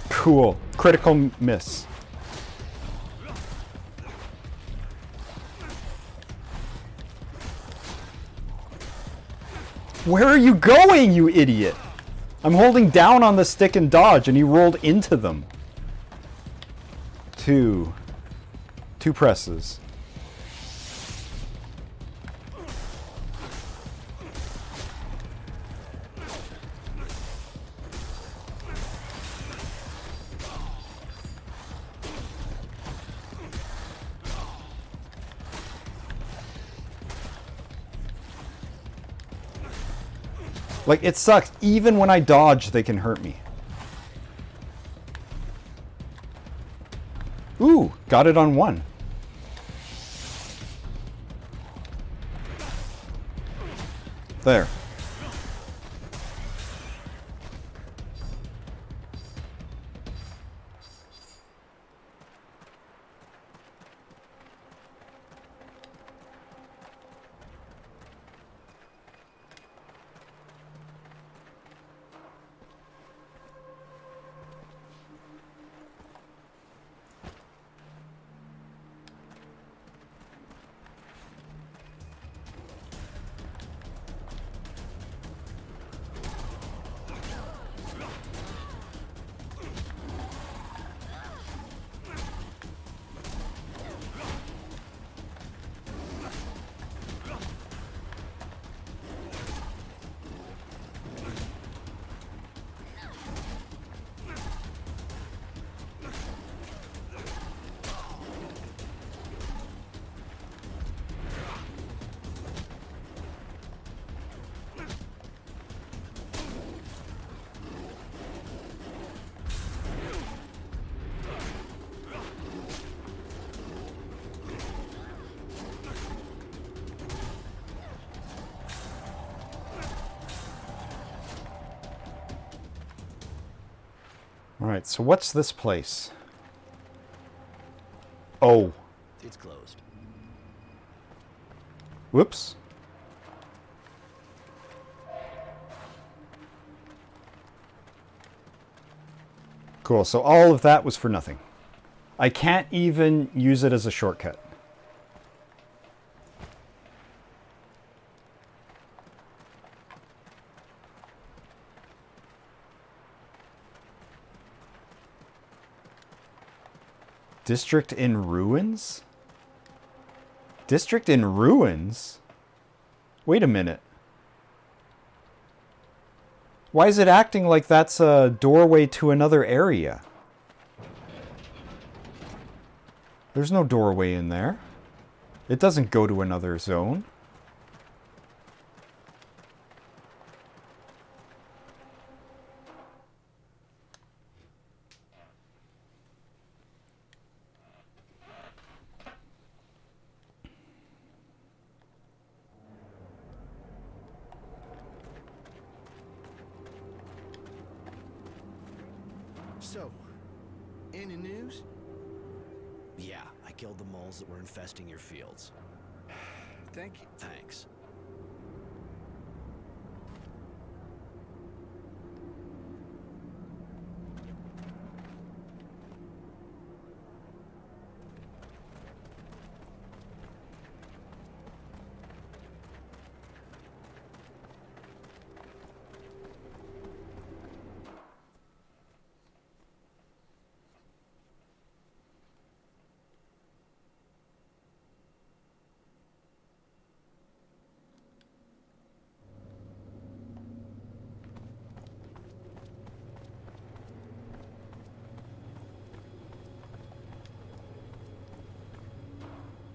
Cool. Critical miss. Where are you going, you idiot? I'm holding down on the stick and dodge, and he rolled into them. 2 presses. Like, it sucks. Even when I dodge, they can hurt me. Ooh, got it on 1. There. Alright, so what's this place? Oh. It's closed. Whoops. Cool, so all of that was for nothing. I can't even use it as a shortcut. District in ruins? District in ruins? Wait a minute. Why is it acting like that's a doorway to another area? There's no doorway in there. It doesn't go to another zone. So, any news? Yeah, I killed the moles that were infesting your fields. Thank you. Thanks.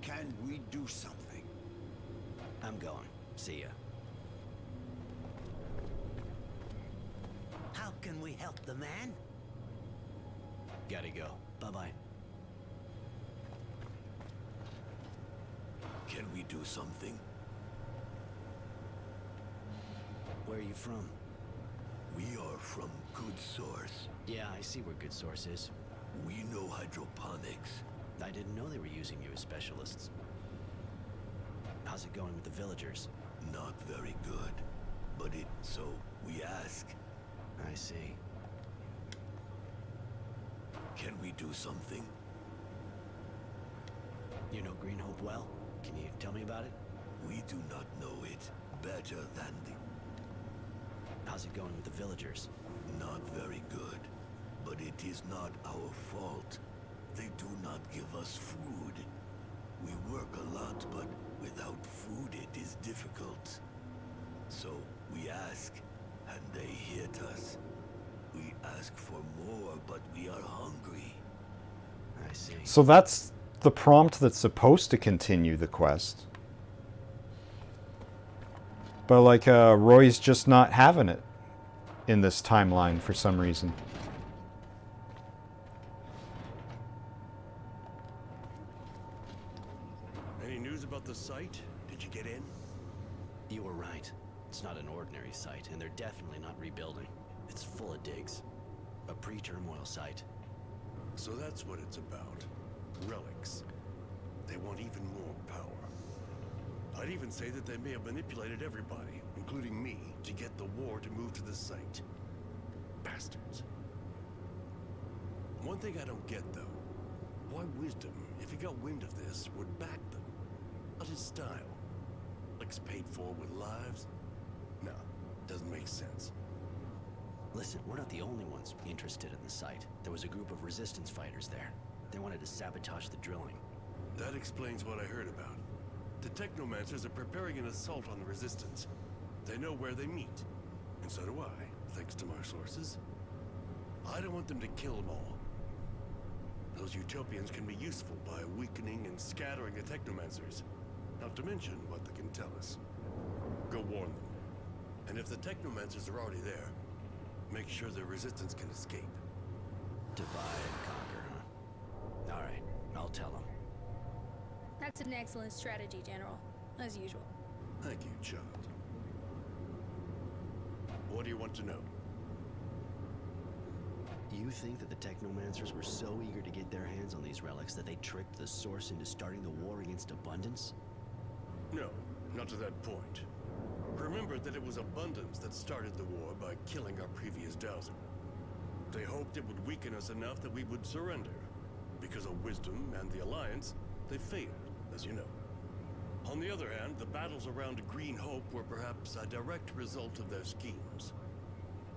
Can we do something? I'm going. See ya. How can we help the man? Gotta go. Bye-bye. Can we do something? Where are you from? We are from Good Source. Yeah, I see where Good Source is. We know hydroponics. I didn't know they were using you as specialists. How's it going with the villagers? Not very good. But so we ask. I see. Can we do something? You know Green Hope well? Can you tell me about it? We do not know it better than the... How's it going with the villagers? Not very good. But it is not our fault. They do not give us food. We work a lot, but without food it is difficult. So we ask, and they hit us. We ask for more, but we are hungry. I see. So that's the prompt that's supposed to continue the quest. But like, Roy's just not having it in this timeline for some reason. Any news about the site? Did you get in? You were right. It's not an ordinary site, and they're definitely not rebuilding. It's full of digs. A pre-turmoil site. So that's what it's about. Relics. They want even more power. I'd even say that they may have manipulated everybody, including me, to get the war to move to the site. Bastards. One thing I don't get, though. Why Wisdom, if he got wind of this, would back them? Not his style. Relics paid for with lives? No, doesn't make sense. Listen, we're not the only ones interested in the site. There was a group of resistance fighters there. They wanted to sabotage the drilling. That explains what I heard about. The Technomancers are preparing an assault on the Resistance. They know where they meet. And so do I, thanks to my sources. I don't want them to kill them all. Those Utopians can be useful by weakening and scattering the Technomancers. Not to mention what they can tell us. Go warn them. And if the Technomancers are already there, make sure the Resistance can escape. Divide and conquer, huh? Alright, I'll tell them. That's an excellent strategy, General. As usual. Thank you, child. What do you want to know? You think that the Technomancers were so eager to get their hands on these relics that they tricked the Source into starting the war against Abundance? No, not to that point. Remember that it was Abundance that started the war by killing our previous dowser. They hoped it would weaken us enough that we would surrender. Because of Wisdom and the Alliance, they failed, as you know. On the other hand, the battles around Green Hope were perhaps a direct result of their schemes.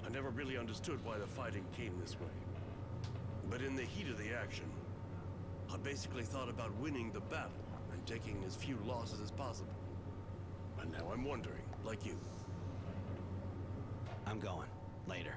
I never really understood why the fighting came this way. But in the heat of the action, I basically thought about winning the battle and taking as few losses as possible. And now I'm wondering, like you. I'm going. Later.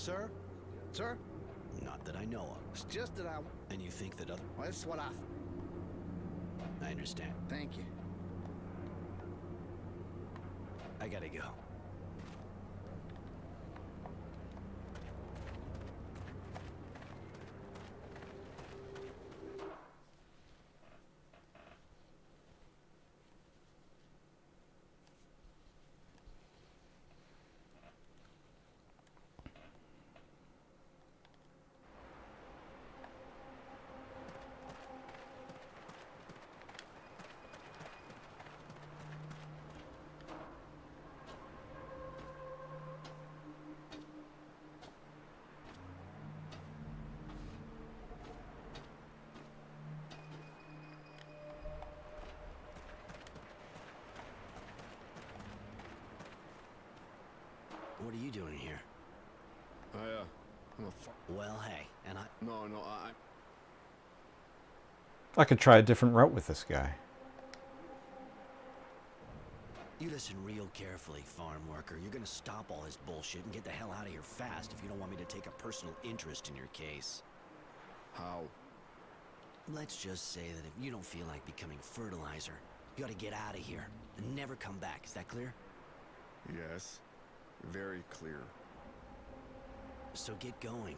Sir? Sir? Not that I know of. It's just that I... And you think that other... Well, that's what I understand. Thank you. I gotta go. What are you doing here? I'm a Well, hey, and I... No, I could try a different route with this guy. You listen real carefully, farm worker. You're gonna stop all this bullshit and get the hell out of here fast if you don't want me to take a personal interest in your case. How? Let's just say that if you don't feel like becoming fertilizer, you gotta get out of here and never come back. Is that clear? Yes. Very clear. So get going.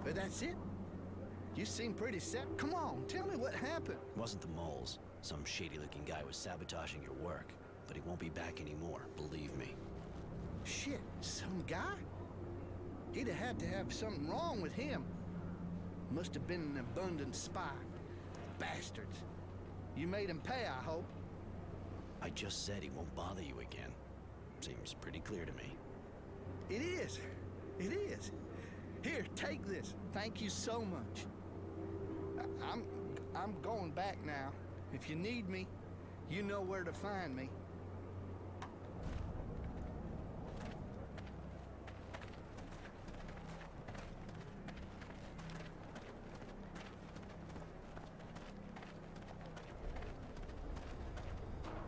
But that's it? You seem pretty set. Come on, tell me what happened. It wasn't the moles. Some shady-looking guy was sabotaging your work, but he won't be back anymore, believe me. Shit, some guy? He'd have had to have something wrong with him. Must have been an abundant spy. Bastards. You made him pay, I hope. I just said he won't bother you again. Seems pretty clear to me. It is. It is. Here, take this. Thank you so much. I'm going back now. If you need me, you know where to find me.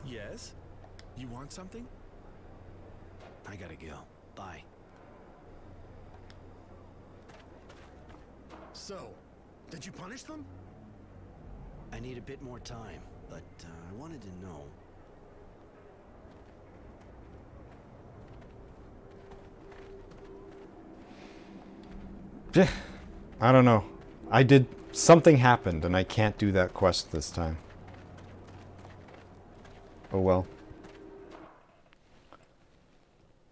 Yes? You want something? I gotta go. Bye. So, did you punish them? I need a bit more time, but I wanted to know. Yeah, I don't know. Something happened and I can't do that quest this time. Oh well.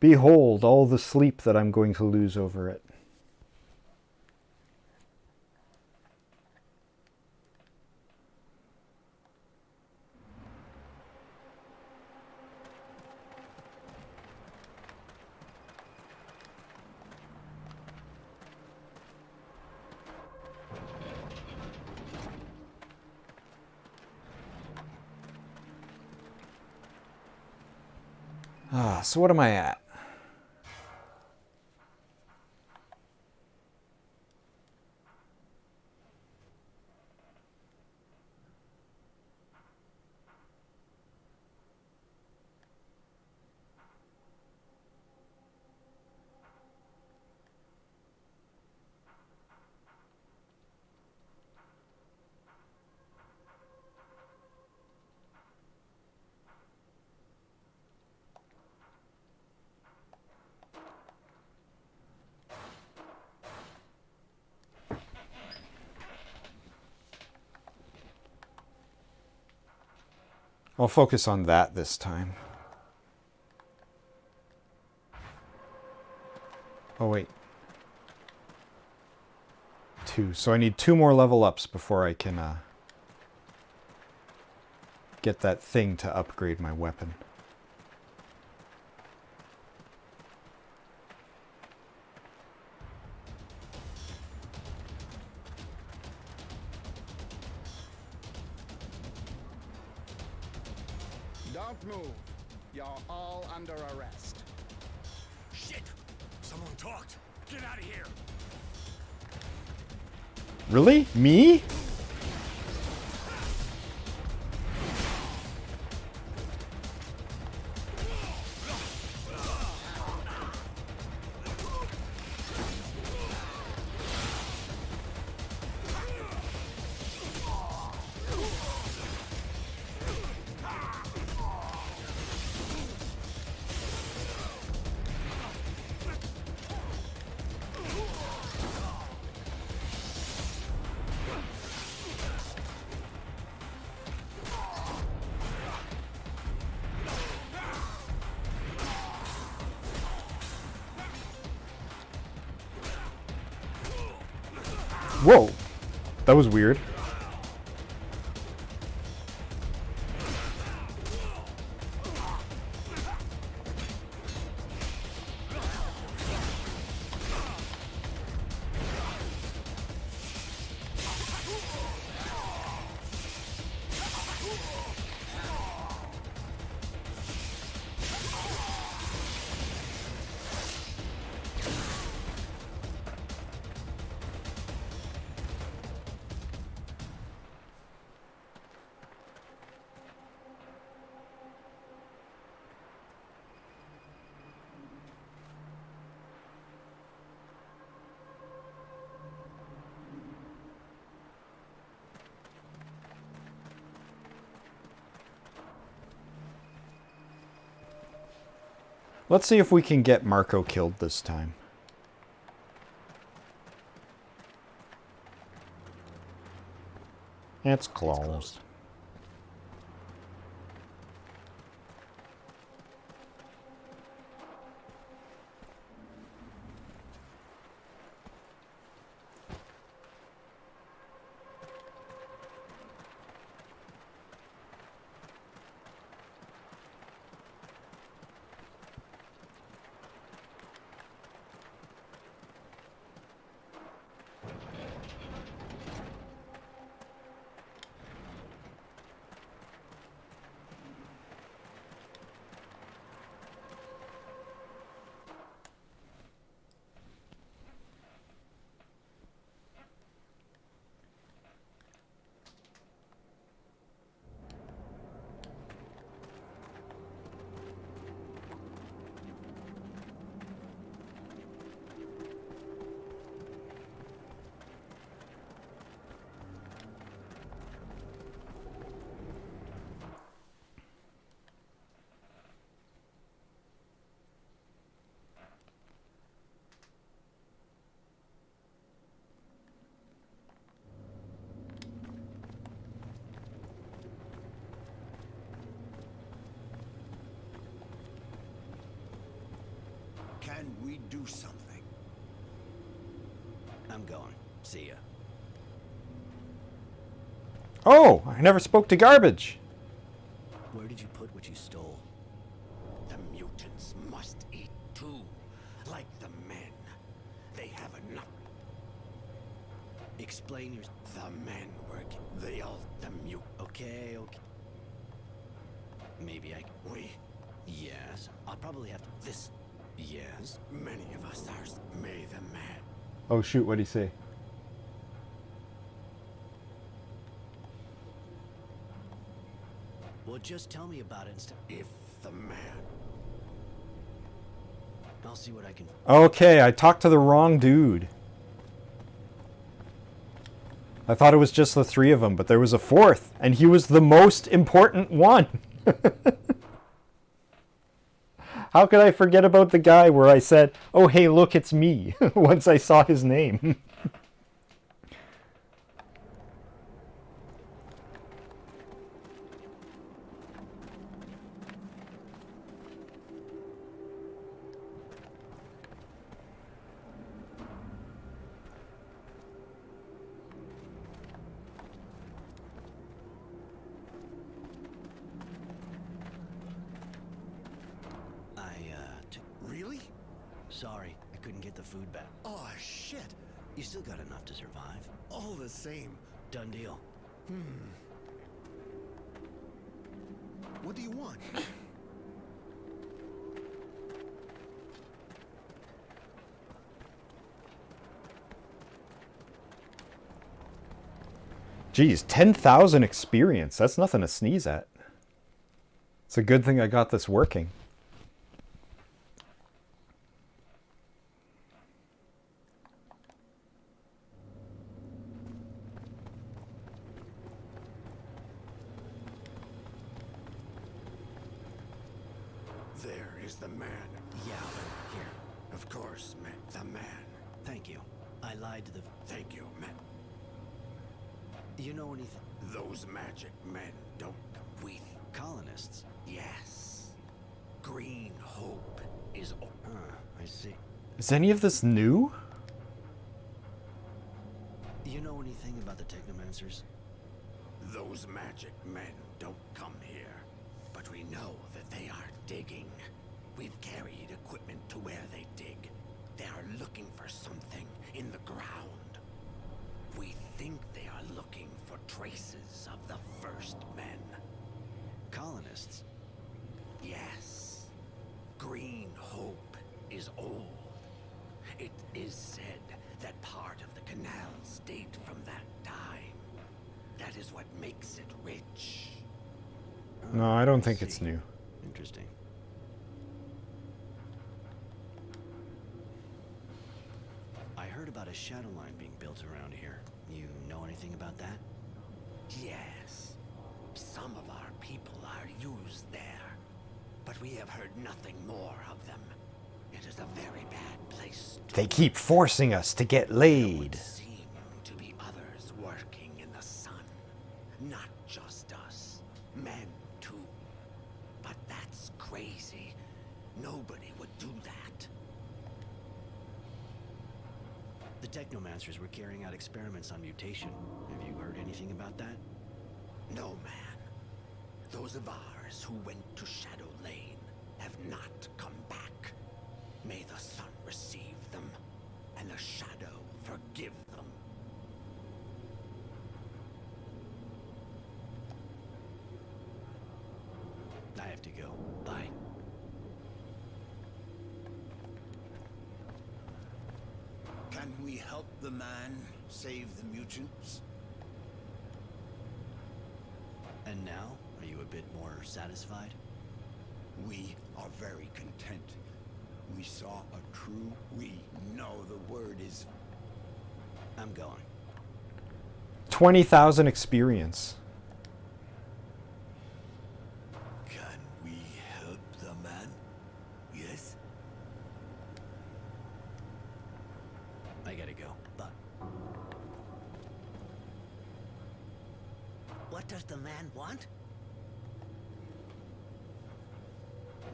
Behold all the sleep that I'm going to lose over it. So what am I at? I'll focus on that this time. Oh wait. 2. So I need 2 more level ups before I can get that thing to upgrade my weapon. Don't move. You're all under arrest. Shit! Someone talked. Get out of here. Really? Me? Whoa, that was weird. Let's see if we can get Marco killed this time. It's closed. Can we do something? I'm going. See ya. Oh, I never spoke to Garbage. Where did you put what you stole? The mutants must eat too, like the men. They have enough. Explain your... The men work. They all... The mute... Okay. Maybe I... We... Yes. I'll probably have to... This... Yes. Many of us are... May the man... Oh shoot, what'd he say? Well, just tell me about it instead. If the man... I'll see what I can... Okay, I talked to the wrong dude. I thought it was just the three of them, but there was a fourth, and he was the most important one. How could I forget about the guy where I said, oh hey, look, it's me, once I saw his name? Sorry, I couldn't get the food back. Oh, shit. You still got enough to survive. All the same. Done deal. What do you want? Geez, 10,000 experience. That's nothing to sneeze at. It's a good thing I got this working. There is the man. Yeah, here. Of course, man. The man. Thank you. I lied to the... Thank you, man. You know anything? Those magic men don't... We colonists. Yes. Green Hope is... I see. Is any of this new? You know anything about the Technomancers? Those magic men don't come here, but we know that they are digging. We've carried equipment to where they dig. They are looking for something in the ground. We think they are looking for traces of the first men. Colonists? Yes. Green Hope is old. It is said that part of the canals date from that time. That is what makes it rich. No, I don't think it's new. Interesting. I heard about a shadow line being built around here. You know anything about that? Yes. Some of our people are used there, but we have heard nothing more of them. It is a very bad place. They keep forcing us to get laid. Seem to be others working in the sun. Not just us. Men, too. But that's crazy. Nobody would do that. The Technomancers were carrying out experiments on mutation. Have you heard anything about that? No, man. Those of ours who went to Shadow Lane have not come back. May the sun receive them, and the shadow forgive them. I have to go. Bye. Can we help the man save the mutants? And now, are you a bit more satisfied? We are very content. We saw a true... We know the word is... I'm going. 20,000 experience. Can we help the man? Yes? I gotta go. Bye. What does the man want?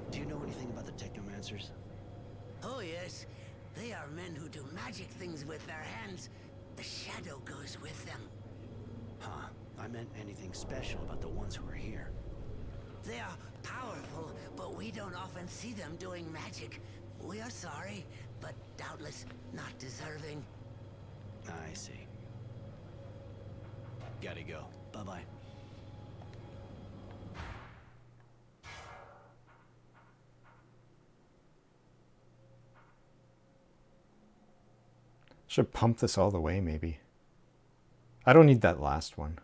Do you know anything about the Technomancers? Oh, yes. They are men who do magic things with their hands. The shadow goes with them. Huh. I meant anything special about the ones who are here. They are powerful, but we don't often see them doing magic. We are sorry, but doubtless not deserving. I see. Gotta go. Bye-bye. Should pump this all the way, maybe. I don't need that last one.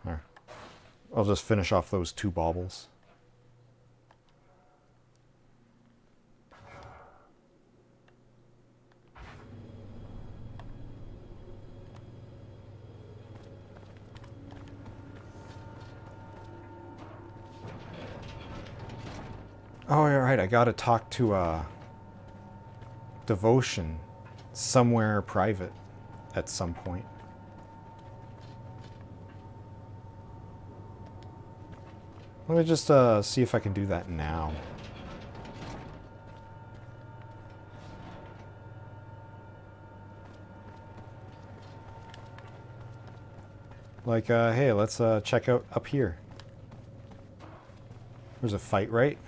All right. I'll just finish off those two baubles. Oh, all right. I gotta talk to Devotion somewhere private at some point. Let me just see if I can do that now. Like, hey, let's check out up here. There's a fight, right?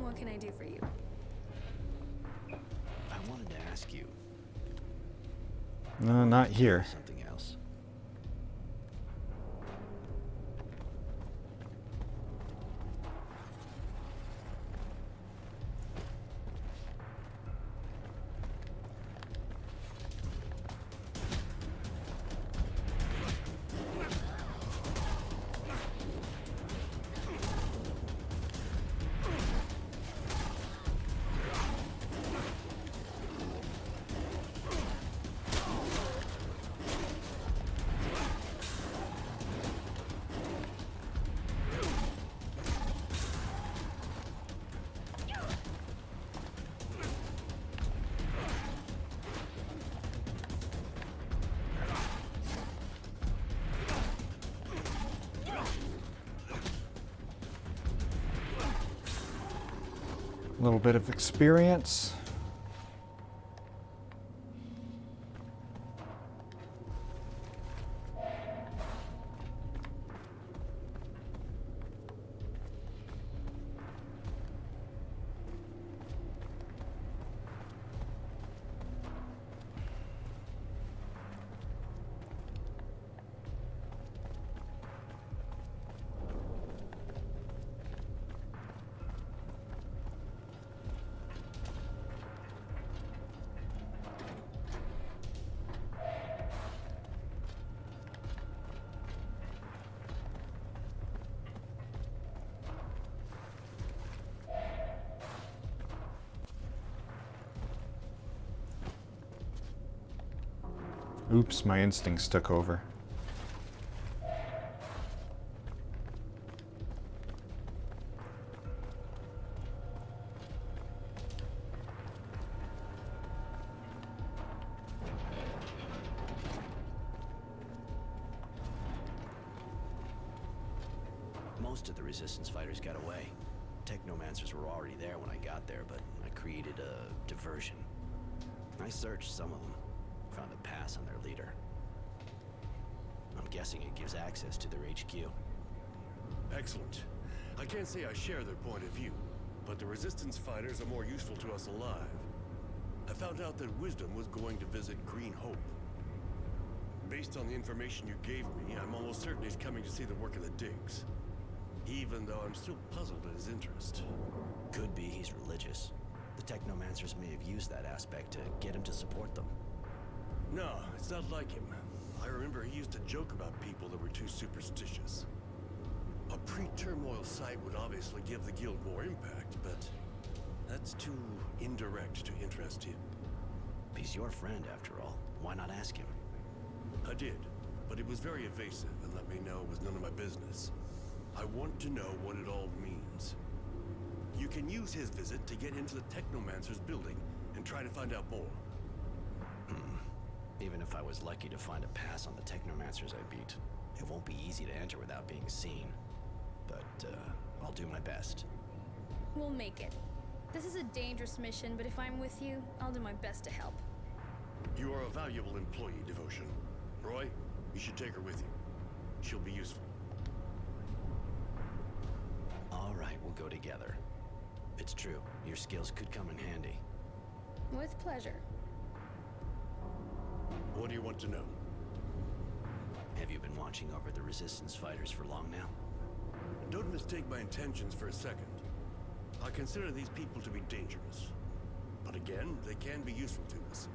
What can I do for you? I wanted to ask you. No, not here. Something else. A little bit of experience. Oops, my instincts took over. Most of the Resistance fighters got away. Technomancers were already there when I got there, but I created a diversion. I searched some of them. Found a pass on their leader. I'm guessing it gives access to their HQ. Excellent. I can't say I share their point of view, but the Resistance fighters are more useful to us alive. I found out that Wisdom was going to visit Green Hope. Based on the information you gave me, I'm almost certain he's coming to see the work of the digs. Even though I'm still puzzled at his interest. Could be he's religious. The Technomancers may have used that aspect to get him to support them. No, it's not like him. I remember he used to joke about people that were too superstitious. A pre-turmoil site would obviously give the guild more impact, but that's too indirect to interest him. He's your friend, after all. Why not ask him? I did, but it was very evasive and let me know it was none of my business. I want to know what it all means. You can use his visit to get into the Technomancer's building and try to find out more. Even if I was lucky to find a pass on the Technomancers I beat, it won't be easy to enter without being seen. But, I'll do my best. We'll make it. This is a dangerous mission, but if I'm with you, I'll do my best to help. You are a valuable employee, Devotion. Roy, you should take her with you. She'll be useful. All right, we'll go together. It's true, your skills could come in handy. With pleasure. What do you want to know? Have you been watching over the Resistance fighters for long now? Don't mistake my intentions for a second. I consider these people to be dangerous. But again, they can be useful to us.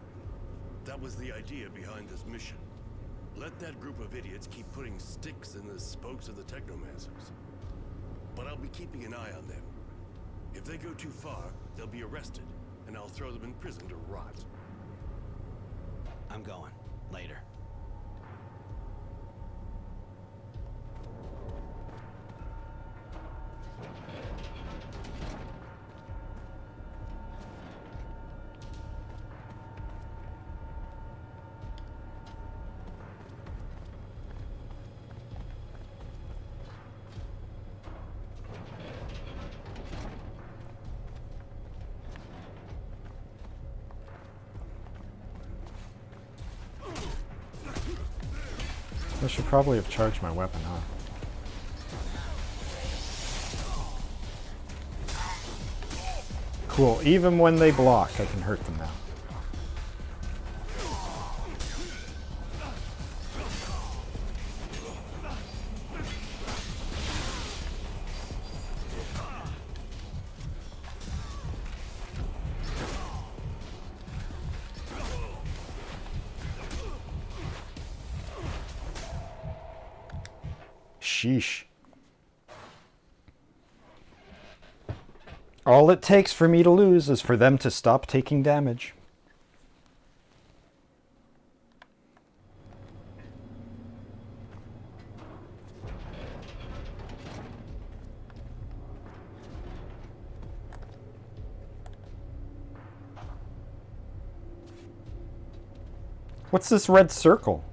That was the idea behind this mission. Let that group of idiots keep putting sticks in the spokes of the Technomancers. But I'll be keeping an eye on them. If they go too far, they'll be arrested, and I'll throw them in prison to rot. I'm going. Later. I should probably have charged my weapon, huh? Cool. Even when they block, I can hurt them now. Sheesh. All it takes for me to lose is for them to stop taking damage. What's this red circle?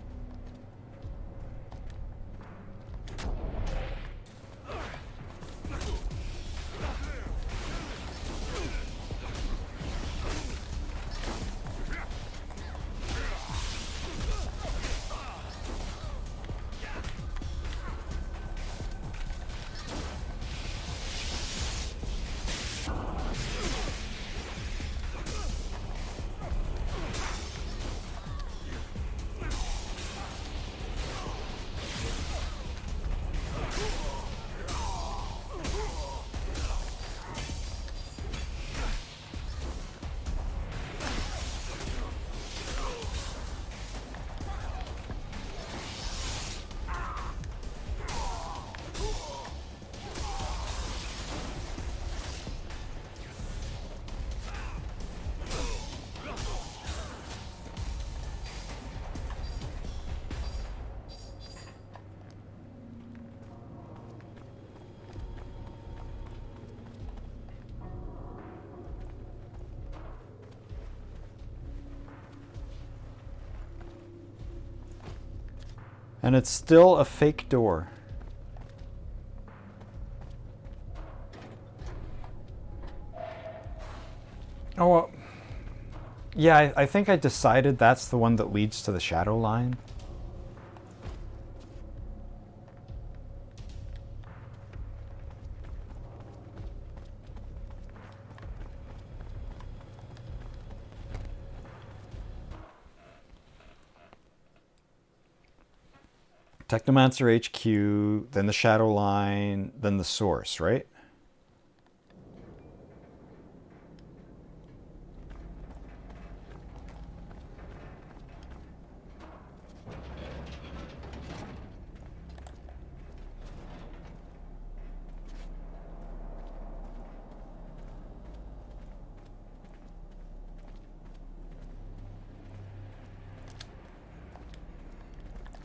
And it's still a fake door. Oh, well, yeah, I think I decided that's the one that leads to the shadow line. Technomancer HQ, then the shadow line, then the source, right?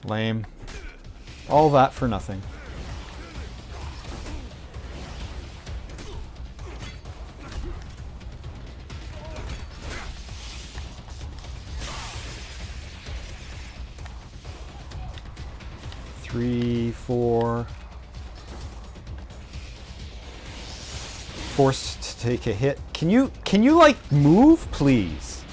Lame. All that for nothing. Three, four. Forced to take a hit. Can you like move, please?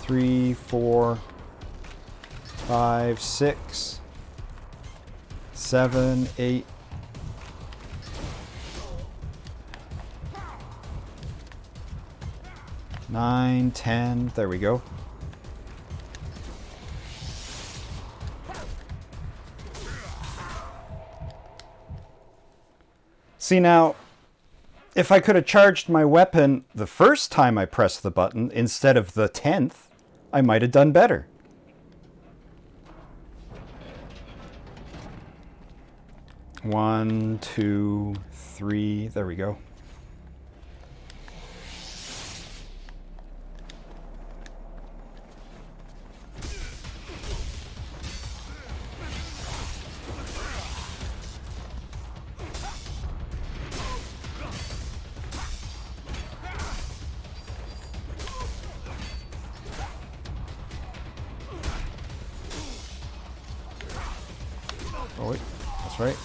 3, 4, 5, 6, 7, 8. 9, 10. There we go. See now, if I could have charged my weapon the first time I pressed the button instead of the 10th, I might have done better. One, 2, 3. There we go. Oh wait, that's right.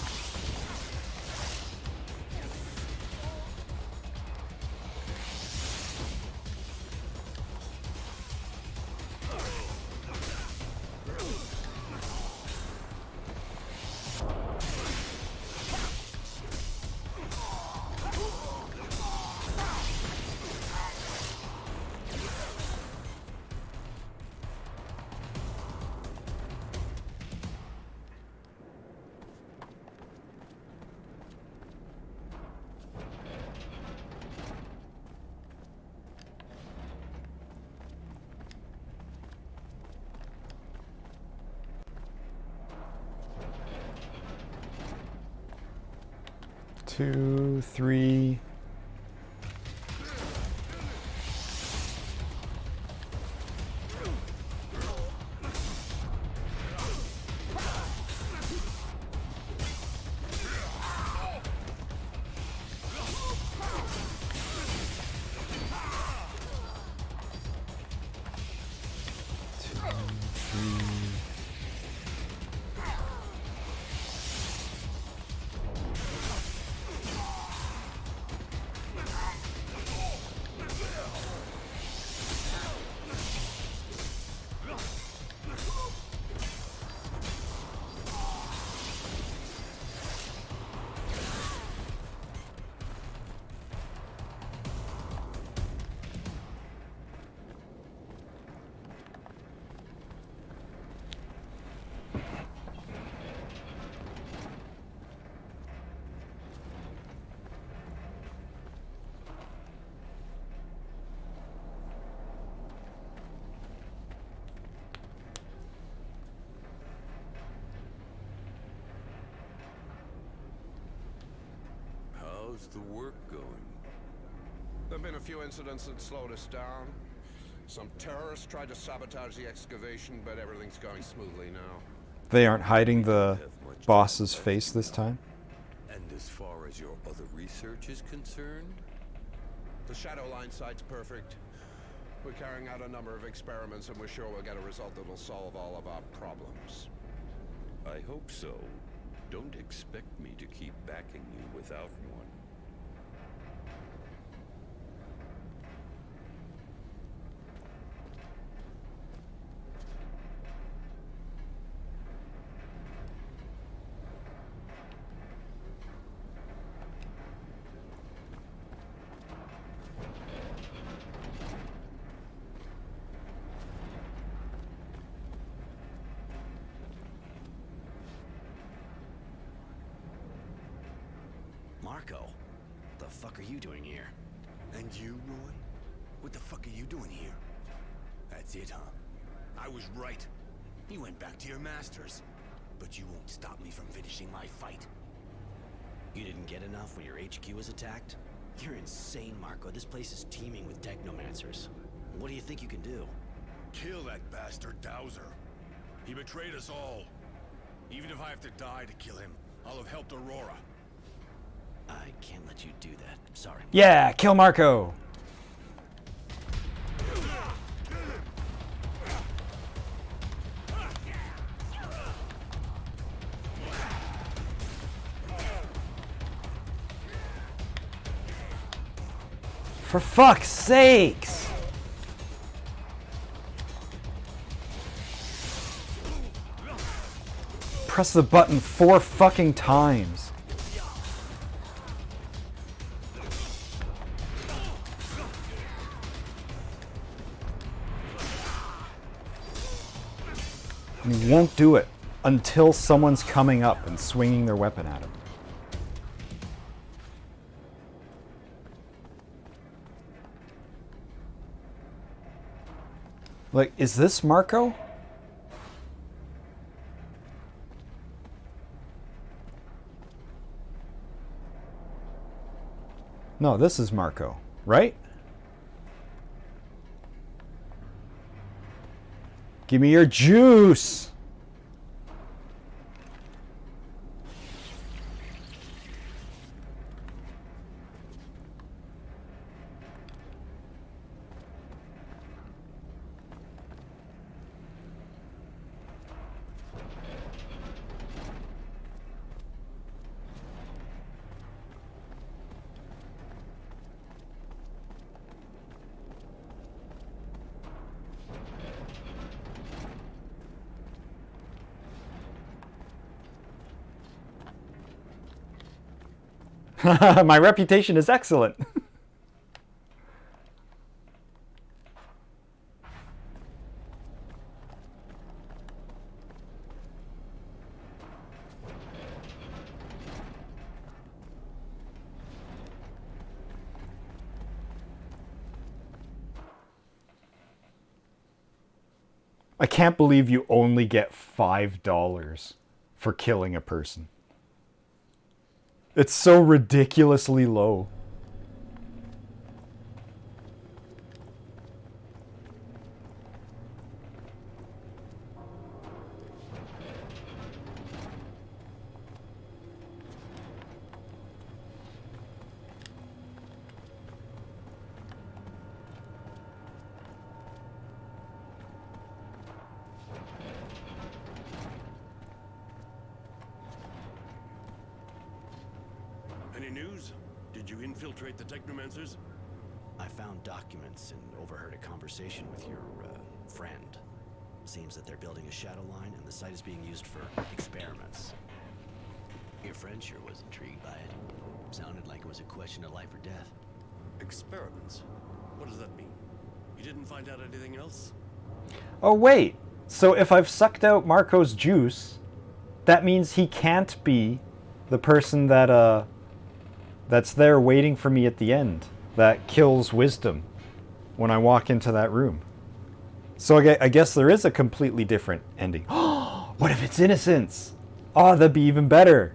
Two, 3. How's the work going? There've been a few incidents that slowed us down. Some terrorists tried to sabotage the excavation, but everything's going smoothly now. They aren't hiding the boss's face this time? And as far as your other research is concerned? The Shadowline site's perfect. We're carrying out a number of experiments, and we're sure we'll get a result that'll solve all of our problems. I hope so. Don't expect me to keep backing you without one. Marco, the fuck are you doing here? And you, Roy? What the fuck are you doing here? That's it, huh? I was right. You went back to your masters. But you won't stop me from finishing my fight. You didn't get enough when your HQ was attacked? You're insane, Marco. This place is teeming with technomancers. What do you think you can do? Kill that bastard Dowser. He betrayed us all. Even if I have to die to kill him, I'll have helped Aurora. I can't let you do that. Sorry. Yeah, kill Marco. For fuck's sakes! press the button 4 fucking times. And he won't do it until someone's coming up and swinging their weapon at him. Like, is this Marco? No, this is Marco, right? Give me your juice! My reputation is excellent. I can't believe you only get $5 for killing a person. It's so ridiculously low. Any news? Did you infiltrate the Technomancers? I found documents and overheard a conversation with your, friend. Seems that they're building a shadow line and the site is being used for experiments. Your friend sure was intrigued by it. Sounded like it was a question of life or death. Experiments? What does that mean? You didn't find out anything else? Oh wait, so if I've sucked out Marco's juice, that means he can't be the person that, that's there waiting for me at the end, that kills Wisdom when I walk into that room. So I guess there is a completely different ending. What if it's Innocence? Oh, that'd be even better.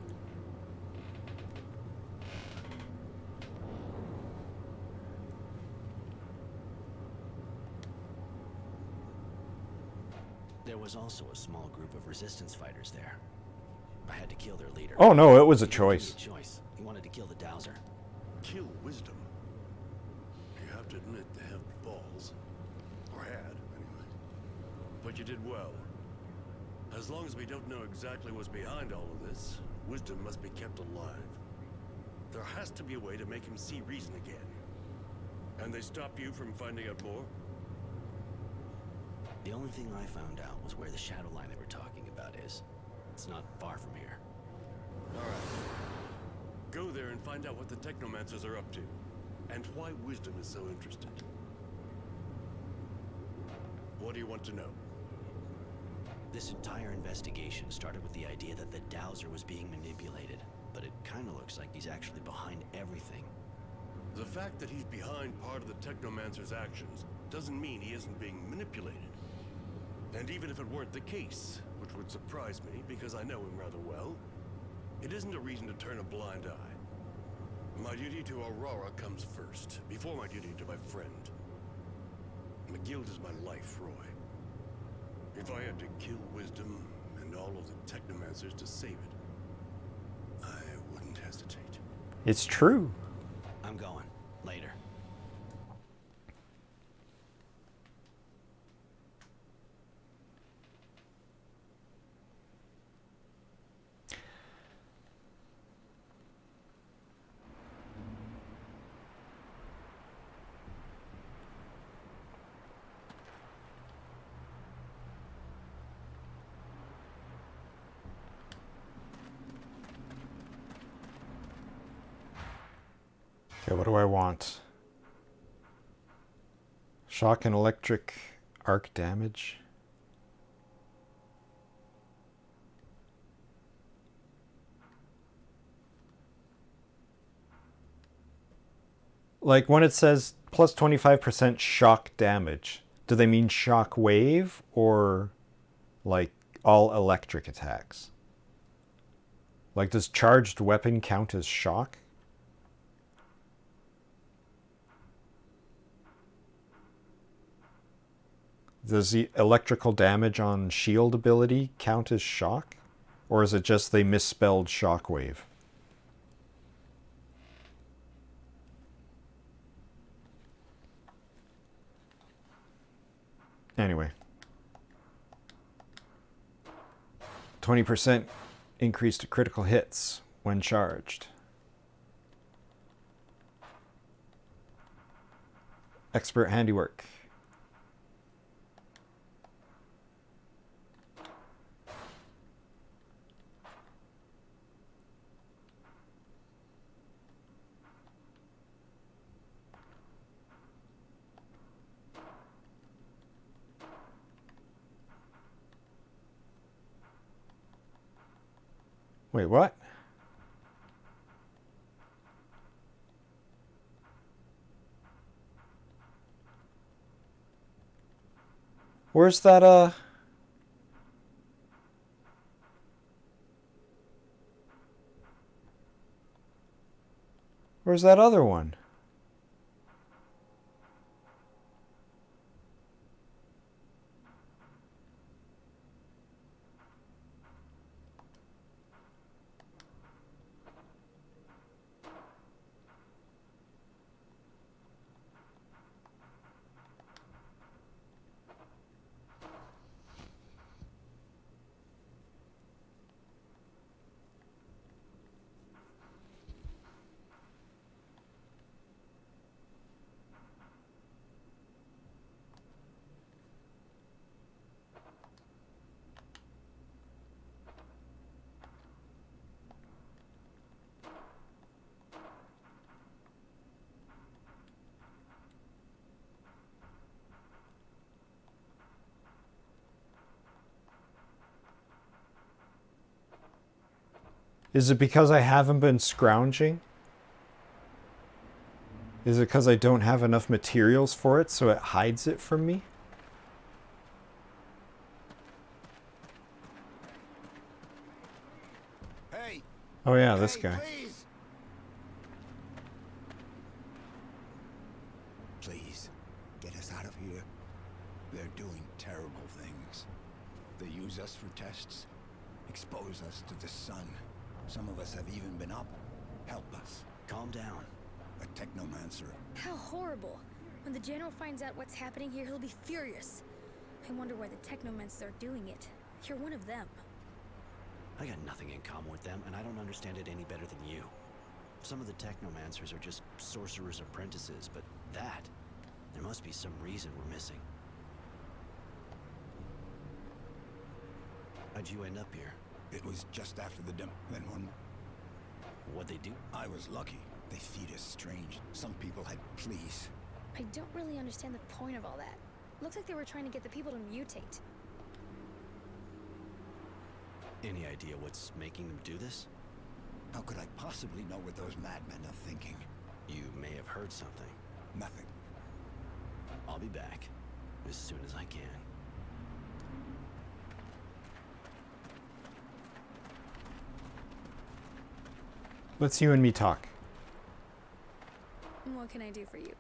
There was also a small group of resistance fighters there. I had to kill their leader. Oh no, it was a choice. He wanted to kill the Dowser. Kill Wisdom? You have to admit they have balls. Or had, anyway. But you did well. As long as we don't know exactly what's behind all of this, Wisdom must be kept alive. There has to be a way to make him see reason again. And they stopped you from finding out more? The only thing I found out was where the shadow line they were talking about is. It's not far from here. Alright. Go there and find out what the Technomancers are up to. And why Wisdom is so interested. What do you want to know? This entire investigation started with the idea that the Dowser was being manipulated. But it kinda looks like he's actually behind everything. The fact that he's behind part of the Technomancer's actions doesn't mean he isn't being manipulated. And even if it weren't the case, which would surprise me because I know him rather well, it isn't a reason to turn a blind eye. My duty to Aurora comes first, before my duty to my friend. The guild is my life, Roy. If I had to kill Wisdom and all of the Technomancers to save it, I wouldn't hesitate. It's true. I'm going. Later. Okay, what do I want? Shock and electric arc damage. Like when it says plus 25% shock damage, do they mean shock wave or like all electric attacks? Like does charged weapon count as shock? Does the electrical damage on shield ability count as shock? Or is it just they misspelled shockwave? Anyway. 20% increase to critical hits when charged. Expert handiwork. Wait, what? Where's that, where's that other one? Is it because I haven't been scrounging? Is it because I don't have enough materials for it, so it hides it from me? Hey! Oh yeah, this guy. Please, get us out of here. They're doing terrible things. They use us for tests, expose us to the sun. Some of us have even been up. Help us. Calm down. A technomancer. How horrible. When the General finds out what's happening here, he'll be furious. I wonder why the technomancers are doing it. You're one of them. I got nothing in common with them, and I don't understand it any better than you. Some of the technomancers are just sorcerers' apprentices, but that... there must be some reason we're missing. How'd you end up here? It was just after the then one... What'd they do? I was lucky. They feed us strange. Some people had fleas. I don't really understand the point of all that. Looks like they were trying to get the people to mutate. Any idea what's making them do this? How could I possibly know what those madmen are thinking? You may have heard something. Nothing. I'll be back as soon as I can. Let's you and me talk. What can I do for you?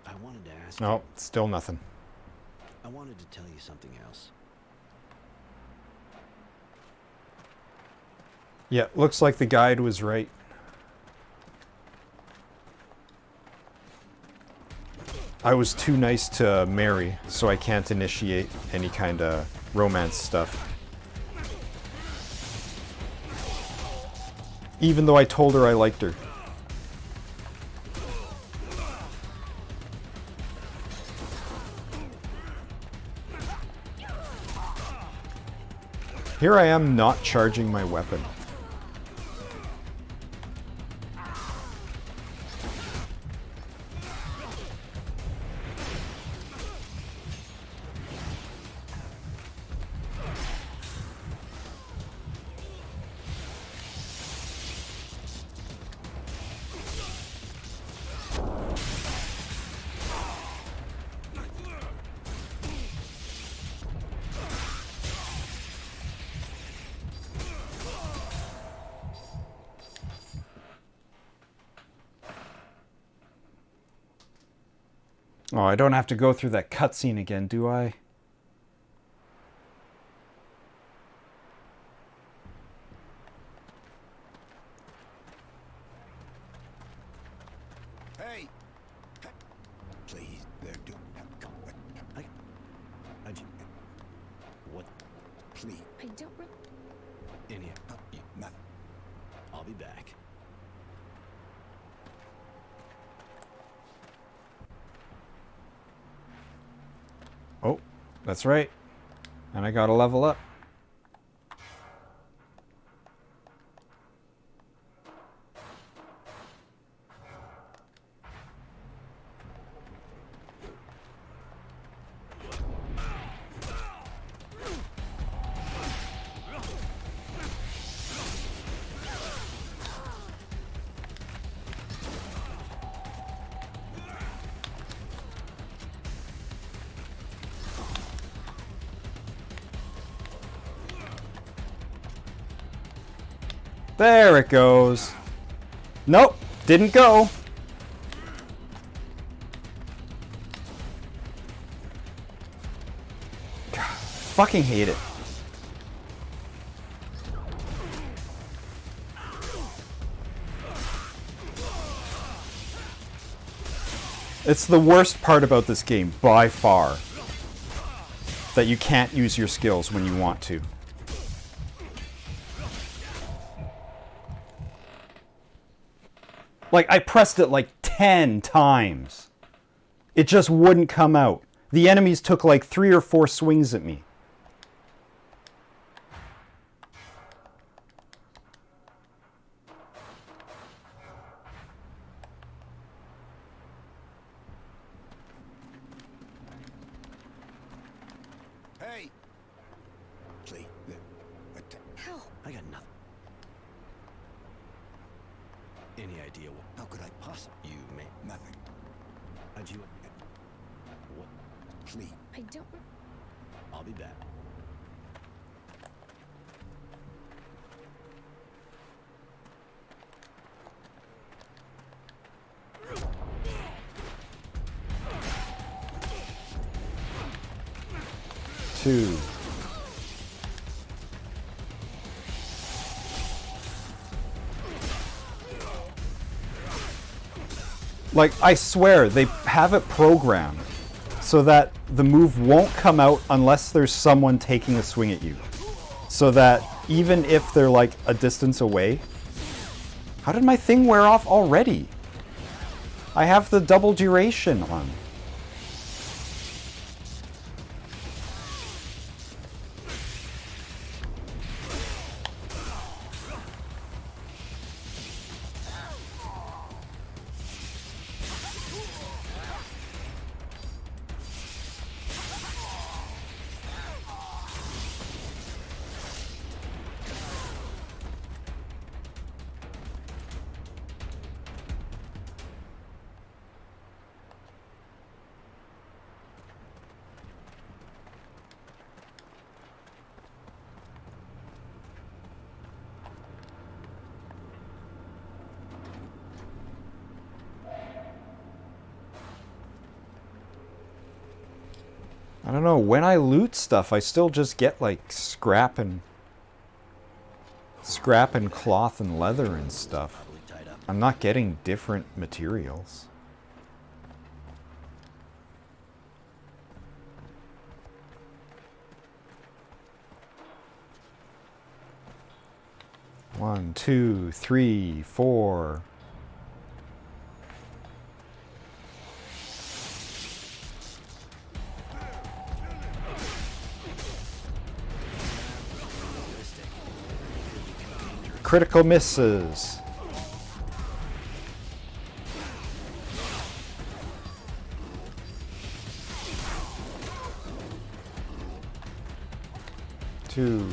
I wanted to ask No, you... still nothing. I wanted to tell you something else. Yeah, looks like the guide was right. I was too nice to Mary, so I can't initiate any kind of romance stuff. Even though I told her I liked her. Here I am not charging my weapon. Oh, I don't have to go through that cutscene again, do I? Hey! Please, they're doing... What? Please. I don't... In here. Nothing. I'll be back. Oh, that's right. And I gotta level up. There it goes. Nope, didn't go. God, fucking hate it. It's the worst part about this game, by far, that you can't use your skills when you want to. Like, I pressed it like 10 times. It just wouldn't come out. The enemies took like 3 or 4 swings at me. Hey! Please, what the hell? I got nothing. Any idea what? How could I possibly? You may. Nothing. How'd you? What? Please. I don't... I'll be back. Two. Like, I swear, they have it programmed so that the move won't come out unless there's someone taking a swing at you. So that even if they're like a distance away... How did my thing wear off already? I have the double duration on. I don't know, when I loot stuff, I still just get like scrap and cloth and leather and stuff. I'm not getting different materials. One, two, three, four. Critical misses. Two.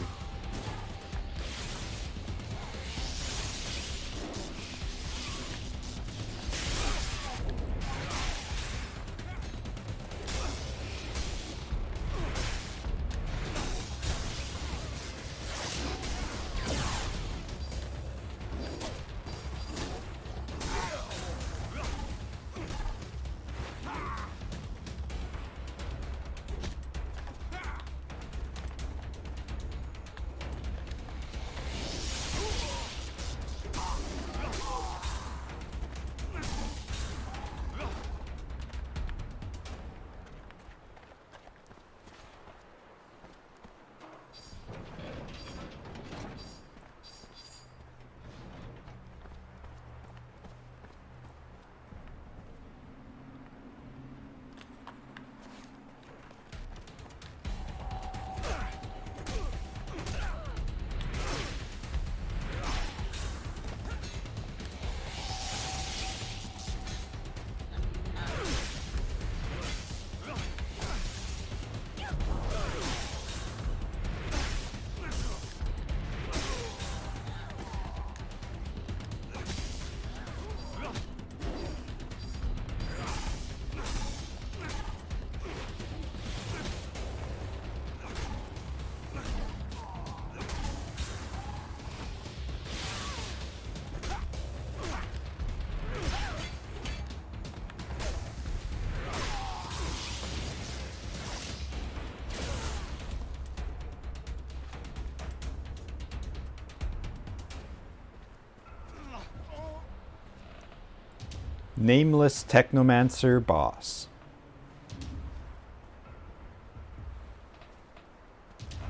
Nameless Technomancer boss.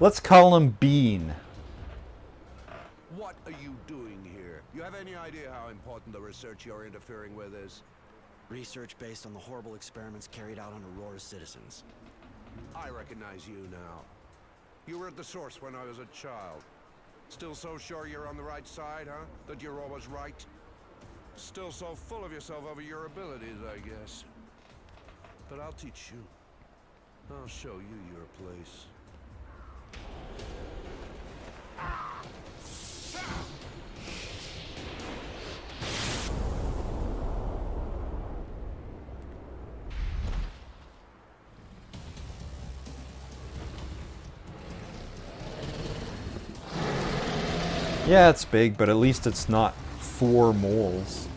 Let's call him Bean. What are you doing here? You have any idea how important the research you're interfering with is? Research based on the horrible experiments carried out on Aurora's citizens. I recognize you now. You were at the source when I was a child. Still so sure you're on the right side, huh? That you're always right? Still so full of yourself over your abilities, I guess. But I'll teach you. I'll show you your place. Yeah, it's big, but at least it's not 4 moles.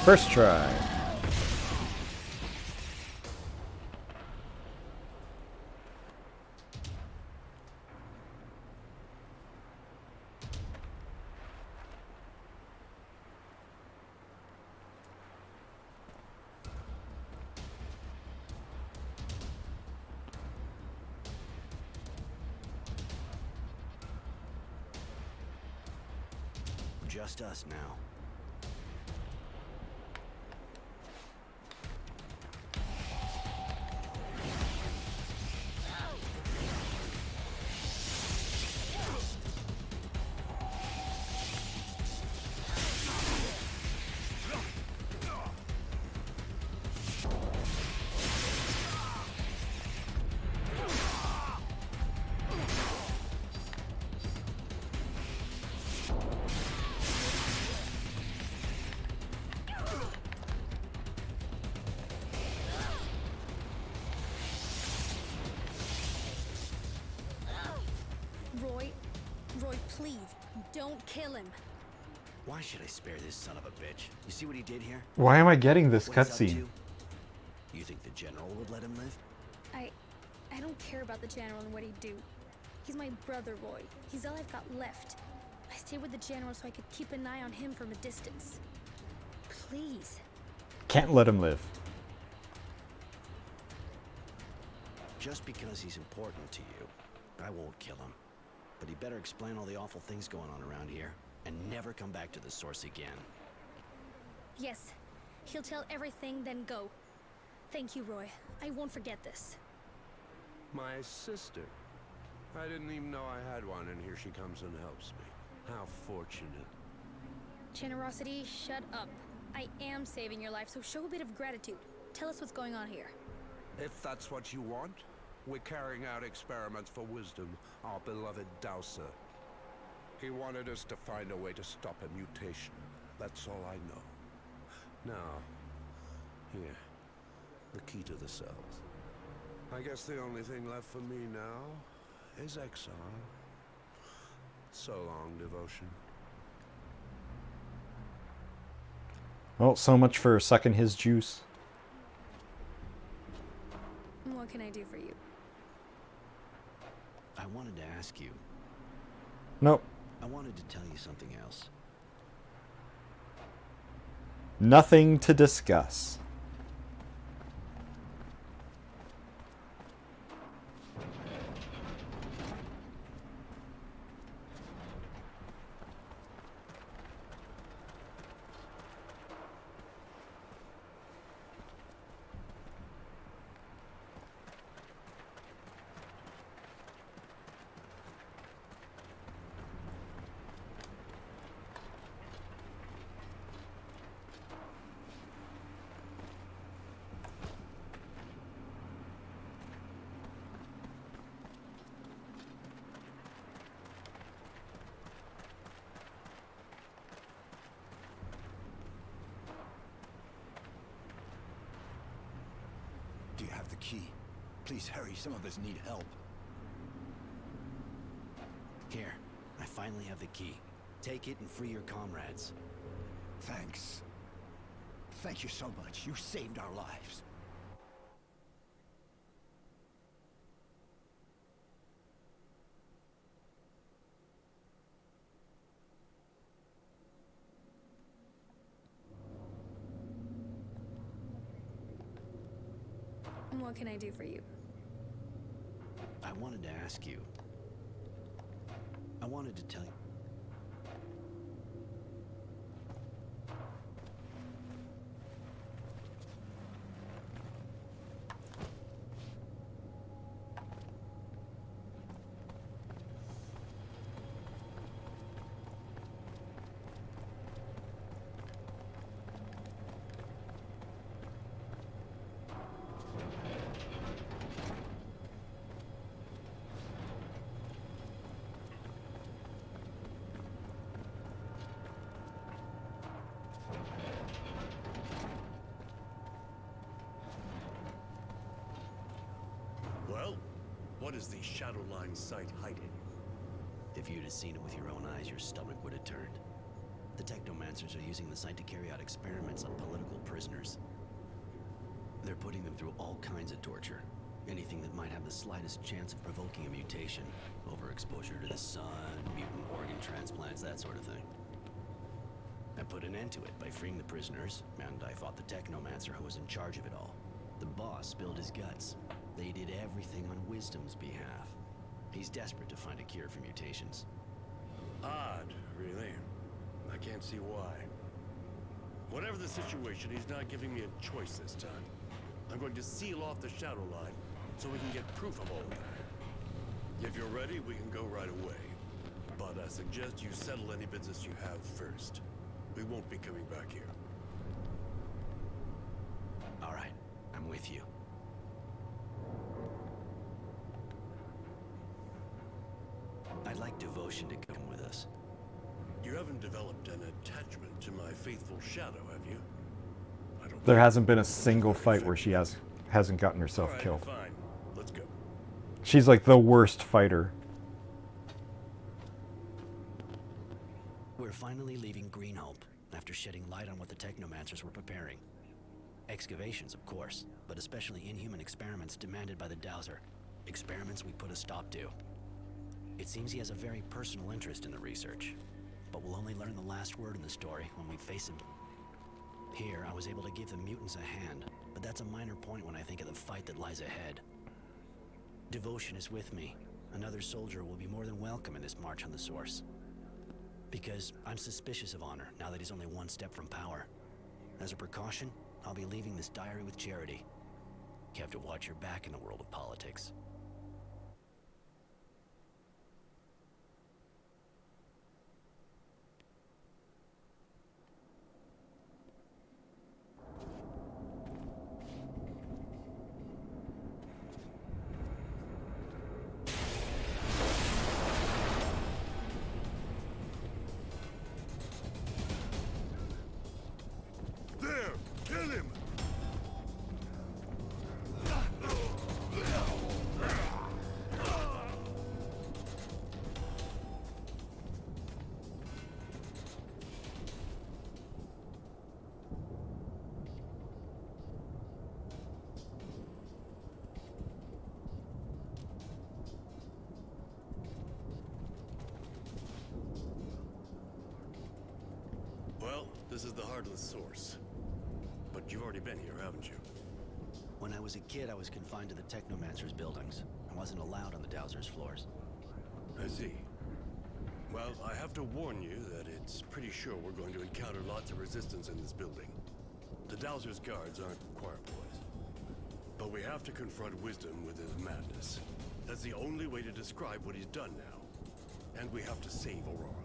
First try. Just us now. Roy, please, don't kill him. Why should I spare this son of a bitch? You see what he did here? Why am I getting this What he's up cutscene? to? You think the general would let him live? I don't care about the general and what he'd do. He's my brother, Roy. He's all I've got left. I stayed with the general so I could keep an eye on him from a distance. Please. Can't let him live. Just because he's important to you, I won't kill him. But he better explain all the awful things going on around here and never come back to the source again. Yes. He'll tell everything, then go. Thank you, Roy. I won't forget this. My sister. I didn't even know I had one, and here she comes and helps me. How fortunate. Generosity, shut up. I am saving your life, so show a bit of gratitude. Tell us what's going on here. If that's what you want, we're carrying out experiments for Wisdom, our beloved Dowser. He wanted us to find a way to stop a mutation. That's all I know. Now, here, the key to the cells. I guess the only thing left for me now is exile. So long, Devotion. Well, so much for sucking his juice. What can I do for you? I wanted to ask you. Nope. I wanted to tell you something else. Nothing to discuss. Do you have the key? Please hurry, some of us need help. Here, I finally have the key. Take it and free your comrades. Thanks. Thank you so much. You saved our lives. What can I do for you? I wanted to ask you. I wanted to tell you. Well, what is the Shadowline site hiding? If you'd have seen it with your own eyes, your stomach would have turned. The Technomancers are using the site to carry out experiments on political prisoners. They're putting them through all kinds of torture. Anything that might have the slightest chance of provoking a mutation. Overexposure to the sun, mutant organ transplants, that sort of thing. I put an end to it by freeing the prisoners, and I fought the Technomancer who was in charge of it all. The boss spilled his guts. They did everything on Wisdom's behalf. He's desperate to find a cure for mutations. Odd, really. I can't see why. Whatever the situation, he's not giving me a choice this time. I'm going to seal off the Shadowline so we can get proof of all of that. If you're ready, we can go right away. But I suggest you settle any business you have first. We won't be coming back here. All right, I'm with you. I'd like Devotion to come with us. You haven't developed an attachment to my faithful shadow, have you? I don't. There hasn't been a single fight where she hasn't gotten herself All right, killed. fine. Let's go. She's like the worst fighter. We're finally leaving Greenhope, after shedding light on what the Technomancers were preparing. Excavations, of course, but especially inhuman experiments demanded by the Dowser. Experiments we put a stop to. It seems he has a very personal interest in the research, but we'll only learn the last word in the story when we face him. Here, I was able to give the mutants a hand, but that's a minor point when I think of the fight that lies ahead. Devotion is with me. Another soldier will be more than welcome in this march on the Source. Because I'm suspicious of Honor now that he's only one step from power. As a precaution, I'll be leaving this diary with Charity. You have to watch your back in the world of politics. There! Kill him! this is the Heartless Source. But you've already been here, haven't you? When I was a kid, I was confined to the Technomancer's buildings. I wasn't allowed on the Dowser's floors. I see. Well, I have to warn you that it's pretty sure we're going to encounter lots of resistance in this building. The Dowser's guards aren't choir boys. But we have to confront Wisdom with his madness. That's the only way to describe what he's done now. And we have to save Aurora.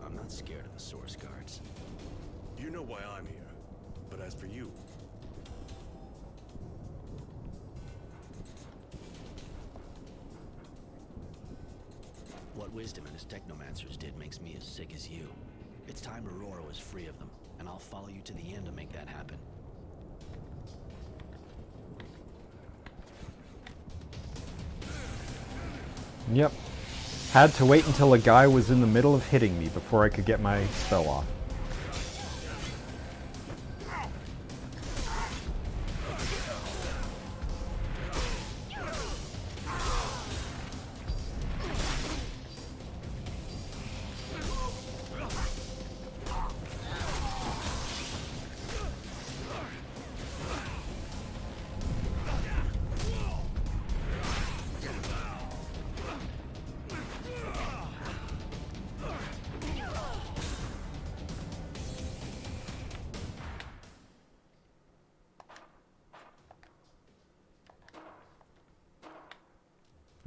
I'm not scared of the Source guards. You know why I'm here. But as for you... What Wisdom and his Technomancers did makes me as sick as you. It's time Aurora was free of them, and I'll follow you to the end to make that happen. Yep. Had to wait until a guy was in the middle of hitting me before I could get my spell off.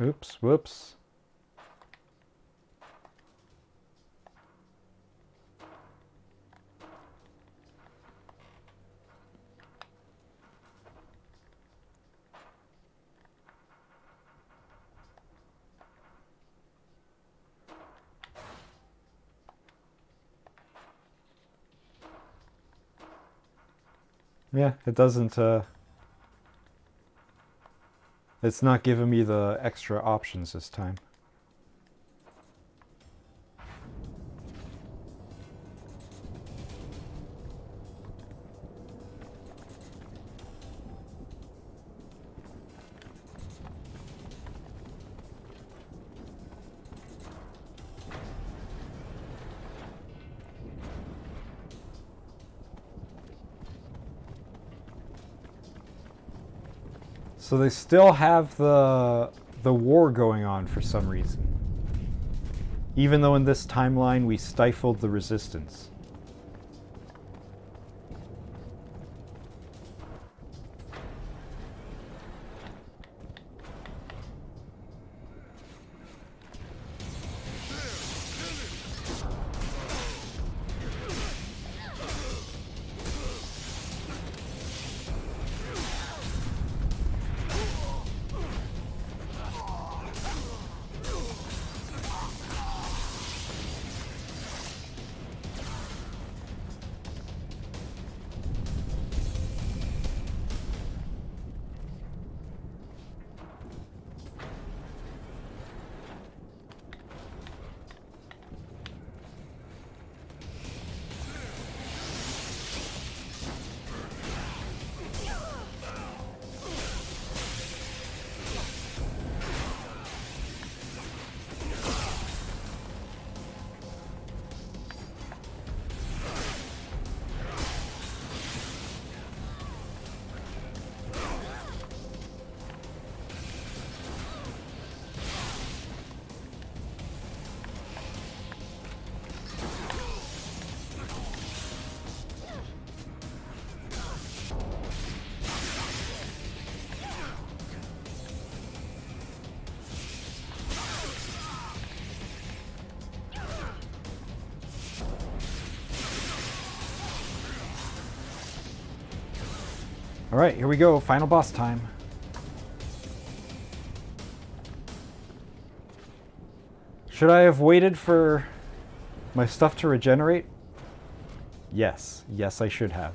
Oops, whoops. Yeah, it doesn't, it's not giving me the extra options this time. So they still have the war going on for some reason. Even though in this timeline we stifled the resistance. Alright, here we go. Final boss time. Should I have waited for my stuff to regenerate? Yes. Yes, I should have.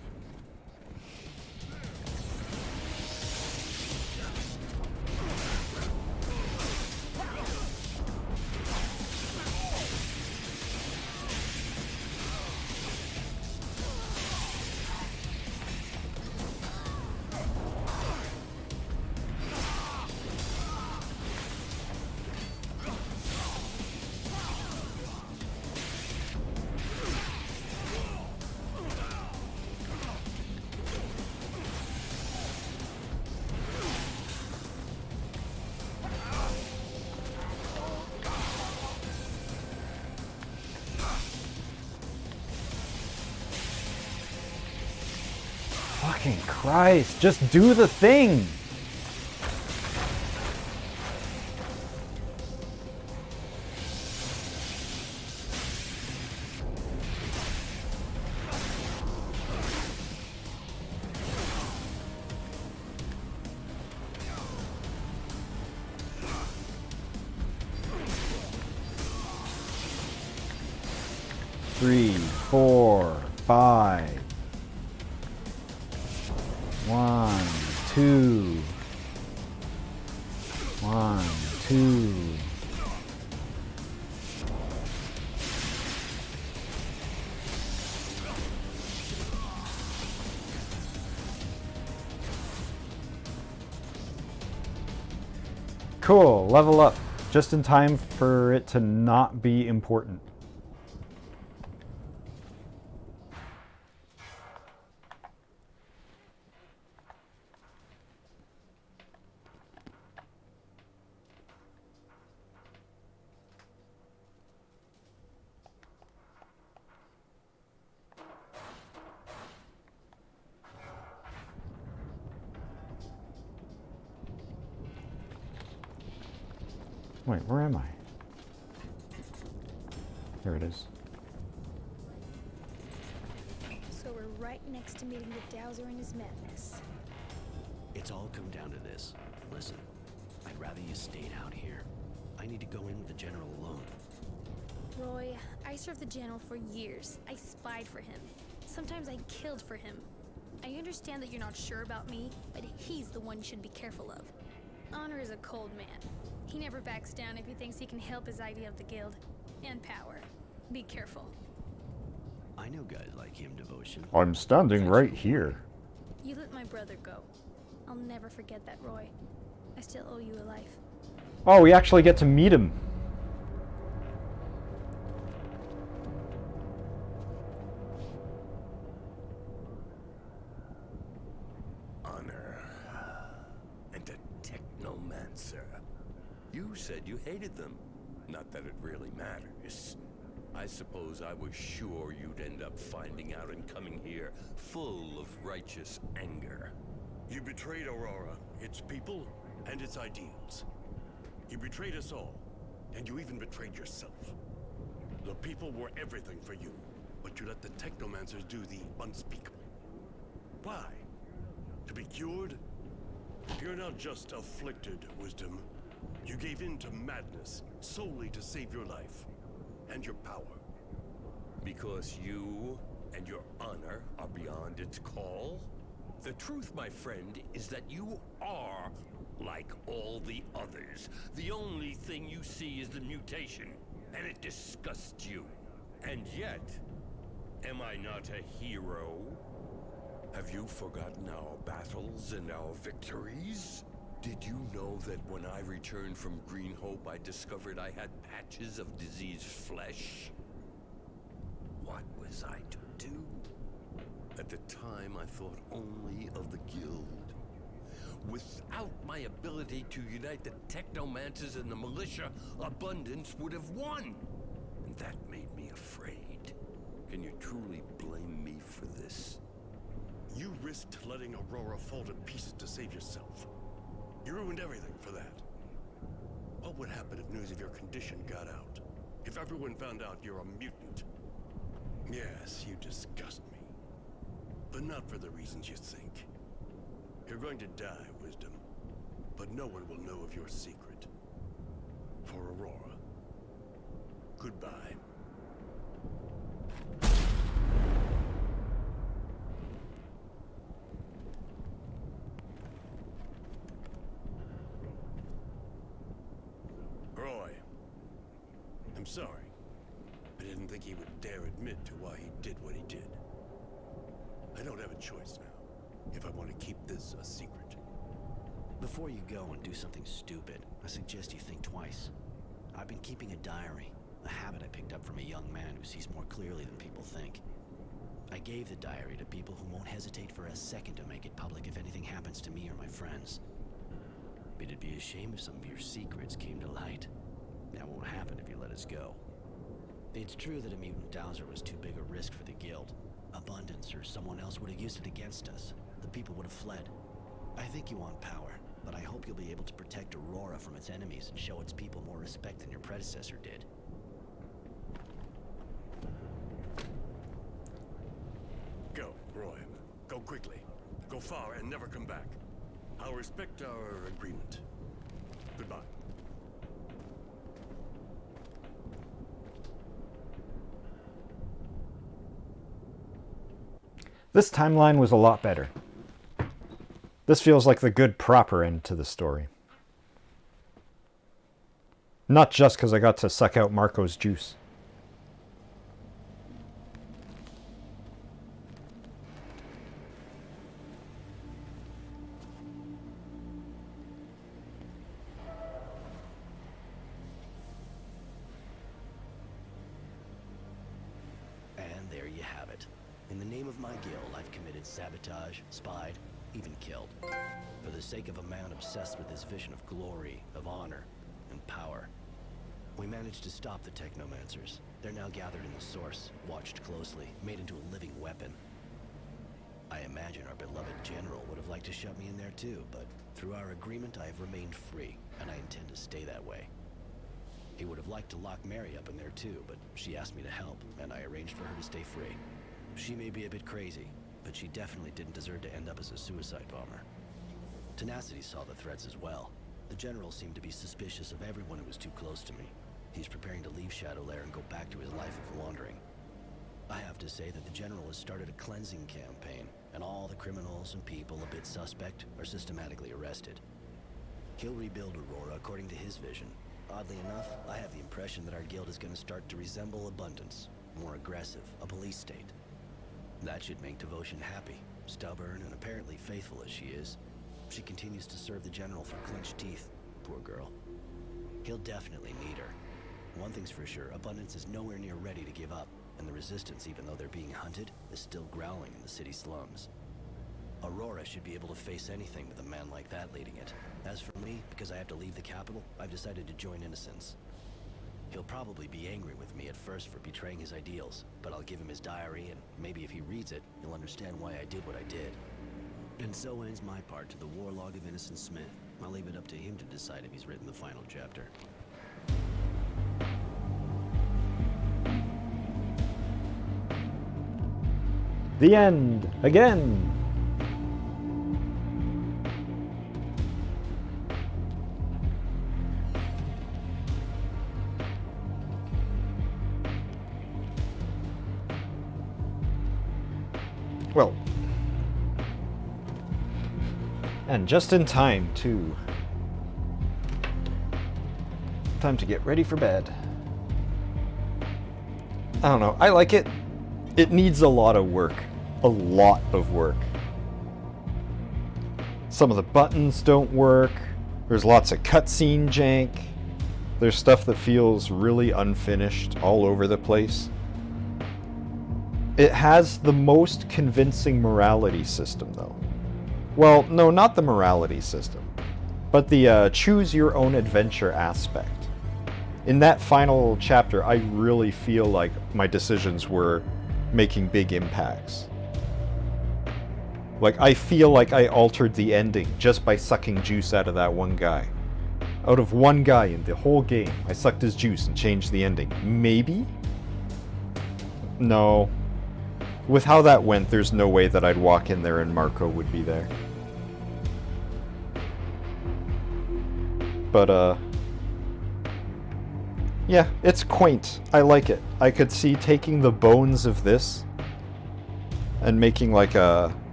Fucking Christ, just do the thing! Three, 4, 5. 1, 2. 1, 2. Cool, level up. Just in time for it to not be important. Wait, where am I? Here it is. So we're right next to meeting the Dowser and his madness. It's all come down to this. Listen, I'd rather you stayed out here. I need to go in with the General alone. Roy, I served the General for years. I spied for him. Sometimes I killed for him. I understand that you're not sure about me, but he's the one you should be careful of. Honor is a cold man. He never backs down if he thinks he can help his idea of the guild. And power. Be careful. I know guys like him, Devotion. I'm standing right here. You let my brother go. I'll never forget that, Roy. I still owe you a life. Oh, we actually get to meet him. Honor and a technomancer. You said you hated them. Not that it really matters. I suppose I was sure you'd end up finding out and coming here full of righteous anger. You betrayed Aurora, its people, and its ideals. You betrayed us all, and you even betrayed yourself. The people were everything for you, but you let the Technomancers do the unspeakable. Why? To be cured? You're not just afflicted, Wisdom. You gave in to madness solely to save your life and your power. Because you and your honor are beyond its call? The truth, my friend, is that you are like all the others. The only thing you see is the mutation, and it disgusts you. And yet, am I not a hero? Have you forgotten our battles and our victories? Did you know that when I returned from Green Hope, I discovered I had patches of diseased flesh? What was I to do? At the time, I thought only of the Guild. Without my ability to unite the Technomancers and the militia, Abundance would have won. And that made me afraid. Can you truly blame me for this? You risked letting Aurora fall to pieces to save yourself. You ruined everything for that. What would happen if news of your condition got out? If everyone found out you're a mutant? Yes, you disgust me. But not for the reasons you think. You're going to die, Wisdom. But no one will know of your secret. For Aurora. Goodbye. Roy. I'm sorry. I didn't think he would dare admit to why he did what he did. I don't have a choice now, if I want to keep this a secret. Before you go and do something stupid, I suggest you think twice. I've been keeping a diary, a habit I picked up from a young man who sees more clearly than people think. I gave the diary to people who won't hesitate for a second to make it public if anything happens to me or my friends. But it'd be a shame if some of your secrets came to light. That won't happen if you let us go. It's true that a mutant Dowser was too big a risk for the Guild. Abundance or someone else would have used it against us. the people would have fled. I think you want power, but I hope you'll be able to protect Aurora from its enemies and show its people more respect than your predecessor did. Go, Roy. Go quickly. Go far and never come back. I'll respect our agreement. Goodbye. This timeline was a lot better. This feels like the good proper end to the story. Not just because I got to suck out Marco's juice. And there you have it. In the name of my guild, I've committed sabotage, spied, even killed. For the sake of a man obsessed with his vision of glory, of honor, and power. We managed to stop the Technomancers. They're now gathered in the Source, watched closely, made into a living weapon. I imagine our beloved General would have liked to shut me in there too, but through our agreement I have remained free, and I intend to stay that way. He would have liked to lock Mary up in there too, but she asked me to help, and I arranged for her to stay free. She may be a bit crazy, but she definitely didn't deserve to end up as a suicide bomber. Tenacity saw the threats as well. The General seemed to be suspicious of everyone who was too close to me. He's preparing to leave Shadowlair and go back to his life of wandering. I have to say that the General has started a cleansing campaign, and all the criminals and people a bit suspect are systematically arrested. He'll rebuild Aurora according to his vision. Oddly enough, I have the impression that our guild is going to start to resemble Abundance, more aggressive, a police state. That should make Devotion happy, stubborn and apparently faithful as she is. She continues to serve the General through clenched teeth, poor girl. He'll definitely need her. One thing's for sure, Abundance is nowhere near ready to give up, and the Resistance, even though they're being hunted, is still growling in the city slums. Aurora should be able to face anything with a man like that leading it. As for me, because I have to leave the capital, I've decided to join Innocence. He'll probably be angry with me at first for betraying his ideals, but I'll give him his diary, and maybe if he reads it, he'll understand why I did what I did. And so ends my part to the War Log of Innocent Smith. I'll leave it up to him to decide if he's written the final chapter. The end! Again! Well, and just in time, too. Time to get ready for bed. I don't know, I like it. It needs a lot of work. A lot of work. Some of the buttons don't work. There's lots of cutscene jank. There's stuff that feels really unfinished all over the place. It has the most convincing morality system, though. Well, no, not the morality system, but the choose your own adventure aspect. In that final chapter, I really feel like my decisions were making big impacts. Like, I feel like I altered the ending just by sucking juice out of that one guy. Out of one guy in the whole game, I sucked his juice and changed the ending. Maybe? No. With how that went, there's no way that I'd walk in there and Marco would be there. But, yeah, it's quaint. I like it. I could see taking the bones of this and making like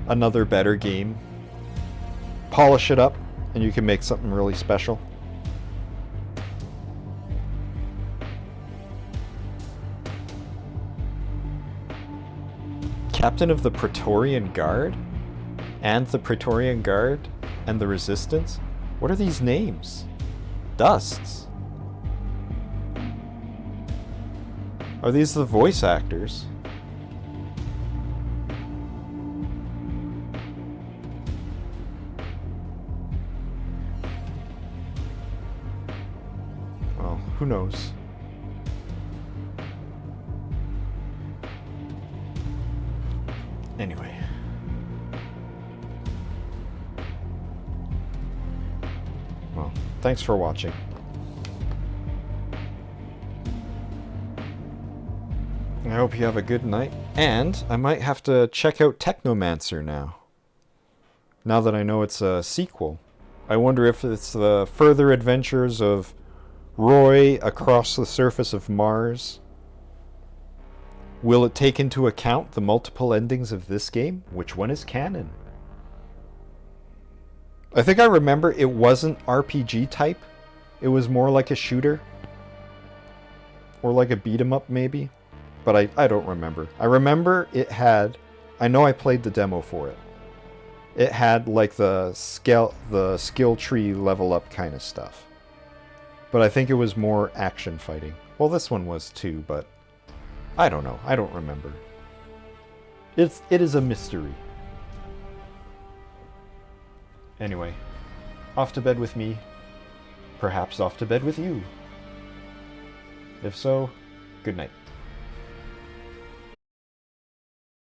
another better game. Polish it up, and you can make something really special. Captain of the Praetorian Guard? And the Praetorian Guard? And the Resistance? What are these names? Dusts. Are these the voice actors? Well, who knows? Anyway. Thanks for watching. I hope you have a good night. And I might have to check out Technomancer now. Now that I know it's a sequel. I wonder if it's the further adventures of Roy across the surface of Mars. Will it take into account the multiple endings of this game? Which one is canon? I think I remember it wasn't RPG type. It was more like a shooter. Or like a beat 'em up maybe. But I don't remember. I remember it had... I know I played the demo for it. It had like the skill tree level up kind of stuff. But I think it was more action fighting. Well, this one was too, but I don't know. I don't remember. It is a mystery. Anyway, off to bed with me. Perhaps off to bed with you. If so, good night.